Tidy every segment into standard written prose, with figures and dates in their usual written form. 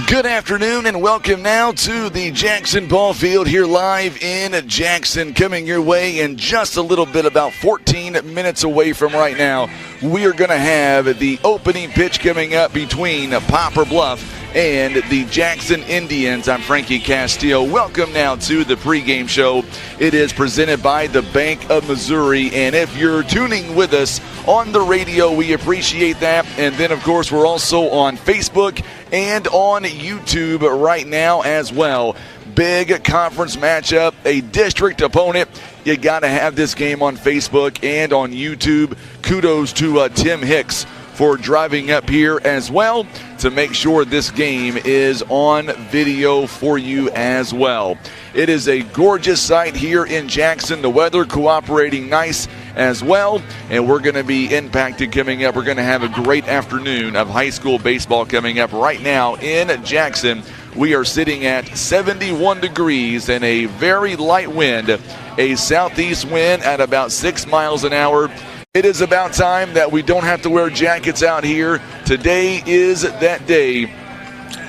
Good afternoon and welcome now to the Jackson Ball Field here live in Jackson, coming your way in just a little bit, about 14 minutes away from right now. We are going to have the opening pitch coming up between Poplar Bluff and the Jackson Indians. I'm Frankie Castillo. Welcome now to the pregame show. It is presented by the Bank of Missouri, and if you're tuning with us on the radio, we appreciate that. And then, of course, we're also on Facebook and on YouTube right now as well. Big conference matchup, a district opponent. You got to have this game on Facebook and on YouTube. Kudos to Tim Hicks for driving up here as well to make sure this game is on video for you as well. It is a gorgeous sight here in Jackson. The weather cooperating nice as well, and we're going to be impacted coming up. We're going to have a great afternoon of high school baseball coming up right now in Jackson. We are sitting at 71 degrees and a very light wind, a southeast wind at about 6 miles an hour. It is about time that we don't have to wear jackets out here. Today is that day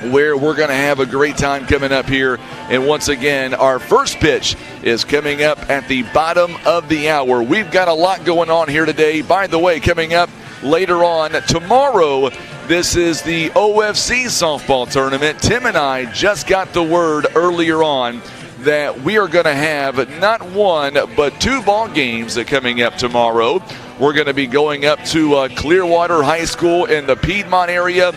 where we're going to have a great time coming up here. And once again, our first pitch is coming up at the bottom of the hour. We've got a lot going on here today. By the way, coming up later on tomorrow, this is the OFC softball tournament. Tim and I just got the word earlier on that we are going to have not one but two ball games coming up tomorrow. We're going to be going up to Clearwater High School in the Piedmont area.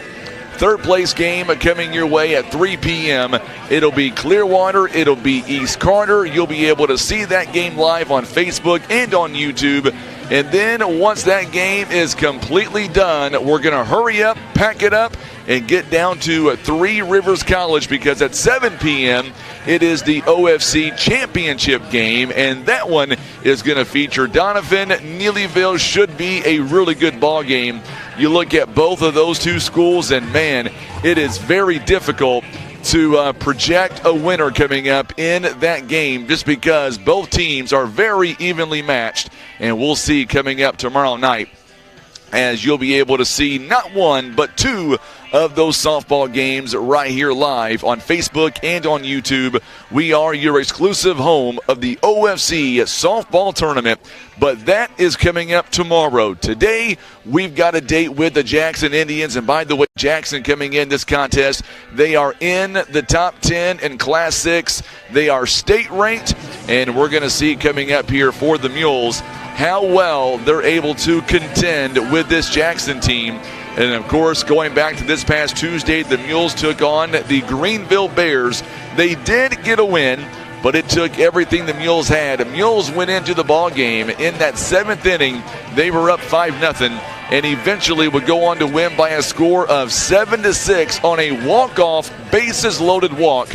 Third place game coming your way at 3 p.m. It'll be Clearwater. It'll be East Carter. You'll be able to see that game live on Facebook and on YouTube. And then once that game is completely done, we're going to hurry up, pack it up, and get down to Three Rivers College, because at 7 p.m. it is the OFC championship game, and that one is going to feature Donovan. Neelyville should be a really good ball game. You look at both of those two schools, and man, it is very difficult to project a winner coming up in that game, just because both teams are very evenly matched. And we'll see coming up tomorrow night, as you'll be able to see not one but two of those softball games right here live on Facebook and on YouTube. We are your exclusive home of the OFC softball tournament, but that is coming up tomorrow. Today, we've got a date with the Jackson Indians, and by the way, Jackson coming in this contest, they are in the top 10 in Class 6. They are state ranked, and we're going to see coming up here for the Mules how well they're able to contend with this Jackson team. And, of course, going back to this past Tuesday, the Mules took on the Greenville Bears. They did get a win, but it took everything the Mules had. The Mules went into the ball game in that seventh inning. They were up 5-0 and eventually would go on to win by a score of 7-6 on a walk-off, bases-loaded walk.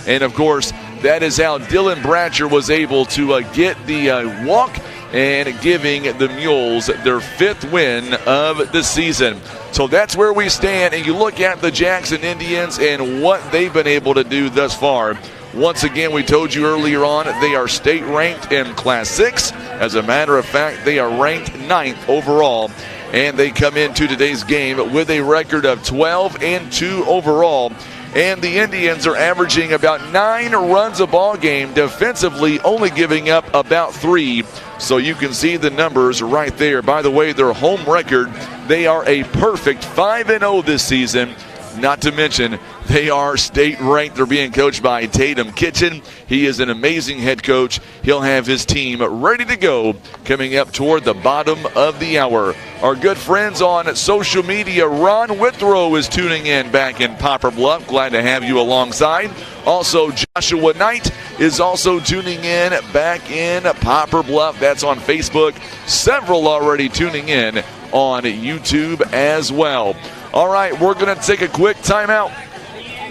And, of course, that is how Dylan Bratcher was able to get the walk, and giving the Mules their fifth win of the season. So that's where we stand, and you look at the Jackson Indians and what they've been able to do thus far. Once again, we told you earlier on, they are state ranked in Class 6. As a matter of fact, they are ranked 9th overall, and they come into today's game with a record of 12-2 overall. And the Indians are averaging about 9 runs a ball game, defensively only giving up about 3. So you can see the numbers right there. By the way, their home record, they are a perfect 5-0 this season. Not to mention, they are state ranked. They're being coached by Tatum Kitchen. He is an amazing head coach. He'll have his team ready to go coming up toward the bottom of the hour. Our good friends on social media, Ron Withrow is tuning in back in Poplar Bluff. Glad to have you alongside. Also, Joshua Knight is also tuning in back in Poplar Bluff. That's on Facebook. Several already tuning in on YouTube as well. All right, we're going to take a quick timeout.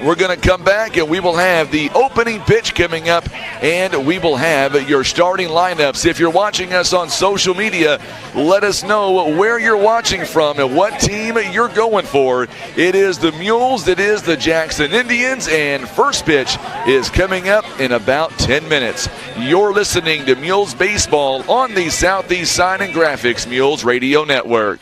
We're going to come back, and we will have the opening pitch coming up, and we will have your starting lineups. If you're watching us on social media, let us know where you're watching from and what team you're going for. It is the Mules, it is the Jackson Indians, and first pitch is coming up in about 10 minutes. You're listening to Mules Baseball on the Southeast Sign and Graphics Mules Radio Network.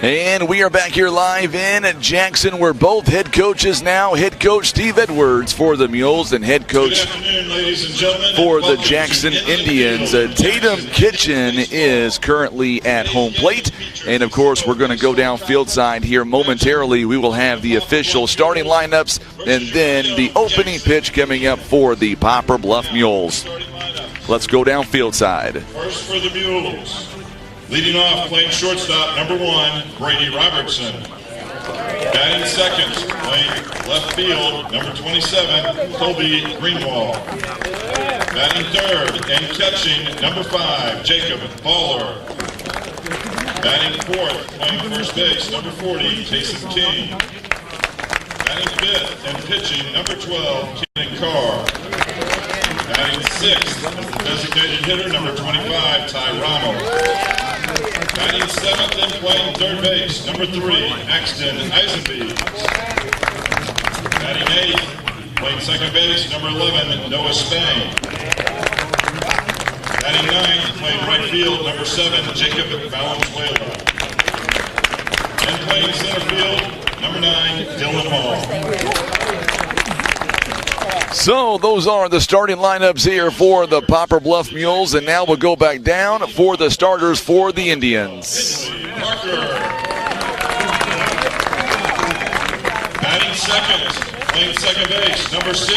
And we are back here live in Jackson, where both head coaches now. Head coach Steve Edwards for the Mules and head coach for the Jackson Indians. Tatum Kitchen is currently at home plate. And, of course, we're going to go down field side here momentarily. We will have the official starting lineups and then the opening pitch coming up for the Poplar Bluff Mules. Let's go down field side. First for the Mules. Leading off, playing shortstop, number 1, Brady Robertson. Batting second, playing left field, number 27, Colby Greenwald. Batting third and catching, number 5, Jacob Baller. Batting fourth, playing first base, number 40, Taysom King. Batting fifth and pitching, number 12, Kenan Carr. Batting sixth, designated hitter, number 25, Ty Ramos. Batting seventh and playing third base, number 3, Axton Eisenbees. Batting eighth, playing second base, number 11, Noah Spain. Batting ninth, playing right field, number 7, Jacob Valenzuela. And playing center field, number 9, Dylan Hall. So those are the starting lineups here for the Poplar Bluff Mules, and now we'll go back down for the starters for the Indians. Parker. Batting second, playing second base, number 6,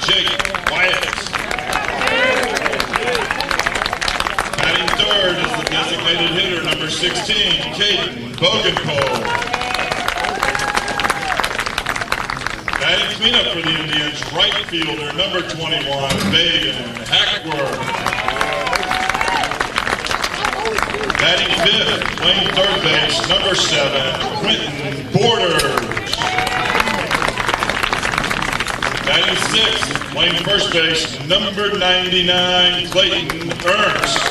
Jake Wyatt. Batting third is the designated hitter, number 16, Caden Bogenpohl. Batting cleanup for the Indians, right fielder, number 21, Baden Hackworth. Batting fifth, playing third base, number 7, Quentin Borders. Batting sixth, playing first base, number 99, Clayton Ernst.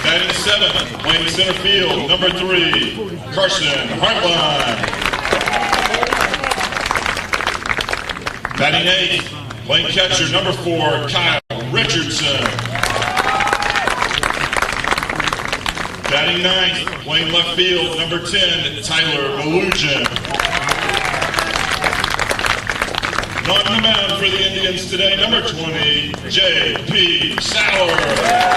Batting seventh, playing center field, number 3, Carson Hartline. Batting eighth, playing catcher, number 4, Kyle Richardson. Batting ninth, playing left field, number 10, Tyler Malugin. And on the mound for the Indians today, number 20, J.P. Sauer.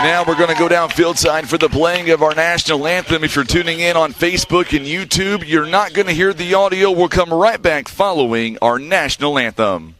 Now we're going to go down field side for the playing of our national anthem. If you're tuning in on Facebook and YouTube, you're not going to hear the audio. We'll come right back following our national anthem.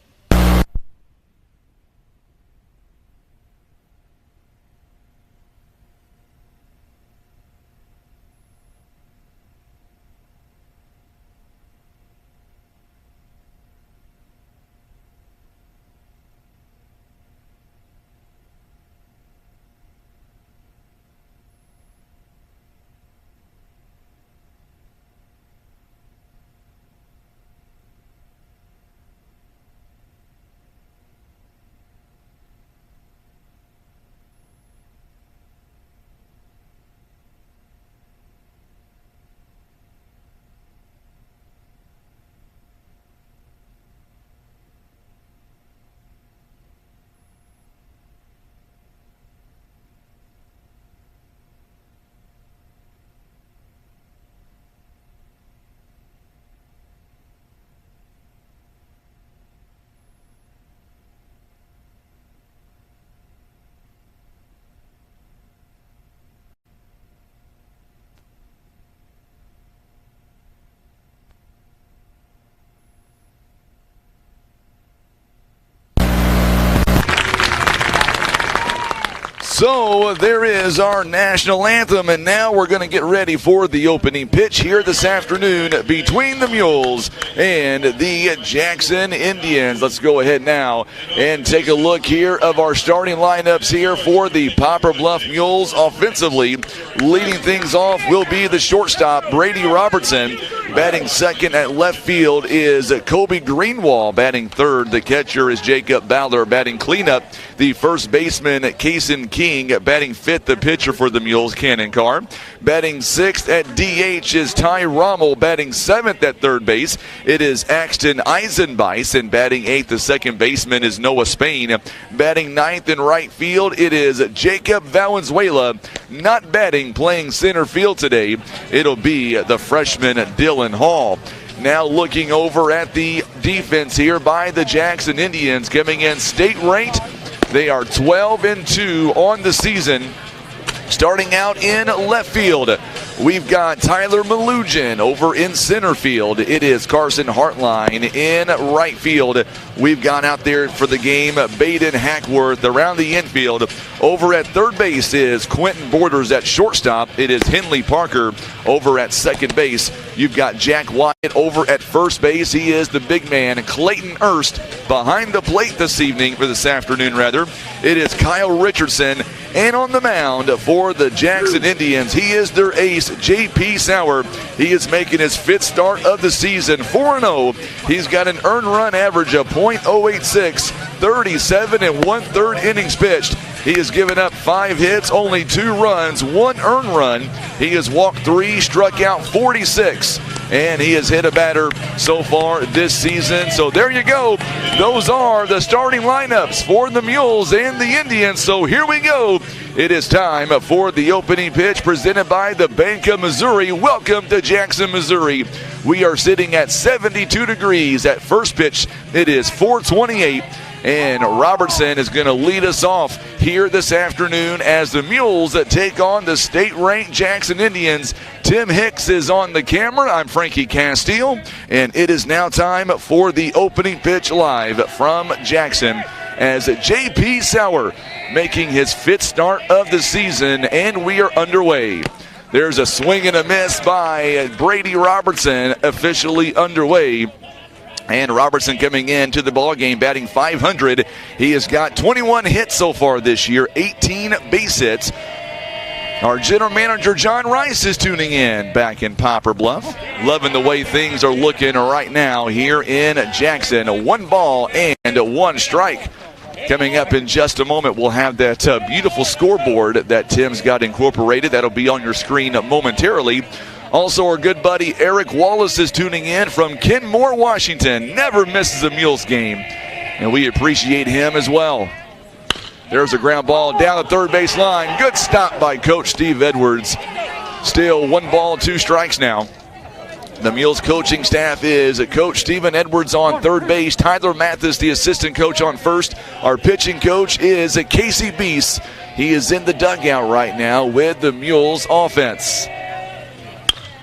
So there is our national anthem, and now we're going to get ready for the opening pitch here this afternoon between the Mules and the Jackson Indians. Let's go ahead now and take a look here of our starting lineups here for the Poplar Bluff Mules. Offensively, leading things off will be the shortstop, Brady Robertson. Batting second at left field is Colby Greenwald. Batting third, the catcher is Jacob Ballard. Batting cleanup, the first baseman, Kason King. King. Batting fifth, the pitcher for the Mules, Cannon Carr. Batting sixth at DH is Ty Rommel. Batting seventh at third base, it is Axton Eisenbeis. And batting eighth, the second baseman, is Noah Spain. Batting ninth in right field, it is Jacob Valenzuela. Not batting, playing center field today, it'll be the freshman Dylan Hall. Now looking over at the defense here by the Jackson Indians, coming in state ranked. They are 12-2 on the season. Starting out in left field, we've got Tyler Malugin. Over in center field, it is Carson Hartline. In right field, we've gone out there for the game, Baden Hackworth. Around the infield, over at third base is Quentin Borders. At shortstop, it is Henley Parker. Over at second base, you've got Jack Wyatt. Over at first base, he is the big man, Clayton Erst. Behind the plate this afternoon, it is Kyle Richardson. And on the mound for the Jackson Indians, he is their ace, J.P. Sauer. He is making his fifth start of the season, 4-0. He's got an earned run average of .086, 37 1/3 innings pitched. He has given up 5 hits, only 2 runs, 1 earned run. He has walked 3, struck out 46, and he has hit a batter so far this season. So there you go. Those are the starting lineups for the Mules and the Indians. So here we go. It is time for the opening pitch presented by the Bank of Missouri. Welcome to Jackson, Missouri. We are sitting at 72 degrees at first pitch. It is 4:28. And Robertson is going to lead us off here this afternoon as the Mules take on the state-ranked Jackson Indians. Tim Hicks is on the camera. I'm Frankie Castile, and it is now time for the opening pitch live from Jackson as J.P. Sauer making his fifth start of the season, and we are underway. There's a swing and a miss by Brady Robertson, officially underway. And Robertson coming into the ballgame, batting .500. He has got 21 hits so far this year, 18 base hits. Our general manager, John Rice, is tuning in back in Poplar Bluff. Loving the way things are looking right now here in Jackson. 1 ball and 1 strike. Coming up in just a moment, we'll have that beautiful scoreboard that Tim's got incorporated. That'll be on your screen momentarily. Also, our good buddy Eric Wallace is tuning in from Kenmore, Washington. Never misses a Mules game, and we appreciate him as well. There's a ground ball down the third base line. Good stop by Coach Steve Edwards. Still 1 ball, 2 strikes now. The Mules coaching staff is Coach Stephen Edwards on third base, Tyler Mathis, the assistant coach, on first. Our pitching coach is Casey Beese. He is in the dugout right now with the Mules offense.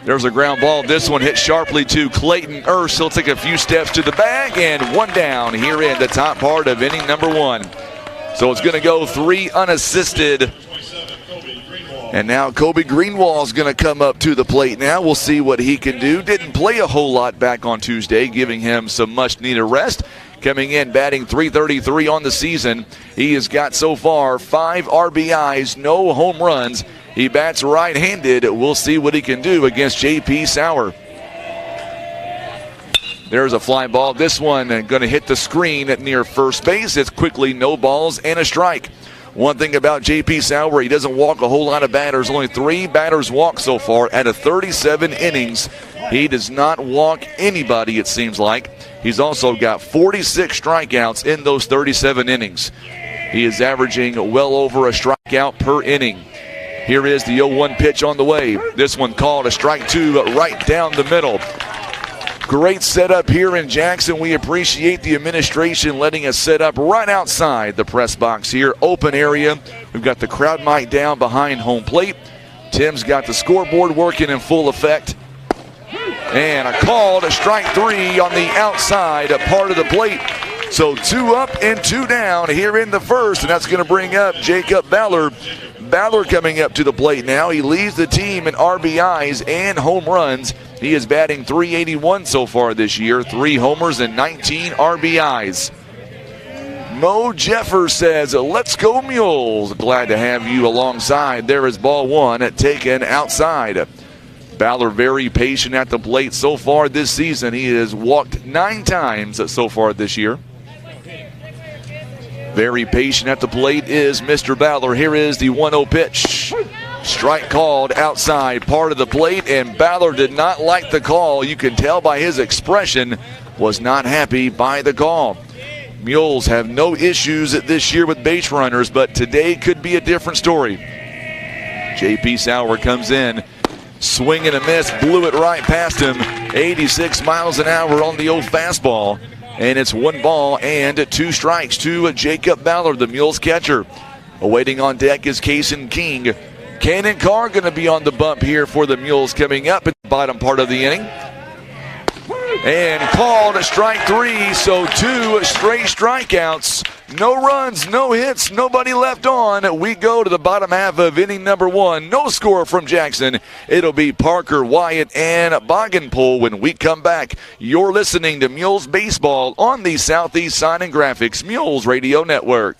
There's a ground ball. This one hit sharply to Clayton Erst. He'll take a few steps to the bag, and 1 down here in the top part of inning number 1. So it's going to go 3 unassisted. And now Kobe Greenwall is going to come up to the plate now. We'll see what he can do. Didn't play a whole lot back on Tuesday, giving him some much-needed rest. Coming in, batting .333 on the season. He has got so far 5 RBIs, no home runs. He bats right-handed. We'll see what he can do against J.P. Sauer. There's a fly ball. This one going to hit the screen near first base. It's quickly no balls and a strike. One thing about J.P. Sauer, he doesn't walk a whole lot of batters. Only 3 batters walked so far out of 37 innings. He does not walk anybody, it seems like. He's also got 46 strikeouts in those 37 innings. He is averaging well over a strikeout per inning. Here is the 0-1 pitch on the way. This one called a strike 2 right down the middle. Great setup here in Jackson. We appreciate the administration letting us set up right outside the press box here. Open area. We've got the crowd mic down behind home plate. Tim's got the scoreboard working in full effect. And a called a strike 3 on the outside part of the plate. So 2 up and 2 down here in the first, and that's going to bring up Jacob Ballard. Ballard coming up to the plate now. He leads the team in RBIs and home runs. He is batting .381 so far this year, 3 homers and 19 RBIs. Mo Jeffers says, let's go Mules. Glad to have you alongside. There is ball 1 taken outside. Ballard very patient at the plate so far this season. He has walked 9 times so far this year. Very patient at the plate is Mr. Ballard. Here is the 1-0 pitch. Strike called outside part of the plate, and Ballard did not like the call. You can tell by his expression, was not happy by the call. Mules have no issues this year with base runners, but today could be a different story. J.P. Sauer comes in, swing and a miss, blew it right past him. 86 miles an hour on the old fastball. And it's 1 ball and 2 strikes to Jacob Ballard, the Mules catcher. Awaiting on deck is Kason King. Cannon Carr going to be on the bump here for the Mules coming up in the bottom part of the inning. And called strike 3, so 2 straight strikeouts. No runs, no hits, nobody left on. We go to the bottom half of inning number 1. No score from Jackson. It'll be Parker, Wyatt, and Boggenpool when we come back. You're listening to Mules Baseball on the Southeast Sign and Graphics Mules Radio Network.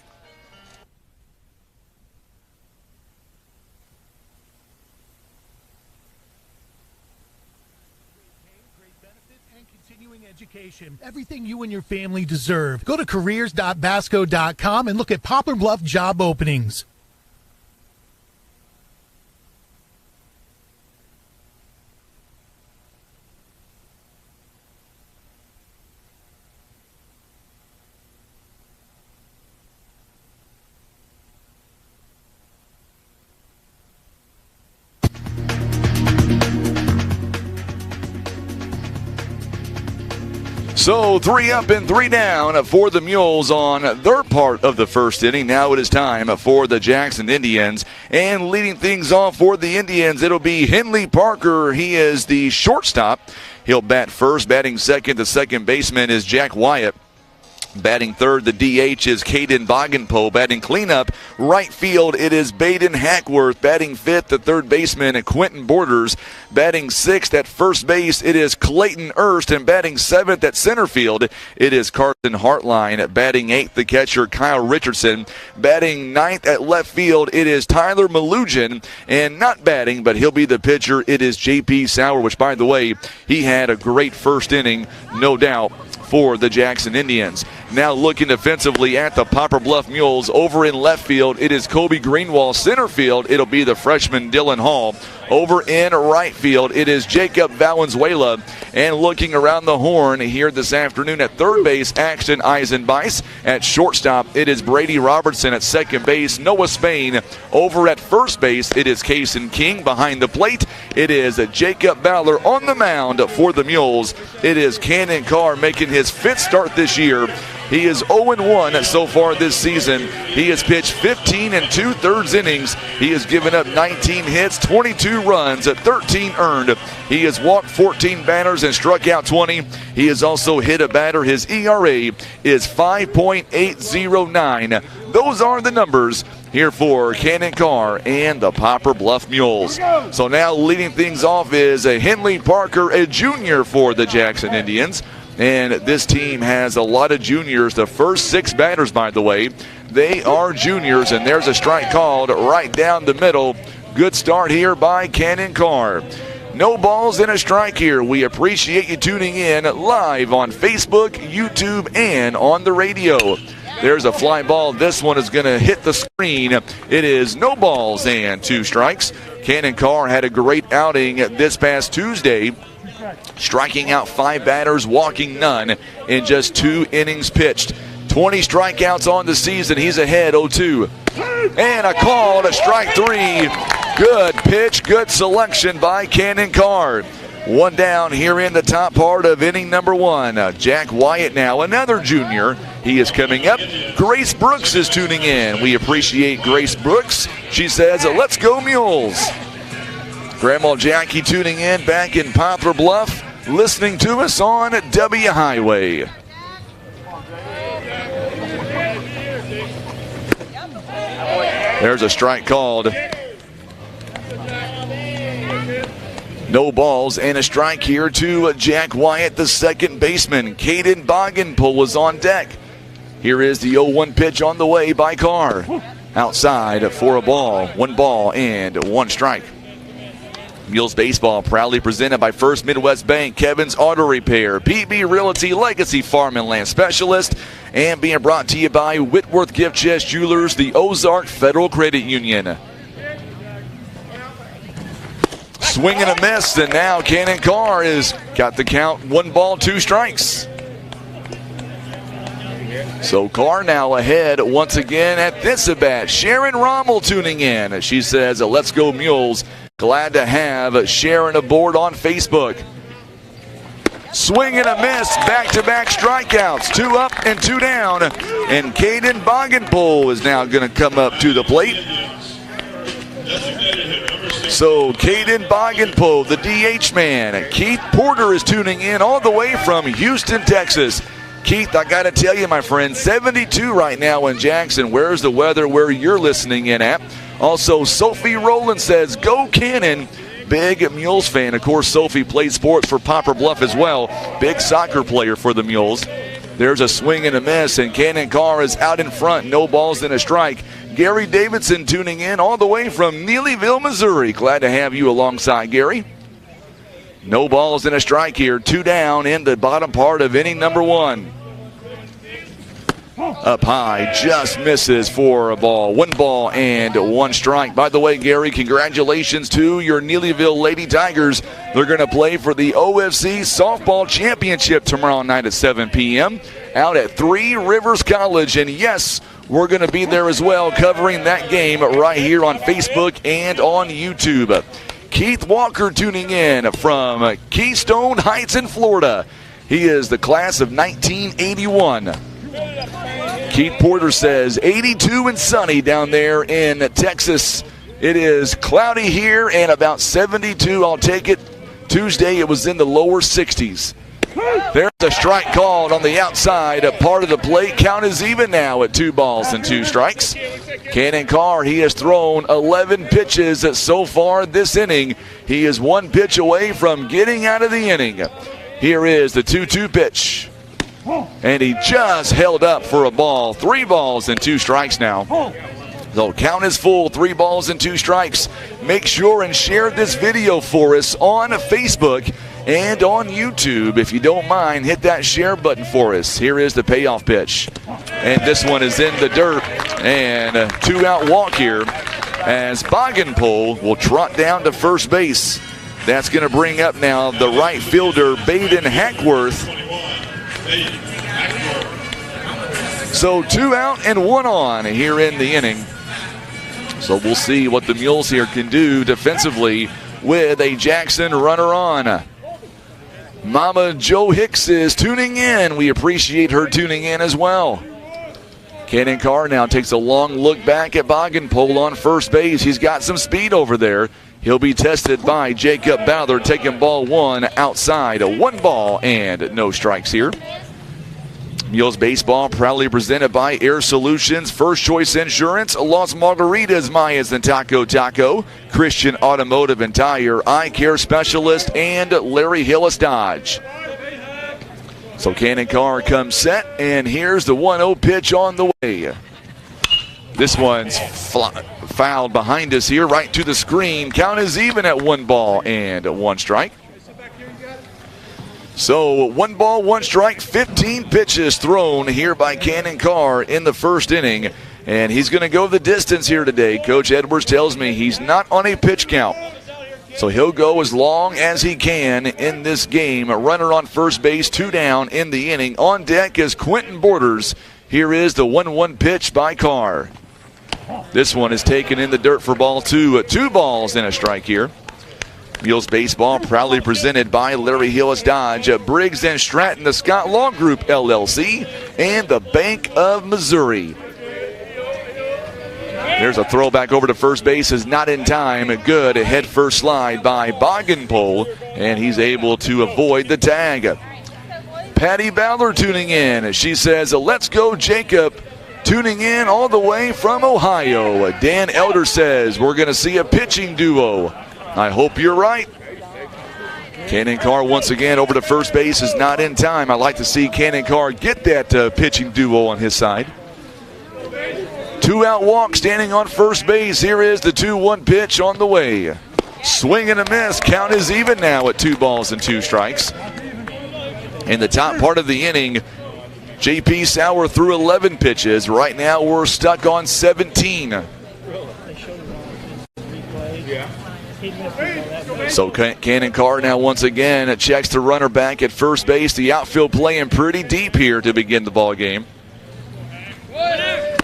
Education. Everything you and your family deserve. Go to careers.basco.com and look at Poplar Bluff job openings. So 3 up and 3 down for the Mules on their part of the first inning. Now it is time for the Jackson Indians. And leading things off for the Indians, it'll be Henley Parker. He is the shortstop. He'll bat first. Batting second, the second baseman is Jack Wyatt. Batting third, the DH is Caden Boggenpoe. Batting cleanup, right field, it is Baden Hackworth. Batting fifth, the third baseman, Quentin Borders. Batting sixth at first base, it is Clayton Erst. And batting seventh at center field, it is Carson Hartline. Batting eighth, the catcher, Kyle Richardson. Batting ninth at left field, it is Tyler Malugin. And not batting, but he'll be the pitcher, it is J.P. Sauer, which, by the way, he had a great first inning, no doubt, for the Jackson Indians. Now looking defensively at the Poplar Bluff Mules. Over in left field, it is Kobe Greenwald. Center field, it'll be the freshman Dylan Hall. Over in right field, it is Jacob Valenzuela. And looking around the horn here this afternoon at third base, Axton Eisenbeis. At shortstop, it is Brady Robertson. At second base, Noah Spain. Over at first base, it is Kason King. Behind the plate, it is Jacob Ballard. On the mound for the Mules, it is Cannon Carr making his 5th start this year. He is 0-1 so far this season. He has pitched 15 2/3 innings. He has given up 19 hits, 22 runs, 13 earned. He has walked 14 batters and struck out 20. He has also hit a batter. His ERA is 5.809. Those are the numbers here for Cannon Carr and the Poplar Bluff Mules. So now leading things off is a Henley Parker, a junior for the Jackson Indians. And this team has a lot of juniors. The first 6 batters, by the way, they are juniors. And there's a strike called right down the middle. Good start here by Cannon Carr. No balls and a strike here. We appreciate you tuning in live on Facebook, YouTube, and on the radio. There's a fly ball. This one is going to hit the screen. It is no balls and 2 strikes. Cannon Carr had a great outing this past Tuesday, striking out 5 batters, walking none in just 2 innings pitched. 20 strikeouts on the season. He's ahead 0-2. And a call to strike 3. Good pitch, good selection by Cannon Carr. 1 down here in the top part of inning number 1. Jack Wyatt now, another junior. He is coming up. Grace Brooks is tuning in. We appreciate Grace Brooks. She says, let's go Mules. Grandma Jackie tuning in back in Poplar Bluff, listening to us on W Highway. There's a strike called. No balls and a strike here to Jack Wyatt, the second baseman. Caden Boggenpool was on deck. Here is the 0-1 pitch on the way by Carr. Outside for a ball. 1 ball and 1 strike. Mules Baseball proudly presented by First Midwest Bank, Kevin's Auto Repair, PB Realty, Legacy Farm and Land Specialist, and being brought to you by Whitworth Gift Chest Jewelers, the Ozark Federal Credit Union. Swing and a miss, and now Cannon Carr has got the count, 1 ball, 2 strikes. So Carr now ahead once again at this at bat. Sharon Rommel tuning in. She says, let's go Mules. Glad to have Sharon aboard on Facebook. Swing and a miss, back-to-back strikeouts. 2 up and 2 down. And Caden Boggenpool is now going to come up to the plate. So Caden Boggenpool, the DH man. Keith Porter is tuning in all the way from Houston, Texas. Keith, I got to tell you, my friend, 72 right now in Jackson. Where's the weather where you're listening in at? Also, Sophie Rowland says, go Cannon. Big Mules fan. Of course, Sophie played sports for Poplar Bluff as well. Big soccer player for the Mules. There's a swing and a miss, and Cannon Carr is out in front. No balls and a strike. Gary Davidson tuning in all the way from Neelyville, Missouri. Glad to have you alongside, Gary. No balls and a strike here. 2 down in the bottom part of inning number 1. Up high, just misses for a ball. 1 ball and 1 strike. By the way, Gary, congratulations to your Neelyville Lady Tigers. They're going to play for the OFC Softball Championship tomorrow night at 7 p.m. out at 3 Rivers College. And yes, we're going to be there as well, covering that game right here on Facebook and on YouTube. Keith Walker tuning in from Keystone Heights in Florida. He is the class of 1981. Keith Porter says 82 and sunny down there in Texas. It is cloudy here and about 72. I'll take it. Tuesday it was in the lower 60s. There's a strike called on the outside. A part of the plate. Count is even now at 2 balls and 2 strikes. Cannon Carr, he has thrown 11 pitches so far this inning. He is 1 pitch away from getting out of the inning. Here is the 2-2 pitch. And he just held up for a ball. 3 balls and 2 strikes now. So count is full, 3 balls and 2 strikes. Make sure and share this video for us on Facebook and on YouTube. If you don't mind, hit that share button for us. Here is the payoff pitch. And this one is in the dirt. And a 2-out walk here as Boggenpool will trot down to first base. That's going to bring up now the right fielder, Baden Hackworth. So 2 out and 1 on here in the inning. So we'll see what the Mules here can do defensively with a Jackson runner on. Mama Joe Hicks is tuning in. We appreciate her tuning in as well. Cannon Carr now takes a long look back at Boggenpool on first base. He's got some speed over there. He'll be tested by Jacob Ballard, taking ball 1 outside. 1 ball and no strikes here. Mules Baseball proudly presented by Air Solutions, First Choice Insurance, Las Margaritas, Mayas and Taco, Christian Automotive and Tire, Eye Care Specialist, and Larry Hillis Dodge. So Cannon Carr comes set, and here's the 1-0 pitch on the way. This one's fouled behind us here, right to the screen. Count is even at 1 ball and 1 strike. So 1 ball, 1 strike, 15 pitches thrown here by Cannon Carr in the first inning. And he's going to go the distance here today. Coach Edwards tells me he's not on a pitch count. So he'll go as long as he can in this game. A runner on first base, 2 down in the inning. On deck is Quentin Borders. Here is the 1-1 pitch by Carr. This one is taken in the dirt for ball 2. 2 balls and a strike here. Mules Baseball proudly presented by Larry Hillis Dodge, Briggs & Stratton, the Scott Law Group LLC, and the Bank of Missouri. There's a throwback over to first base, is not in time. A good head first slide by Boggenpool, and he's able to avoid the tag. Patty Ballard tuning in. She says, let's go Jacob. Tuning in all the way from Ohio. Dan Elder says, we're going to see a pitching duo. I hope you're right. Cannon Carr once again over to first base, is not in time. I'd like to see Cannon Carr get that pitching duo on his side. 2-out walk standing on first base. Here is the 2-1 pitch on the way. Swing and a miss. Count is even now at 2 balls and 2 strikes. In the top part of the inning, J.P. Sauer threw 11 pitches. Right now we're stuck on 17. So Cannon Carr now once again checks the runner back at first base. The outfield playing pretty deep here to begin the ball game.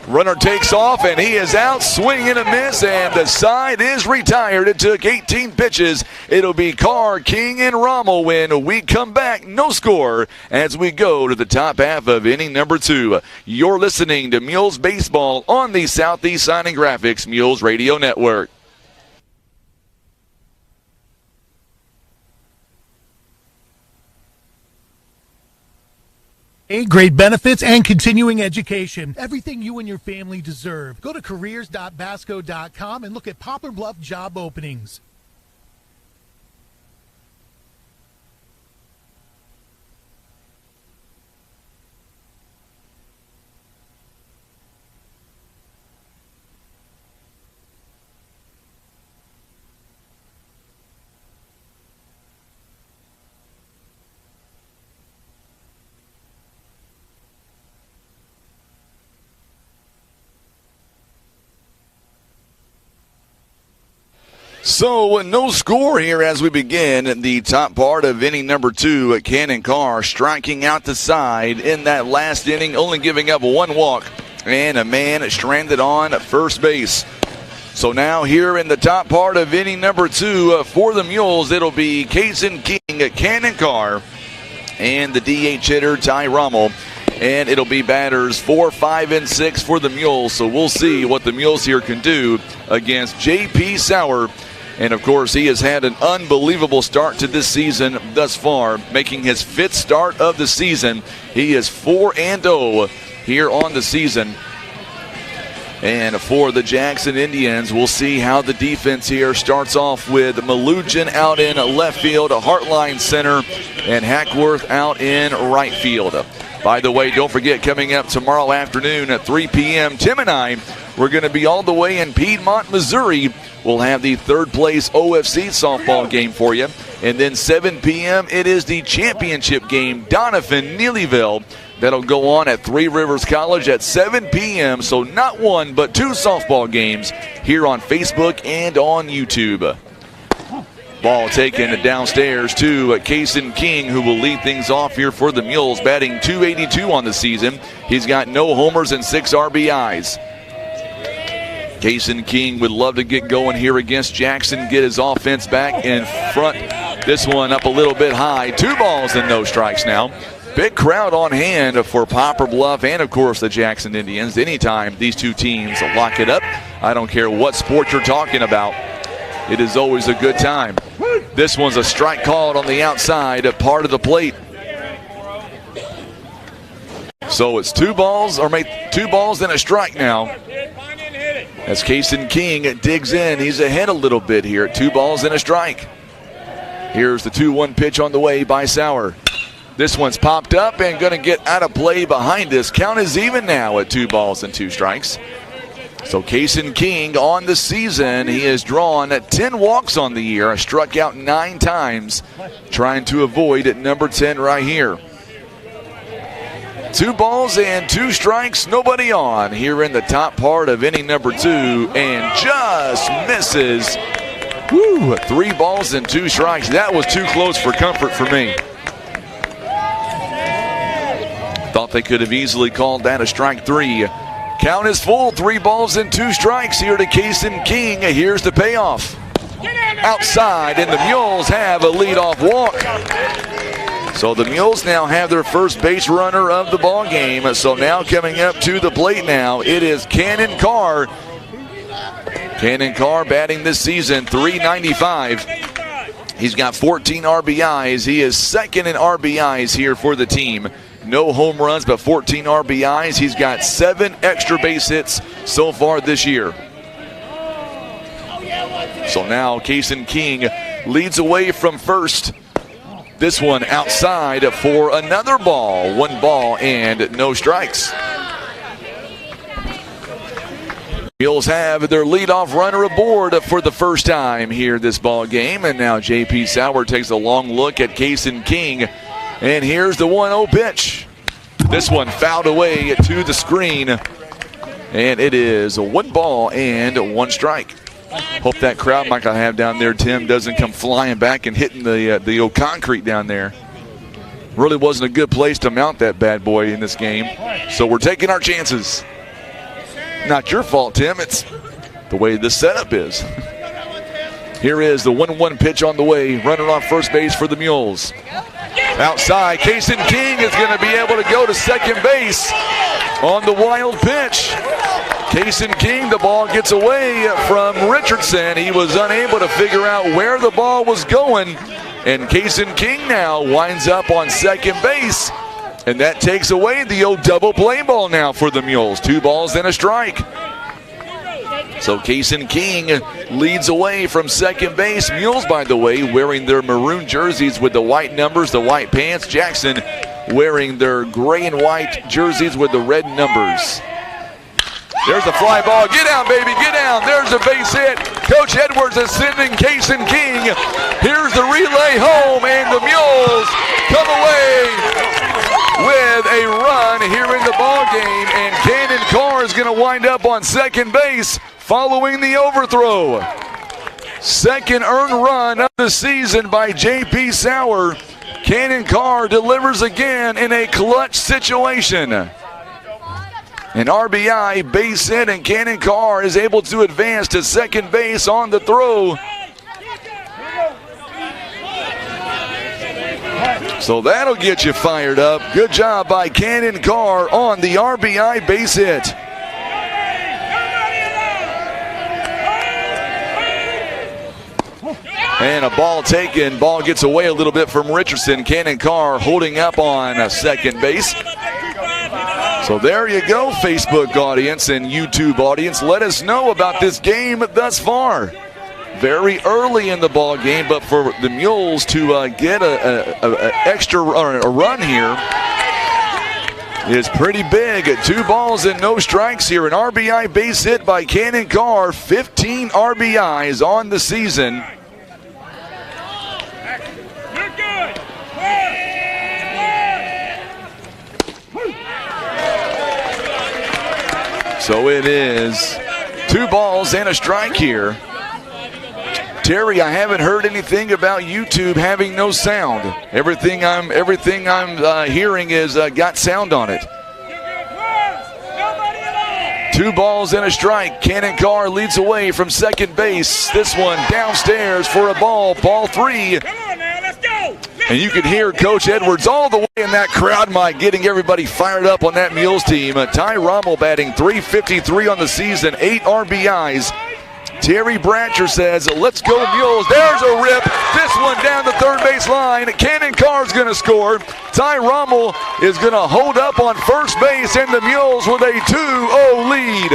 Runner takes off, and he is out. Swing and a miss, and the side is retired. It took 18 pitches. It'll be Carr, King, and Rommel when we come back. No score as we go to the top half of inning number 2. You're listening to Mules Baseball on the Southeast Sign and Graphics Mules Radio Network. Great benefits and continuing education. Everything you and your family deserve. Go to careers.basco.com and look at Poplar Bluff job openings. So no score here as we begin the top part of inning number 2. Cannon Carr striking out the side in that last inning, only giving up 1 walk and a man stranded on first base. So now here in the top part of inning number 2 for the Mules, it'll be Kaysen King, Cannon Carr, and the DH hitter Ty Rommel. And it'll be batters 4, 5, and 6 for the Mules. So we'll see what the Mules here can do against J.P. Sauer. And, of course, he has had an unbelievable start to this season thus far, making his 5th start of the season. He is 4-0 here on the season. And for the Jackson Indians, we'll see how the defense here starts off with Malugin out in left field, Hartline center, and Hackworth out in right field. By the way, don't forget, coming up tomorrow afternoon at 3 p.m., Tim and I, we're going to be all the way in Piedmont, Missouri. We'll have the 3rd place OFC softball game for you. And then 7 p.m., it is the championship game, Donovan-Neelyville. That'll go on at Three Rivers College at 7 p.m. So not 1, but 2 softball games here on Facebook and on YouTube. Ball taken downstairs to Kaysen King, who will lead things off here for the Mules, batting .282 on the season. He's got no homers and 6 RBIs. Kaysen King would love to get going here against Jackson, get his offense back in front. This one up a little bit high. 2 balls and no strikes now. Big crowd on hand for Poplar Bluff and, of course, the Jackson Indians. Anytime these 2 teams lock it up, I don't care what sport you're talking about, it is always a good time. This one's a strike called on the outside, a part of the plate. So it's 2 balls and a strike now. As Kaysen King digs in, he's ahead a little bit here at 2 balls and a strike. Here's the 2-1 pitch on the way by Sauer. This one's popped up and going to get out of play behind us. Count is even now at 2 balls and 2 strikes. So Kaysen King on the season, he has drawn 10 walks on the year, struck out 9 times, trying to avoid at number 10 right here. 2 balls and 2 strikes, nobody on here in the top part of inning number 2, and just misses. Woo, 3 balls and 2 strikes. That was too close for comfort for me. Thought they could have easily called that a strike 3. Count is full, 3 balls and 2 strikes here to Kaysen King. Here's the payoff. Outside, and the Mules have a leadoff walk. So the Mules now have their first base runner of the ball game. So now coming up to the plate now, it is Cannon Carr. Cannon Carr batting this season .395. He's got 14 RBIs. He is 2nd in RBIs here for the team. No home runs, but 14 RBIs. He's got 7 extra base hits so far this year. So now Kaysen King leads away from first. This one outside for another ball. 1 ball and no strikes. Mules have their leadoff runner aboard for the first time here this ball game. And now J.P. Sauer takes a long look at Kason King. And here's the 1-0 pitch. This one fouled away to the screen. And it is a 1 ball and 1 strike. Hope that crowd mic I have down there, Tim, doesn't come flying back and hitting the old concrete down there. Really wasn't a good place to mount that bad boy in this game. So we're taking our chances. Not your fault, Tim. It's the way this setup is. Here is the 1-1 pitch on the way. Runner on first base for the Mules. Outside, Kason King is going to be able to go to second base on the wild pitch. Kason King, the ball gets away from Richardson. He was unable to figure out where the ball was going. And Kason King now winds up on second base. And that takes away the old double play ball now for the Mules. 2 balls and a strike. So Kason King leads away from second base. Mules, by the way, wearing their maroon jerseys with the white numbers, the white pants. Jackson wearing their gray and white jerseys with the red numbers. There's the fly ball. Get down, baby, get down. There's a base hit. Coach Edwards is sending Kason King. Here's the relay home, and the Mules come away with a run here in the ball game. And Cannon Carr is going to wind up on second base following the overthrow. Second earned run of the season by J.P. Sauer. Cannon Carr delivers again in a clutch situation. An RBI base hit, and Cannon Carr is able to advance to second base on the throw. So that'll get you fired up. Good job by Cannon Carr on the RBI base hit. And a ball taken. Ball gets away a little bit from Richardson. Cannon Carr holding up on second base. So there you go, Facebook audience and YouTube audience. Let us know about this game thus far. Very early in the ball game, but for the Mules to get a extra a run here is pretty big. 2 balls and no strikes here. An RBI base hit by Cannon Carr. 15 RBIs on the season. So it is 2 balls and a strike here. Terry, I haven't heard anything about YouTube having no sound. Everything I'm hearing is got sound on it. 2 balls and a strike. Cannon Carr leads away from second base. This one downstairs for a ball. Ball 3. And you can hear Coach Edwards all the way in that crowd mic getting everybody fired up on that Mules team. Ty Rommel batting .353 on the season, 8 RBIs. Terry Bratcher says, let's go Mules. There's a rip. This one down the third base line. Cannon Carr's going to score. Ty Rommel is going to hold up on first base, and the Mules with a 2-0 lead.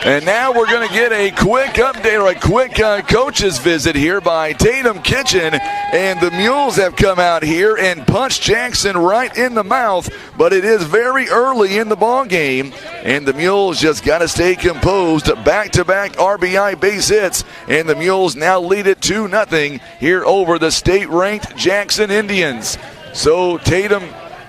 And now we're going to get a quick update or a quick coach's visit here by Tatum Kitchen. And the Mules have come out here and punched Jackson right in the mouth. But it is very early in the ball game. And the Mules just got to stay composed. Back-to-back RBI base hits. And the Mules now lead it 2-0 here over the state-ranked Jackson Indians. So Tatum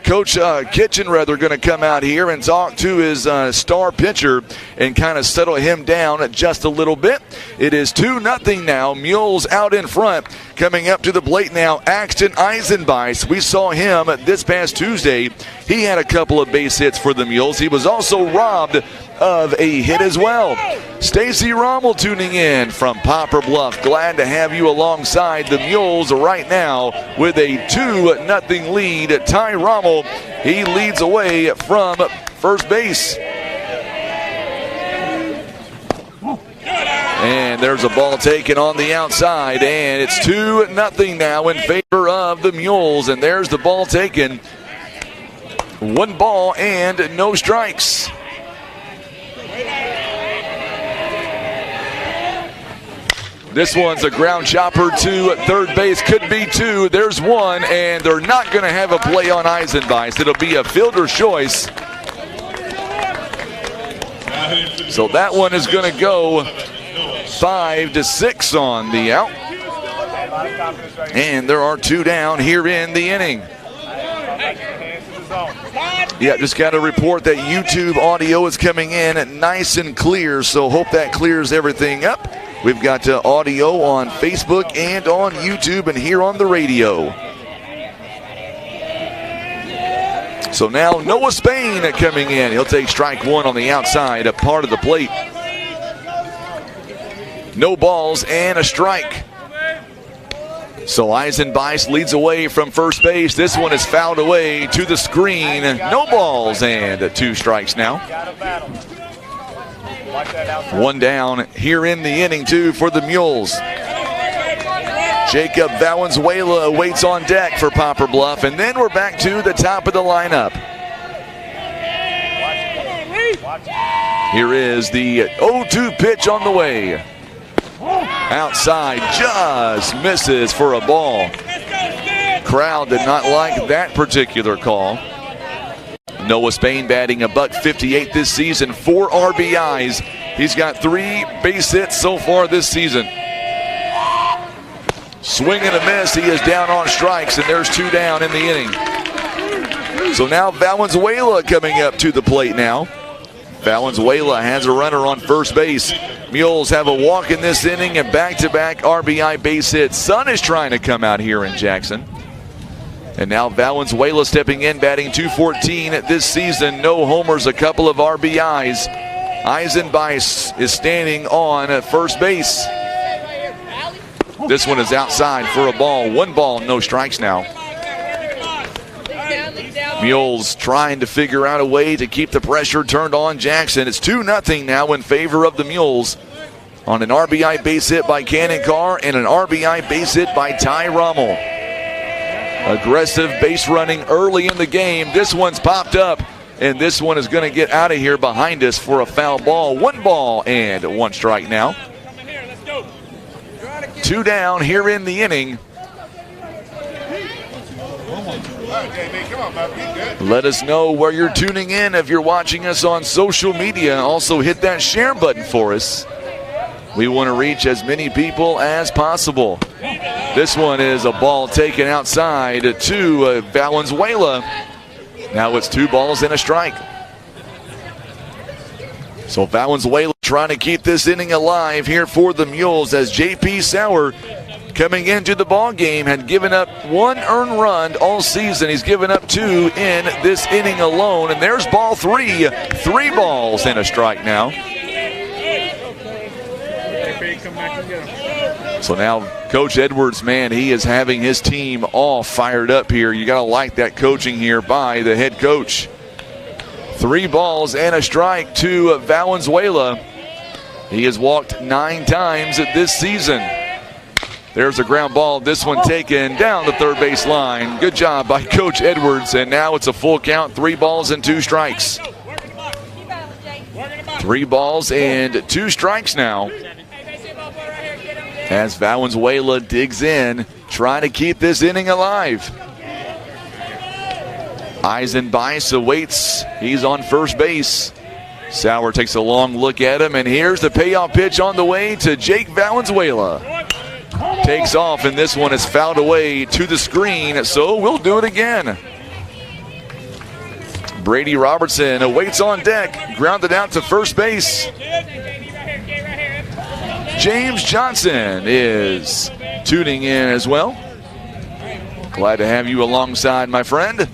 Coach Kitchen, going to come out here and talk to his star pitcher and kind of settle him down just a little bit. It is 2-0 now. Mules out in front. Coming up to the plate now, Axton Eisenbeis. We saw him this past Tuesday. He had a couple of base hits for the Mules. He was also robbed of a hit as well. Stacy Rommel tuning in from Poplar Bluff. Glad to have you alongside the Mules right now with a 2-0 lead. Ty Rommel, he leads away from first base. And there's a ball taken on the outside, and it's 2-0 now in favor of the Mules. And there's the ball taken. 1 ball and no strikes. This one's a ground chopper to third base. Could be two. There's one, and they're not going to have a play on Eisenbeis. It'll be a fielder's choice. So that one is going to go 5-6 on the out. And there are two down here in the inning. Yeah, just got to report that YouTube audio is coming in nice and clear, so hope that clears everything up. We've got audio on Facebook and on YouTube and here on the radio. So now Noah Spain coming in. He'll take strike one on the outside, a part of the plate. No balls and a strike. So Eisenbeis leads away from first base. This one is fouled away to the screen. No balls and 2 strikes now. One down here in the inning, too, for the Mules. Jacob Valenzuela waits on deck for Poplar Bluff, and then we're back to the top of the lineup. Here is the 0-2 pitch on the way. Outside, just misses for a ball. Crowd did not like that particular call. Noah Spain batting $158 this season, 4 RBIs. He's got 3 base hits so far this season. Swing and a miss. He is down on strikes, and there's 2 down in the inning. So now Valenzuela coming up to the plate now. Valenzuela has a runner on first base. Mules have a walk in this inning and back-to-back RBI base hits. Sun is trying to come out here in Jackson. And now Valenzuela stepping in, batting .214 this season. No homers, a couple of RBIs. Eisenbeis is standing on first base. This one is outside for a ball. 1 ball, no strikes now. Mules trying to figure out a way to keep the pressure turned on Jackson. It's 2-0 now in favor of the Mules on an RBI base hit by Cannon Carr and an RBI base hit by Ty Rommel. Aggressive base running early in the game. This one's popped up, and this one is going to get out of here behind us for a foul ball. 1 ball and 1 strike now. 2 down here in the inning. Let us know where you're tuning in if you're watching us on social media. Also hit that share button for us. We want to reach as many people as possible. This one is a ball taken outside to Valenzuela. Now it's 2 balls and a strike. So Valenzuela trying to keep this inning alive here for the Mules as J.P. Sauer coming into the ball game had given up 1 earned run all season. He's given up 2 in this inning alone. And there's ball 3. 3 balls and a strike now. So now Coach Edwards, man, he is having his team all fired up here. You got to like that coaching here by the head coach. 3 balls and a strike to Valenzuela. He has walked 9 times this season. There's a ground ball. This one taken down the third base line. Good job by Coach Edwards. And now it's a full count. 3 balls and 2 strikes. 3 balls and 2 strikes now. As Valenzuela digs in, trying to keep this inning alive. Eisenbeis awaits. He's on first base. Sauer takes a long look at him, and here's the payoff pitch on the way to Jake Valenzuela. Takes off, and this one is fouled away to the screen, so we'll do it again. Brady Robertson awaits on deck, grounded out to first base. James Johnson is tuning in as well. Glad to have you alongside, my friend.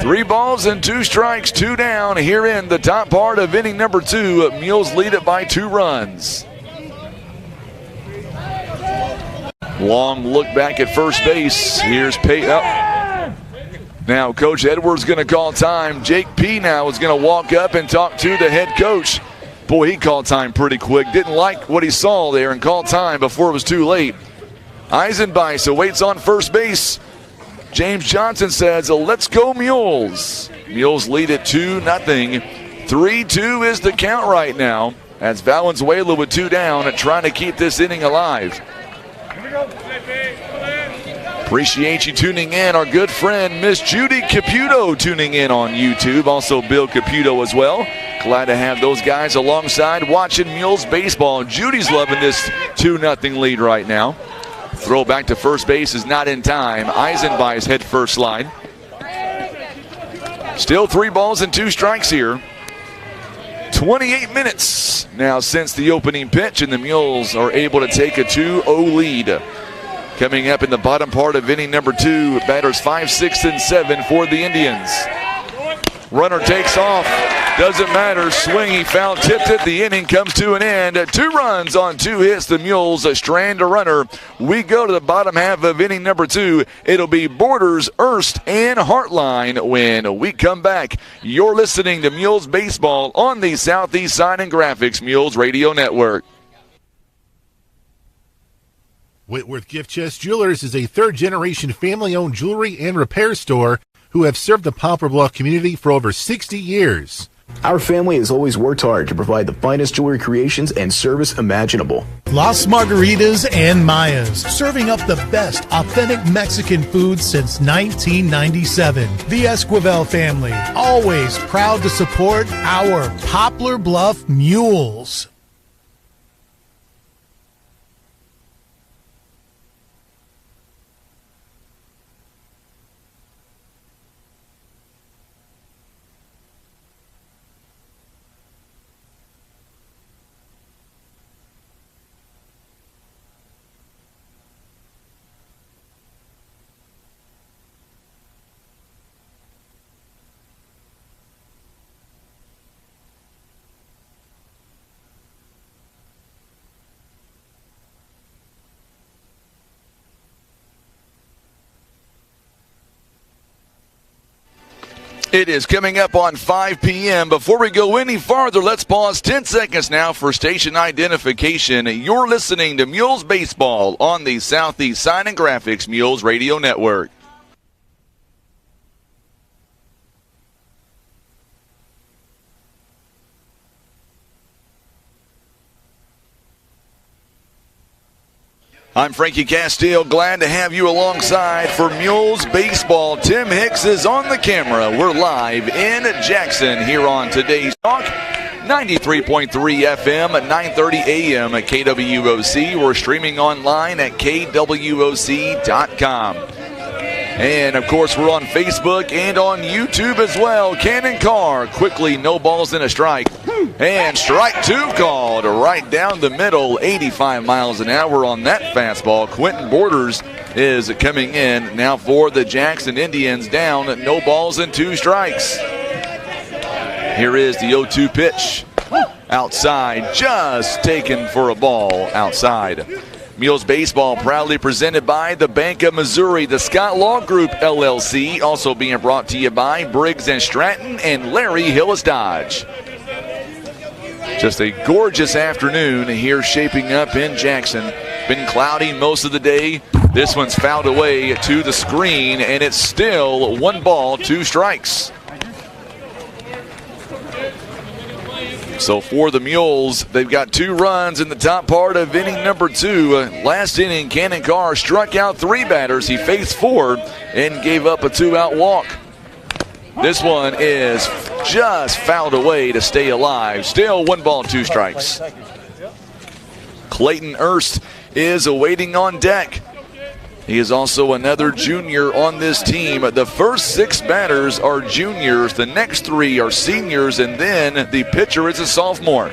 3 balls and 2 strikes, 2 down here in the top part of inning number 2. Mules lead it by 2 runs. Long look back at first base. Here's Pay up. Now Coach Edwards going to call time. Jake P. now is going to walk up and talk to the head coach. Boy, he called time pretty quick. Didn't like what he saw there and called time before it was too late. Eisenbeis awaits on first base. James Johnson says, let's go Mules. Mules lead it 2-0. 3-2 is the count right now. as Valenzuela with 2 down and trying to keep this inning alive. Appreciate you tuning in. Our good friend, Miss Judy Caputo, tuning in on YouTube. Also, Bill Caputo as well. Glad to have those guys alongside watching Mules baseball. Judy's loving this 2-0 lead right now. Throw back to first base is not in time. Eisenbei's head first slide. Still 3 balls and 2 strikes here. 28 minutes now since the opening pitch, and the Mules are able to take a 2-0 lead. Coming up in the bottom part of inning number 2, batters 5, 6, and 7 for the Indians. Runner takes off. Doesn't matter. Swingy foul tipped it. The inning comes to an end. 2 runs on 2 hits. The Mules strand a runner. We go to the bottom half of inning number 2. It'll be Borders, Erst, and Heartline when we come back. You're listening to Mules Baseball on the Southeast Sign and Graphics Mules Radio Network. Whitworth Gift Chest Jewelers is a 3rd-generation family-owned jewelry and repair store who have served the Poplar Bluff community for over 60 years. Our family has always worked hard to provide the finest jewelry creations and service imaginable. Las Margaritas and Mayas, serving up the best authentic Mexican food since 1997. The Esquivel family, always proud to support our Poplar Bluff Mules. It is coming up on 5 p.m. Before we go any farther, let's pause 10 seconds now for station identification. You're listening to Mules Baseball on the Southeast Sign and Graphics Mules Radio Network. I'm Frankie Castile, glad to have you alongside for Mules Baseball. Tim Hicks is on the camera. We're live in Jackson here on today's Talk. 93.3 FM at 9:30 a.m. at KWOC. We're streaming online at KWOC.com. And, of course, we're on Facebook and on YouTube as well. Cannon Carr, quickly, no balls and a strike. And strike 2 called right down the middle, 85 miles an hour on that fastball. Quentin Borders is coming in now for the Jackson Indians, down no balls and 2 strikes. Here is the 0-2 pitch. Outside, just taken for a ball outside. Mules Baseball proudly presented by the Bank of Missouri, the Scott Law Group, LLC, also being brought to you by Briggs & Stratton and Larry Hillis Dodge. Just a gorgeous afternoon here shaping up in Jackson. Been cloudy most of the day. This one's fouled away to the screen, and it's still 1 ball, 2 strikes. So for the Mules, they've got 2 runs in the top part of inning number 2. Last inning, Cannon Carr struck out 3 batters. He faced 4 and gave up a 2-out walk. This one is just fouled away to stay alive. Still 1 ball, 2 strikes. Clayton Erst is awaiting on deck. He is also another junior on this team. The first 6 batters are juniors. The next 3 are seniors, and then the pitcher is a sophomore.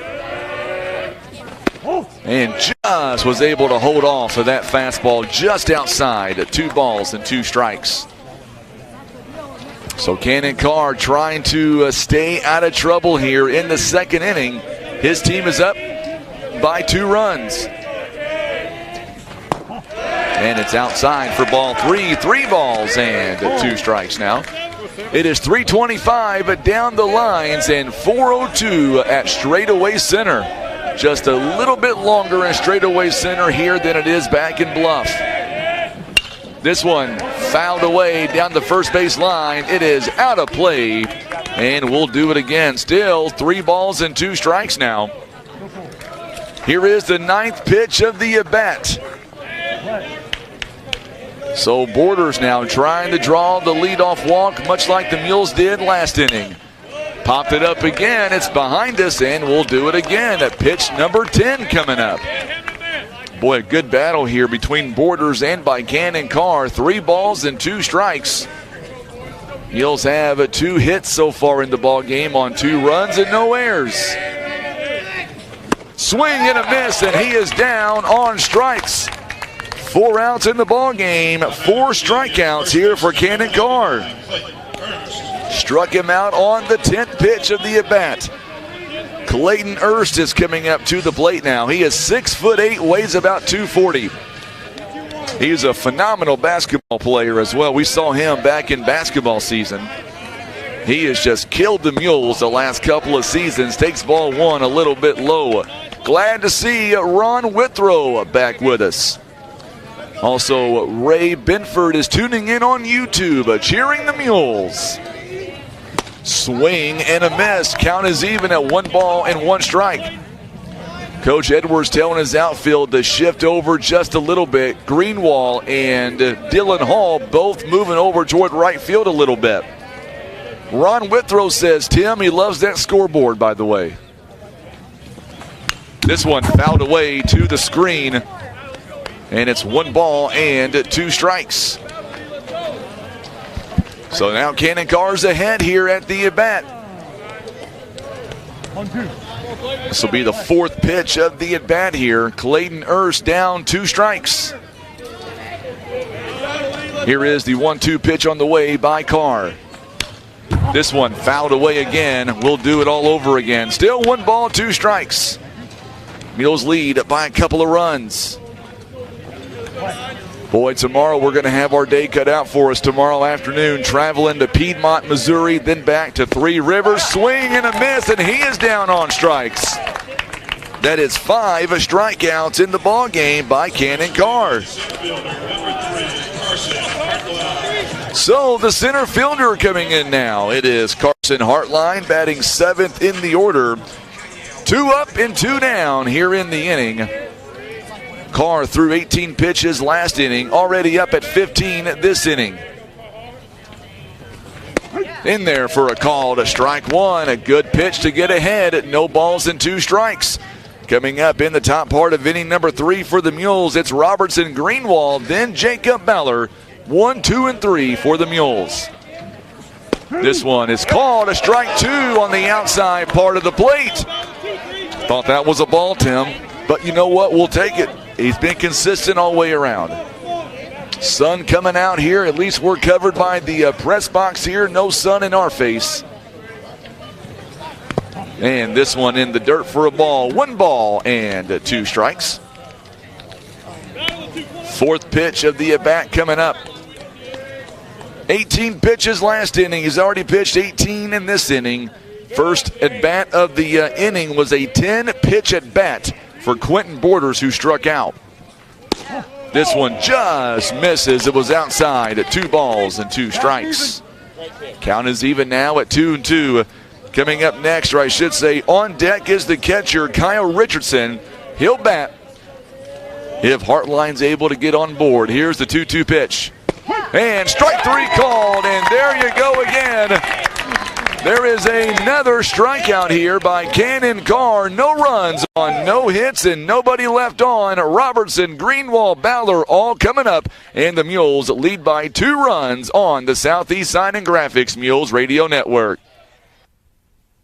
And just was able to hold off to that fastball just outside. 2 balls and 2 strikes. So Cannon Carr trying to stay out of trouble here in the 2nd inning. His team is up by 2 runs. And it's outside for ball 3. 3 balls and 2 strikes now. It is 3:25 down the lines and 4:02 at straightaway center. Just a little bit longer in straightaway center here than it is back in Bluff. This one fouled away down the first base line. It is out of play, and we'll do it again. Still 3 balls and 2 strikes now. Here is the 9th pitch of the at-bat. So Borders now trying to draw the leadoff walk, much like the Mules did last inning. Popped it up again. It's behind us, and we'll do it again at pitch number 10 coming up. Boy, a good battle here between Borders and Buchanan Carr. 3 balls and 2 strikes. Mules have 2 hits so far in the ball game on 2 runs and no errors. Swing and a miss, and he is down on strikes. 4 outs in the ball game. 4 strikeouts here for Cannon Carr. Struck him out on the 10th pitch of the at-bat. Clayton Erst is coming up to the plate now. He is 6'8", weighs about 240. He's a phenomenal basketball player as well. We saw him back in basketball season. He has just killed the Mules the last couple of seasons. Takes ball 1 a little bit low. Glad to see Ron Withrow back with us. Also, Ray Binford is tuning in on YouTube, cheering the Mules. Swing and a miss. Count is even at 1 ball and 1 strike. Coach Edwards telling his outfield to shift over just a little bit. Greenwald and Dylan Hall both moving over toward right field a little bit. Ron Withrow says, Tim, he loves that scoreboard, by the way. This one fouled away to the screen. And it's 1 ball and 2 strikes. So now Cannon Carr's ahead here at the at-bat. This will be the 4th pitch of the at-bat here. Clayton Erst down 2 strikes. Here is the 1-2 pitch on the way by Carr. This one fouled away again. We'll do it all over again. Still 1 ball, 2 strikes. Mules lead by a couple of runs. Boy, tomorrow we're going to have our day cut out for us tomorrow afternoon. Traveling to Piedmont, Missouri, then back to 3 Rivers. Swing and a miss, and he is down on strikes. That is 5 strikeouts in the ball game by Cannon Carr. So the center fielder coming in now. It is Carson Hartline, batting 7th in the order. 2 up and 2 down here in the inning. Carr threw 18 pitches last inning, already up at 15 this inning. In there for a call to strike 1. A good pitch to get ahead. No balls and 2 strikes. Coming up in the top part of inning number 3 for the Mules, it's Robertson Greenwald, then Jacob Baller. 1, 2, and 3 for the Mules. This one is called a strike 2 on the outside part of the plate. Thought that was a ball, Tim, but you know what? We'll take it. He's been consistent all the way around. Sun coming out here. At least we're covered by the press box here. No sun in our face. And this one in the dirt for a ball. 1 ball and 2 strikes. 4th pitch of the at-bat coming up. 18 pitches last inning. He's already pitched 18 in this inning. First at-bat of the inning was a 10-pitch at-bat for Quentin Borders, who struck out. This one just misses. It was outside at 2 balls and 2 strikes. Count is even now at 2 and 2. Coming up next, or I should say, on deck is the catcher, Kyle Richardson. He'll bat if Hartline's able to get on board. Here's the 2-2 pitch. And strike 3 called, and there you go again. There is another strikeout here by Cannon Carr. No runs on, no hits, and nobody left on. Robertson, Greenwald, Baller all coming up, and the Mules lead by 2 runs on the Southeast Sign and Graphics Mules Radio Network.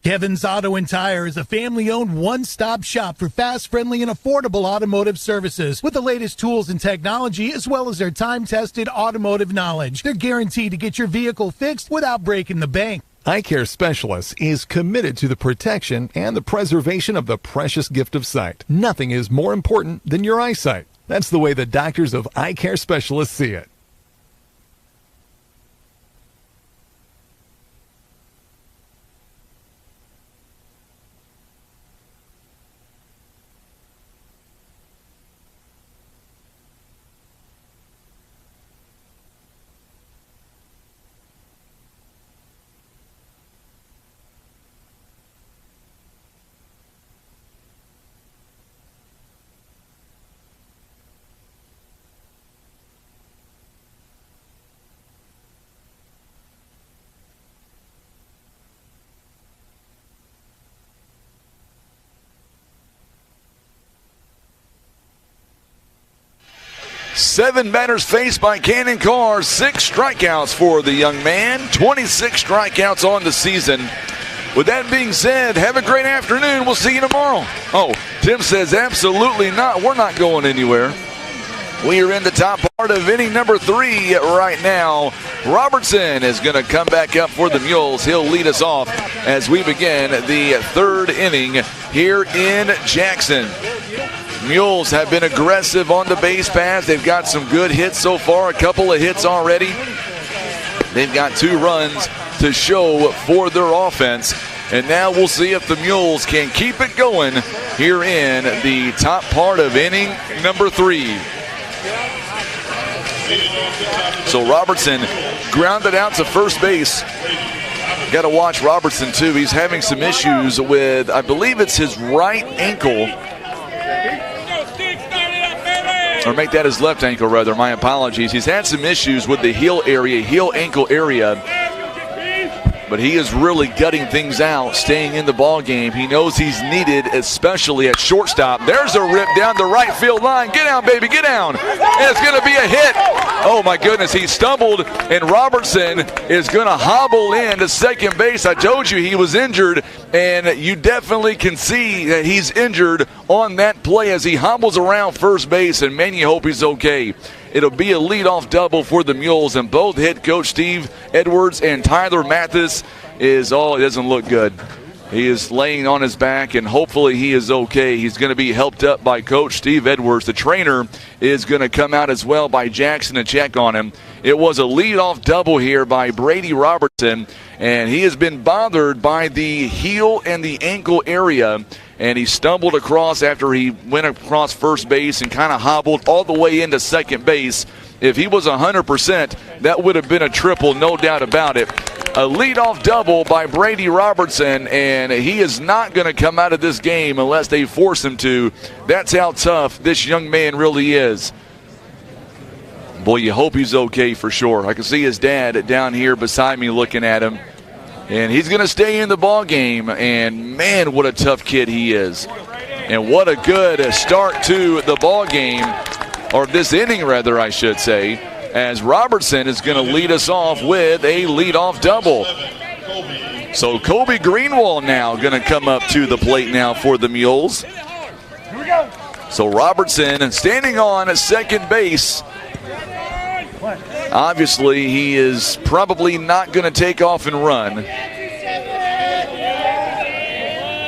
Kevin's Auto and Tire is a family-owned one-stop shop for fast, friendly, and affordable automotive services with the latest tools and technology, as well as their time-tested automotive knowledge. They're guaranteed to get your vehicle fixed without breaking the bank. Eye Care Specialists is committed to the protection and the preservation of the precious gift of sight. Nothing is more important than your eyesight. That's the way the doctors of Eye Care Specialists see it. 7 batters faced by Cannon Carr. 6 strikeouts for the young man. 26 strikeouts on the season. With that being said, have a great afternoon. We'll see you tomorrow. Oh, Tim says absolutely not. We're not going anywhere. We are in the top part of inning number 3 right now. Robertson is going to come back up for the Mules. He'll lead us off as we begin the 3rd inning here in Jackson. Mules have been aggressive on the base paths. They've got some good hits so far, a couple of hits already. They've got 2 runs to show for their offense. And now we'll see if the Mules can keep it going here in the top part of inning number 3. So Robertson grounded out to first base. Got to watch Robertson too. He's having some issues with, I believe it's his right ankle. Or make that his left ankle rather, my apologies. He's had some issues with the heel ankle area. But he is really gutting things out, staying in the ball game. He knows he's needed, especially at shortstop. There's a rip down the right field line. Get down, baby, get down. And it's going to be a hit. Oh, my goodness, he stumbled, and Robertson is going to hobble in to second base. I told you he was injured, and you definitely can see that he's injured on that play as he hobbles around first base, and man, you hope he's okay. It'll be a leadoff double for the Mules, and both head coach Steve Edwards and Tyler Mathis it doesn't look good. He is laying on his back, and hopefully he is okay. He's going to be helped up by Coach Steve Edwards. The trainer is going to come out as well by Jackson to check on him. It was a leadoff double here by Brady Robertson, and he has been bothered by the heel and the ankle area, and he stumbled across after he went across first base and kind of hobbled all the way into second base. If he was 100%, that would have been a triple, no doubt about it. A leadoff double by Brady Robertson, and he is not going to come out of this game unless they force him to. That's how tough this young man really is. Boy, you hope he's okay for sure. I can see his dad down here beside me looking at him. And he's going to stay in the ball game. And, man, what a tough kid he is. And what a good start to the ball game, or this inning, rather, I should say, as Robertson is going to lead us off with a leadoff double. So Kobe Greenwald now going to come up to the plate now for the Mules. So Robertson standing on second base. Obviously, he is probably not going to take off and run.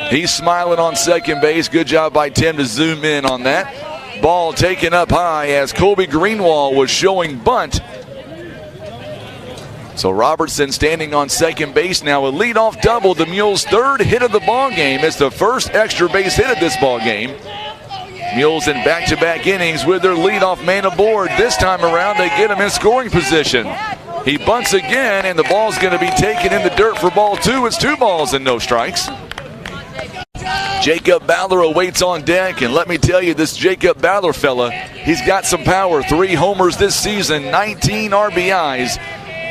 He's smiling on second base. Good job by Tim to zoom in on that. Ball taken up high as Kobe Greenwald was showing bunt. So Robertson standing on second base now. A leadoff double, the Mules' 3rd hit of the ball game. It's the first extra base hit of this ball game. Mules in back-to-back innings with their leadoff man aboard. This time around, they get him in scoring position. He bunts again, and the ball's going to be taken in the dirt for ball 2. It's 2 balls and no strikes. Jacob Ballard awaits on deck, and let me tell you, this Jacob Ballard fella, he's got some power. 3 homers this season, 19 RBIs.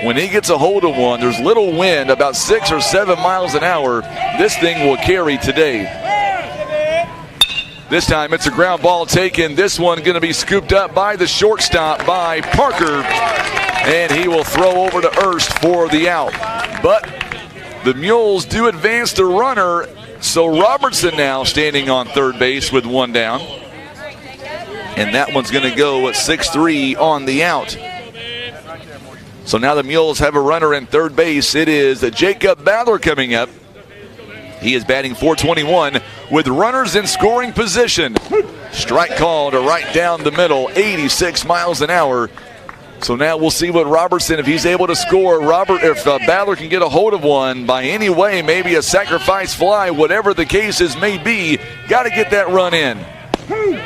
When he gets a hold of one, there's little wind, about 6 or 7 miles an hour. This thing will carry today. This time it's a ground ball taken. This one going to be scooped up by the shortstop, by Parker, and he will throw over to Erst for the out. But the Mules do advance the runner, so Robertson now standing on third base with 1 down. And that one's going to go at 6-3 on the out. So now the Mules have a runner in third base. It is Jacob Ballard coming up. He is batting .421 with runners in scoring position. Strike called right down the middle, 86 miles an hour. So now we'll see what Robertson, if he's able to score. If Ballard can get a hold of one by any way, maybe a sacrifice fly, whatever the cases may be, got to get that run in.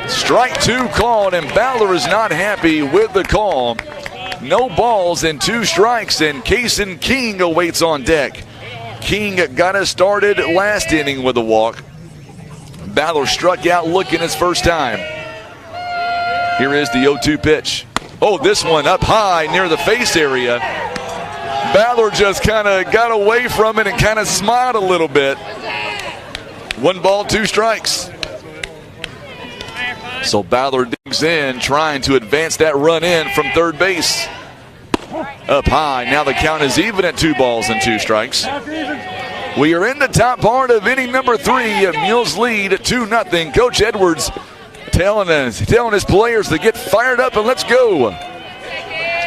Strike 2 called, and Ballard is not happy with the call. No balls and 2 strikes, and Kason King awaits on deck. King got us started last inning with a walk. Ballard struck out looking his first time. Here is the 0-2 pitch. Oh, this one up high near the face area. Ballard just kind of got away from it and kind of smiled a little bit. 1 ball, 2 strikes. So Ballard in, trying to advance that run in from third base. Up high. Now the count is even at 2 balls and 2 strikes. We are in the top part of inning number 3. Mules lead 2-0. Coach Edwards telling his players to get fired up and let's go.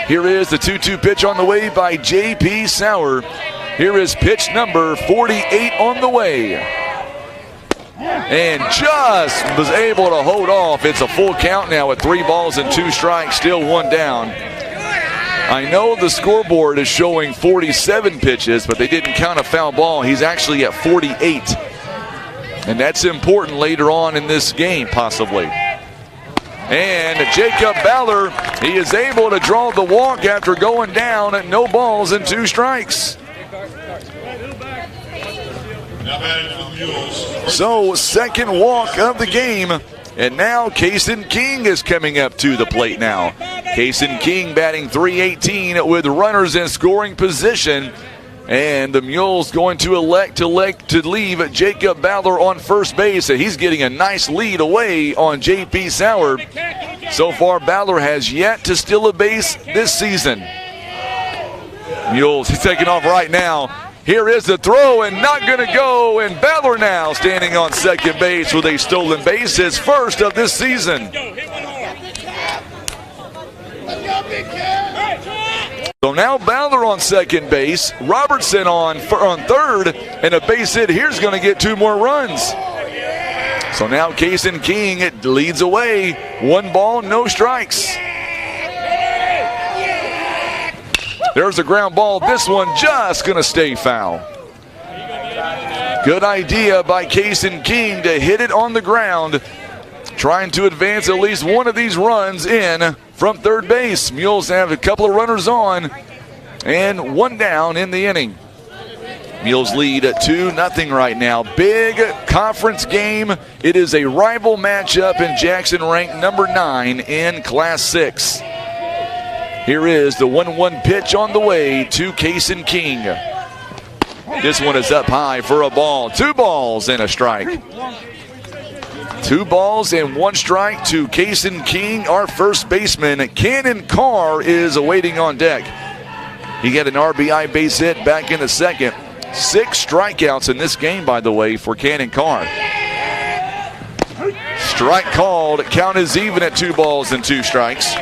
Here is the 2-2 pitch on the way by J.P. Sauer. Here is pitch number 48 on the way. And just was able to hold off. It's a full count now at 3 balls and 2 strikes, still 1 down. I know the scoreboard is showing 47 pitches, but they didn't count a foul ball. He's actually at 48. And that's important later on in this game, possibly. And Jacob Baller, he is able to draw the walk after going down at 0 balls and 2 strikes. So, second walk of the game. And now Kaysen King is coming up to the plate now. Kaysen King batting .318 with runners in scoring position. And the Mules going to elect to leave Jacob Ballard on first base. He's getting a nice lead away on J.P. Sauer. So far, Ballard has yet to steal a base this season. Mules, he's taking off right now. Here is the throw and not going to go. And Ballard now standing on second base with a stolen base, his first of this season. So now Ballard on second base, Robertson on third, and a base hit here's going to get 2 more runs. So now Kaysen King leads away, 1 ball, no strikes. There's a ground ball. This one just going to stay foul. Good idea by Kaysen King to hit it on the ground, trying to advance at least one of these runs in from third base. Mules have a couple of runners on and 1 down in the inning. Mules lead at 2-0 right now. Big conference game. It is a rival matchup in Jackson, ranked number 9 in Class 6. Here is the 1-1 pitch on the way to Kaysen King. This one is up high for a ball. 2 balls and a strike. 2 balls and 1 strike to Kaysen King. Our first baseman, Cannon Carr, is awaiting on deck. He got an RBI base hit back in the second. 6 strikeouts in this game, by the way, for Cannon Carr. Strike called. Count is even at 2 balls and 2 strikes.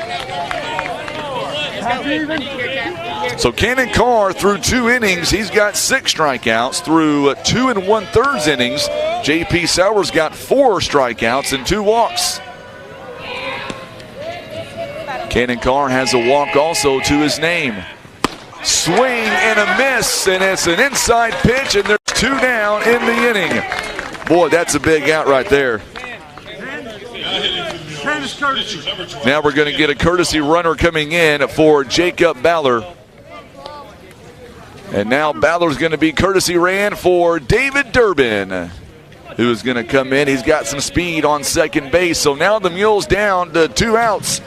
So Cannon Carr, through 2 innings, he's got 6 strikeouts. Through 2 1/3 innings, J.P. Sauer's got 4 strikeouts and 2 walks. Cannon Carr has a walk also to his name. Swing and a miss, and it's an inside pitch, and there's 2 down in the inning. Boy, that's a big out right there. Now we're going to get a courtesy runner coming in for Jacob Ballard. And now Ballard's going to be courtesy ran for David Durbin, who is going to come in. He's got some speed on second base. So now the Mules down to 2 outs.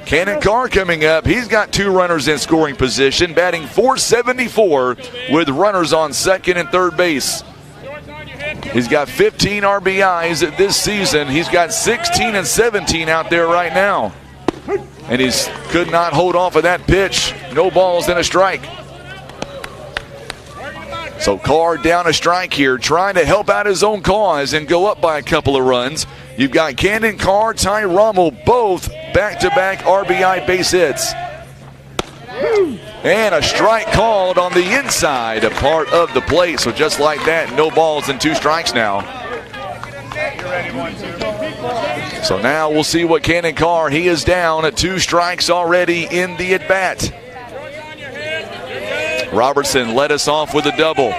Cannon Carr coming up. He's got 2 runners in scoring position, batting .474 with runners on second and third base. He's got 15 RBIs this season. He's got 16 and 17 out there right now. And he could not hold off of that pitch. No balls and a strike. So Carr down a strike here, trying to help out his own cause and go up by a couple of runs. You've got Cannon Carr, Ty Rommel, both back-to-back RBI base hits. And a strike called on the inside part of the plate. So just like that, no balls and 2 strikes now. So now we'll see what Cannon Carr, he is down at 2 strikes already in the at-bat. Robertson led us off with a double.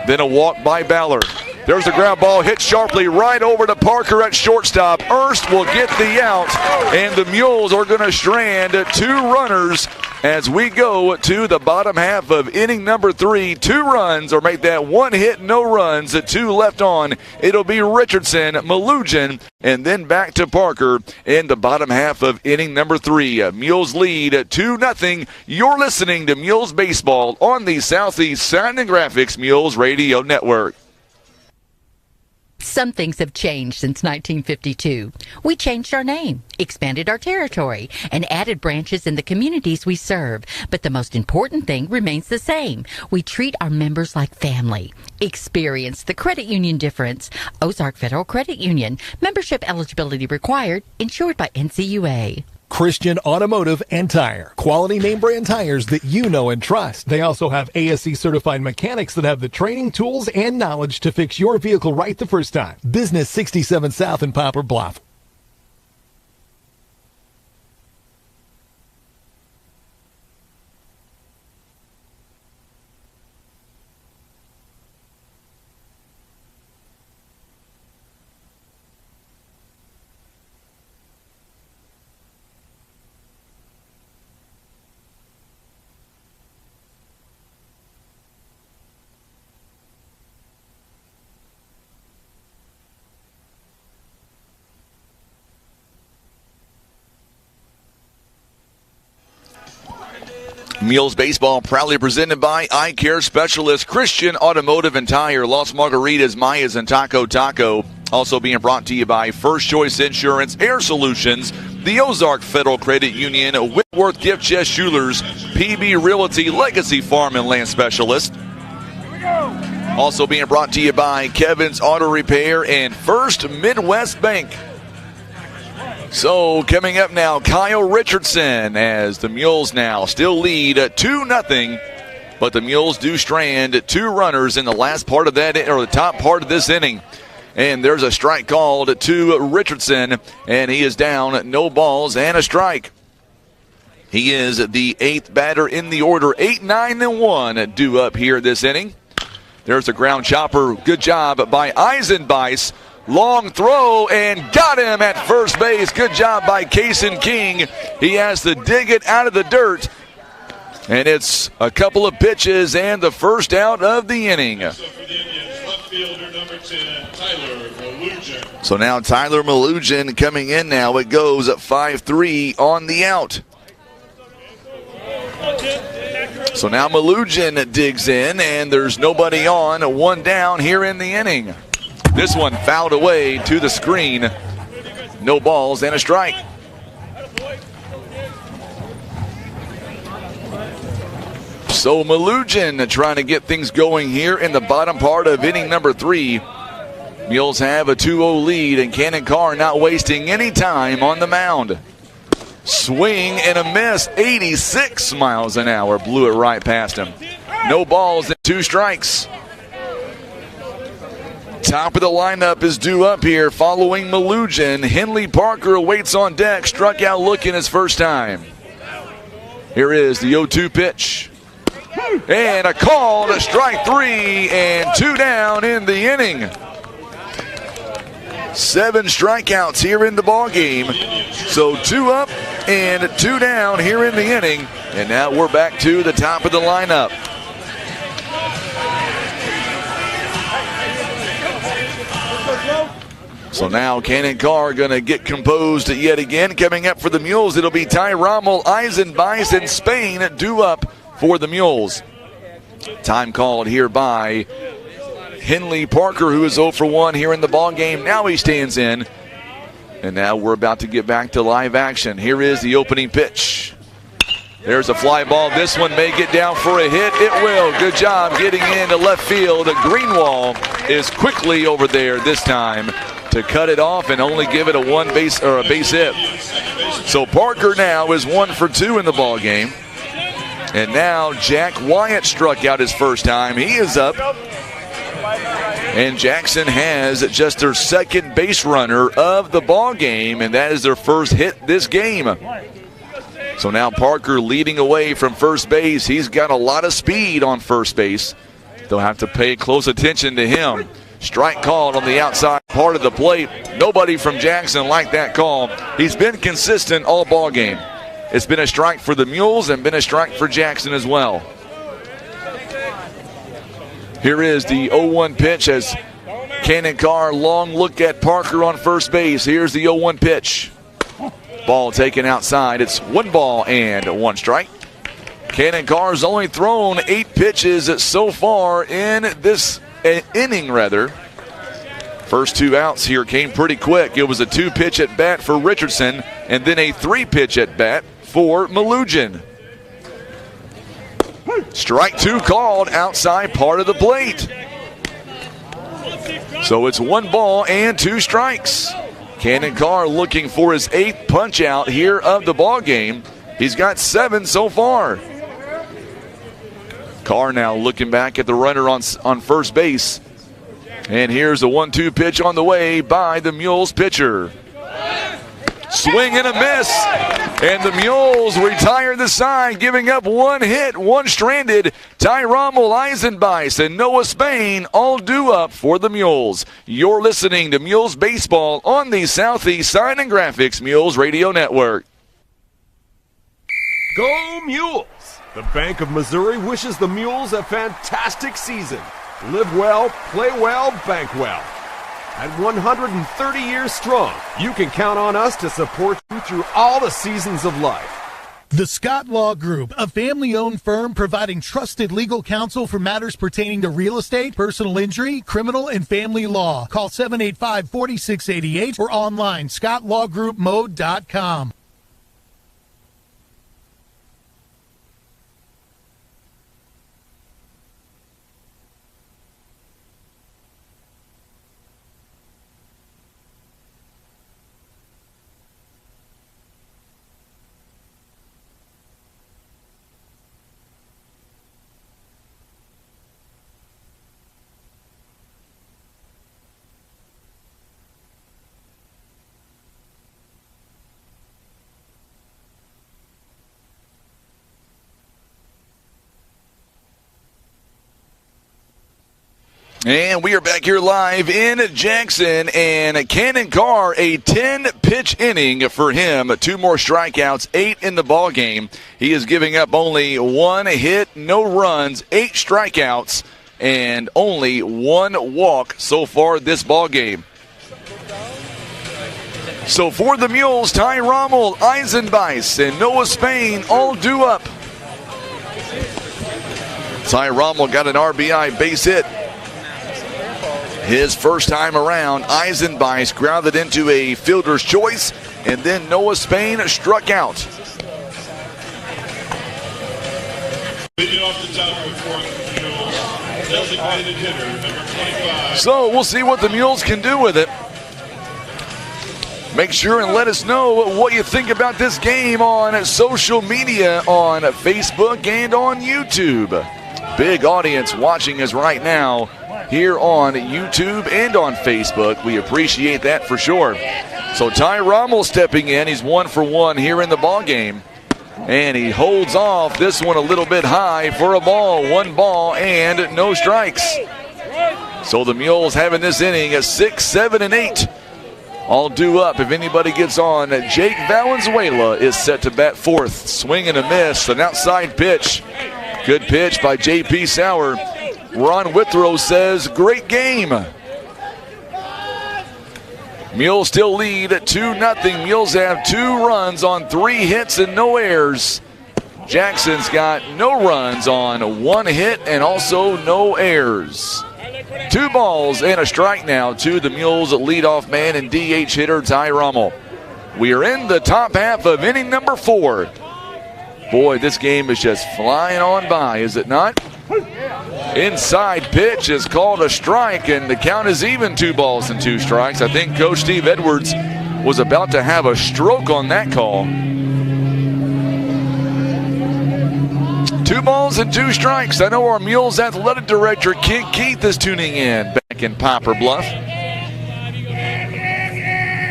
Then a walk by Ballard. There's a ground ball hit sharply right over to Parker at shortstop. Erst will get the out, and the Mules are going to strand 2 runners as we go to the bottom half of inning number 3. 2 runs, or make that 1 hit, no runs, 2 left on. It'll be Richardson, Malugin, and then back to Parker in the bottom half of inning number 3. Mules lead 2-0. You're listening to Mules Baseball on the Southeast Sound and Graphics Mules Radio Network. Some things have changed since 1952. We changed our name, expanded our territory, and added branches in the communities we serve. But the most important thing remains the same. We treat our members like family. Experience the credit union difference. Ozark Federal Credit Union. Membership eligibility required. Insured by NCUA. Christian Automotive and Tire. Quality name brand tires that you know and trust. They also have ASE certified mechanics that have the training, tools, and knowledge to fix your vehicle right the first time. Business 67 South in Poplar Bluff. Mules baseball proudly presented by Eye Care Specialist, Christian Automotive and Tire, Los Margaritas, Mayas, and Taco Taco. Also being brought to you by First Choice Insurance, Air Solutions, the Ozark Federal Credit Union, Whitworth Gift Chest Jewelers, PB Realty, Legacy Farm and Land Specialist. Also being brought to you by Kevin's Auto Repair and First Midwest Bank. So coming up now, Kyle Richardson, as the Mules now still lead 2-0, but the Mules do strand 2 runners in the last part of that, or the top part of this inning. And there's a strike called to Richardson, and he is down, no balls and a strike. He is the 8th batter in the order, 8-9-1 due up here this inning. There's a ground chopper, good job by Eisenbeis. Long throw and got him at first base. Good job by Kason King. He has to dig it out of the dirt. And it's a couple of pitches and the first out of the inning. So now Tyler Malugin coming in now. It goes at 5-3 on the out. So now Malugin digs in and there's nobody on. 1 down here in the inning. This one fouled away to the screen. No balls and a strike. So Malugin trying to get things going here in the bottom part of inning number 3. Mules have a 2-0 lead, and Cannon Carr not wasting any time on the mound. Swing and a miss, 86 miles an hour. Blew it right past him. No balls and 2 strikes. Top of the lineup is due up here following Malugin. Henley Parker awaits on deck. Struck out looking his first time. Here is the 0-2 pitch. And a call to strike 3 and 2 down in the inning. 7 strikeouts here in the ball game. So 2 up and 2 down here in the inning. And now we're back to the top of the lineup. So now Cannon Carr going to get composed yet again. Coming up for the Mules, it'll be Ty Rommel, Eisenbeis, and Spain due up for the Mules. Time called here by Henley Parker, who is 0 for 1 here in the ball game. Now he stands in. And now we're about to get back to live action. Here is the opening pitch. There's a fly ball. This one may get down for a hit. It will. Good job getting into left field. Greenwald is quickly over there this time to cut it off and only give it a base hit. So Parker now is 1 for 2 in the ball game. And now Jack Wyatt struck out his first time. He is up. And Jackson has just their second base runner of the ball game, and that is their first hit this game. So now Parker leading away from first base. He's got a lot of speed on first base. They'll have to pay close attention to him. Strike called on the outside part of the plate. Nobody from Jackson liked that call. He's been consistent all ball game. It's been a strike for the Mules and been a strike for Jackson as well. Here is the 0-1 pitch as Cannon Carr long look at Parker on first base. Here's the 0-1 pitch. Ball taken outside. It's 1 ball and 1 strike. Cannon Carr's only thrown 8 pitches so far in this inning, First 2 outs here came pretty quick. It was a 2-pitch at bat for Richardson and then a 3-pitch at bat for Malugin. Strike 2 called outside part of the plate. So it's 1 ball and 2 strikes. Cannon Carr looking for his 8th punch out here of the ball game. He's got 7 so far. Carr now looking back at the runner on first base. And here's a 1-2 pitch on the way by the Mules pitcher. Swing and a miss. And the Mules retire the side, giving up 1 hit, 1 stranded. Ty Rommel, Eisenbeis, and Noah Spain all due up for the Mules. You're listening to Mules Baseball on the Southeast Sign and Graphics Mules Radio Network. Go Mules! The Bank of Missouri wishes the Mules a fantastic season. Live well, play well, bank well. At 130 years strong, you can count on us to support you through all the seasons of life. The Scott Law Group, a family-owned firm providing trusted legal counsel for matters pertaining to real estate, personal injury, criminal, and family law. Call 785-4688 or online, scottlawgroupmode.com. And we are back here live in Jackson, and Cannon Carr, a 10-pitch inning for him. 2 more strikeouts, 8 in the ball game. He is giving up only 1 hit, no runs, 8 strikeouts, and only 1 walk so far this ball game. So for the Mules, Ty Rommel, Eisenbeis, and Noah Spain all due up. Ty Rommel got an RBI base hit his first time around. Eisenbeis grounded into a fielder's choice, and then Noah Spain struck out. Leading off the top of the 4th, Mules, designated hitter, number 25. So we'll see what the Mules can do with it. Make sure and let us know what you think about this game on social media, on Facebook and on YouTube. Big audience watching us right now here on YouTube and on Facebook. We appreciate that for sure. So Ty Rommel stepping in. He's 1 for 1 here in the ball game. And he holds off this one a little bit high for a ball. 1 ball and no strikes. So the Mules having this inning at 6, 7, and 8. All due up if anybody gets on. Jake Valenzuela is set to bat 4th. Swing and a miss. An outside pitch. Good pitch by J.P. Sauer. Ron Withrow says, great game. Mules still lead at 2-0. Mules have 2 runs on 3 hits and no errors. Jackson's got no runs on 1 hit and also no errors. 2 balls and a strike now to the Mules leadoff man and DH hitter Ty Rommel. We are in the top half of inning number 4. Boy, this game is just flying on by, is it not? Inside pitch is called a strike, and the count is even. 2 balls and 2 strikes. I think Coach Steve Edwards was about to have a stroke on that call. 2 balls and 2 strikes. I know our Mules athletic director, Kent Keith, is tuning in back in Poplar Bluff.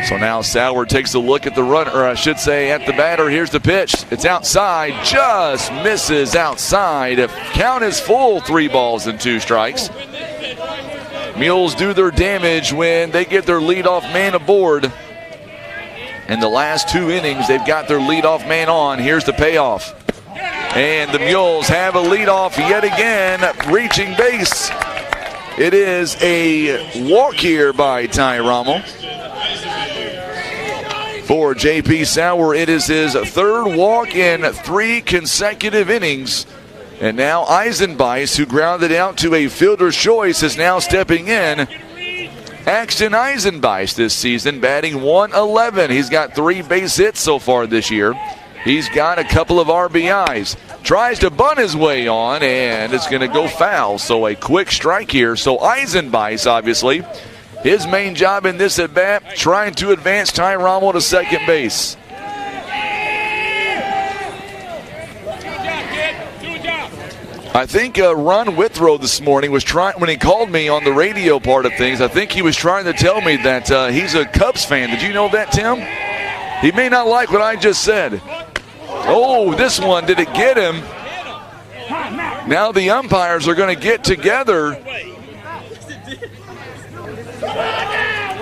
So now Sauer takes a look at the runner, or I should say at the batter. Here's the pitch. It's outside, just misses outside. Count is full, 3 balls and 2 strikes. Mules do their damage when they get their leadoff man aboard. In the last 2 innings, they've got their leadoff man on. Here's the payoff. And the Mules have a leadoff yet again, reaching base. It is a walk here by Ty Rommel. For J.P. Sauer, it is his 3rd walk in 3 consecutive innings. And now Eisenbeis, who grounded out to a fielder's choice, is now stepping in Axton Eisenbeis this season, batting 111. He's got 3 base hits so far this year. He's got a couple of RBIs. Tries to bunt his way on, and it's going to go foul. So a quick strike here. So Eisenbeis, obviously, his main job in this at-bat, trying to advance Ty Rommel to second base. I think Ron Withrow this morning was trying, when he called me on the radio part of things, I think he was trying to tell me that he's a Cubs fan. Did you know that, Tim? He may not like what I just said. Oh, this one, did it get him? Now the umpires are going to get together.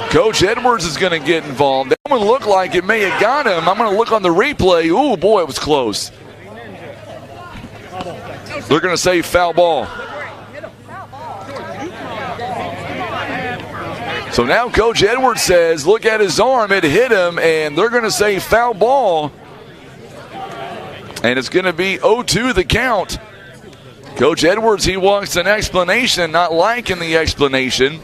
Coach Edwards is going to get involved. That one looked like it may have got him. I'm going to look on the replay. Ooh, boy, it was close. They're going to say foul ball. So now Coach Edwards says, look at his arm, it hit him, and they're going to say foul ball. And it's going to be 0-2 the count. Coach Edwards, he wants an explanation, not liking the explanation.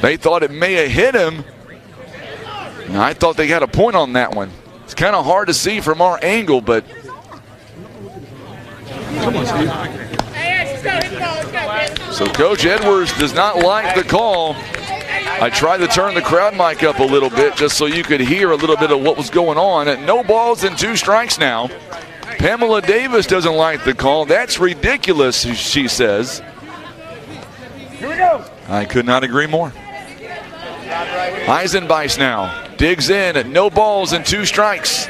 They thought it may have hit him. And I thought they had a point on that one. It's kind of hard to see from our angle, but. So Coach Edwards does not like the call. I tried to turn the crowd mic up a little bit just so you could hear a little bit of what was going on. No balls and 2 strikes now. Pamela Davis doesn't like the call. That's ridiculous, she says. Here we go. I could not agree more. Eisenbeis now digs in. No balls and 2 strikes.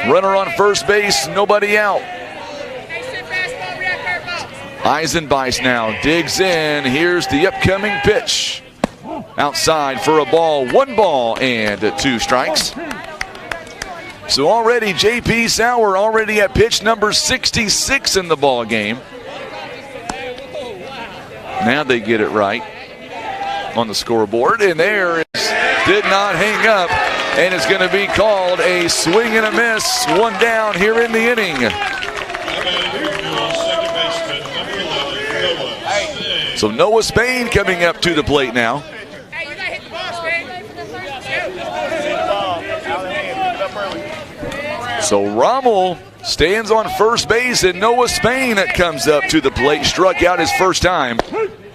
Runner on first base, nobody out. Eisenbeis now digs in. Here's the upcoming pitch. Outside for a ball. 1 ball and 2 strikes. So already J.P. Sauer already at pitch number 66 in the ball game. Now they get it right on the scoreboard. And there is, did not hang up. And it's going to be called a swing and a miss. 1 down here in the inning. So Noah Spain coming up to the plate now. So Rommel stands on first base, and Noah Spain comes up to the plate. Struck out his first time.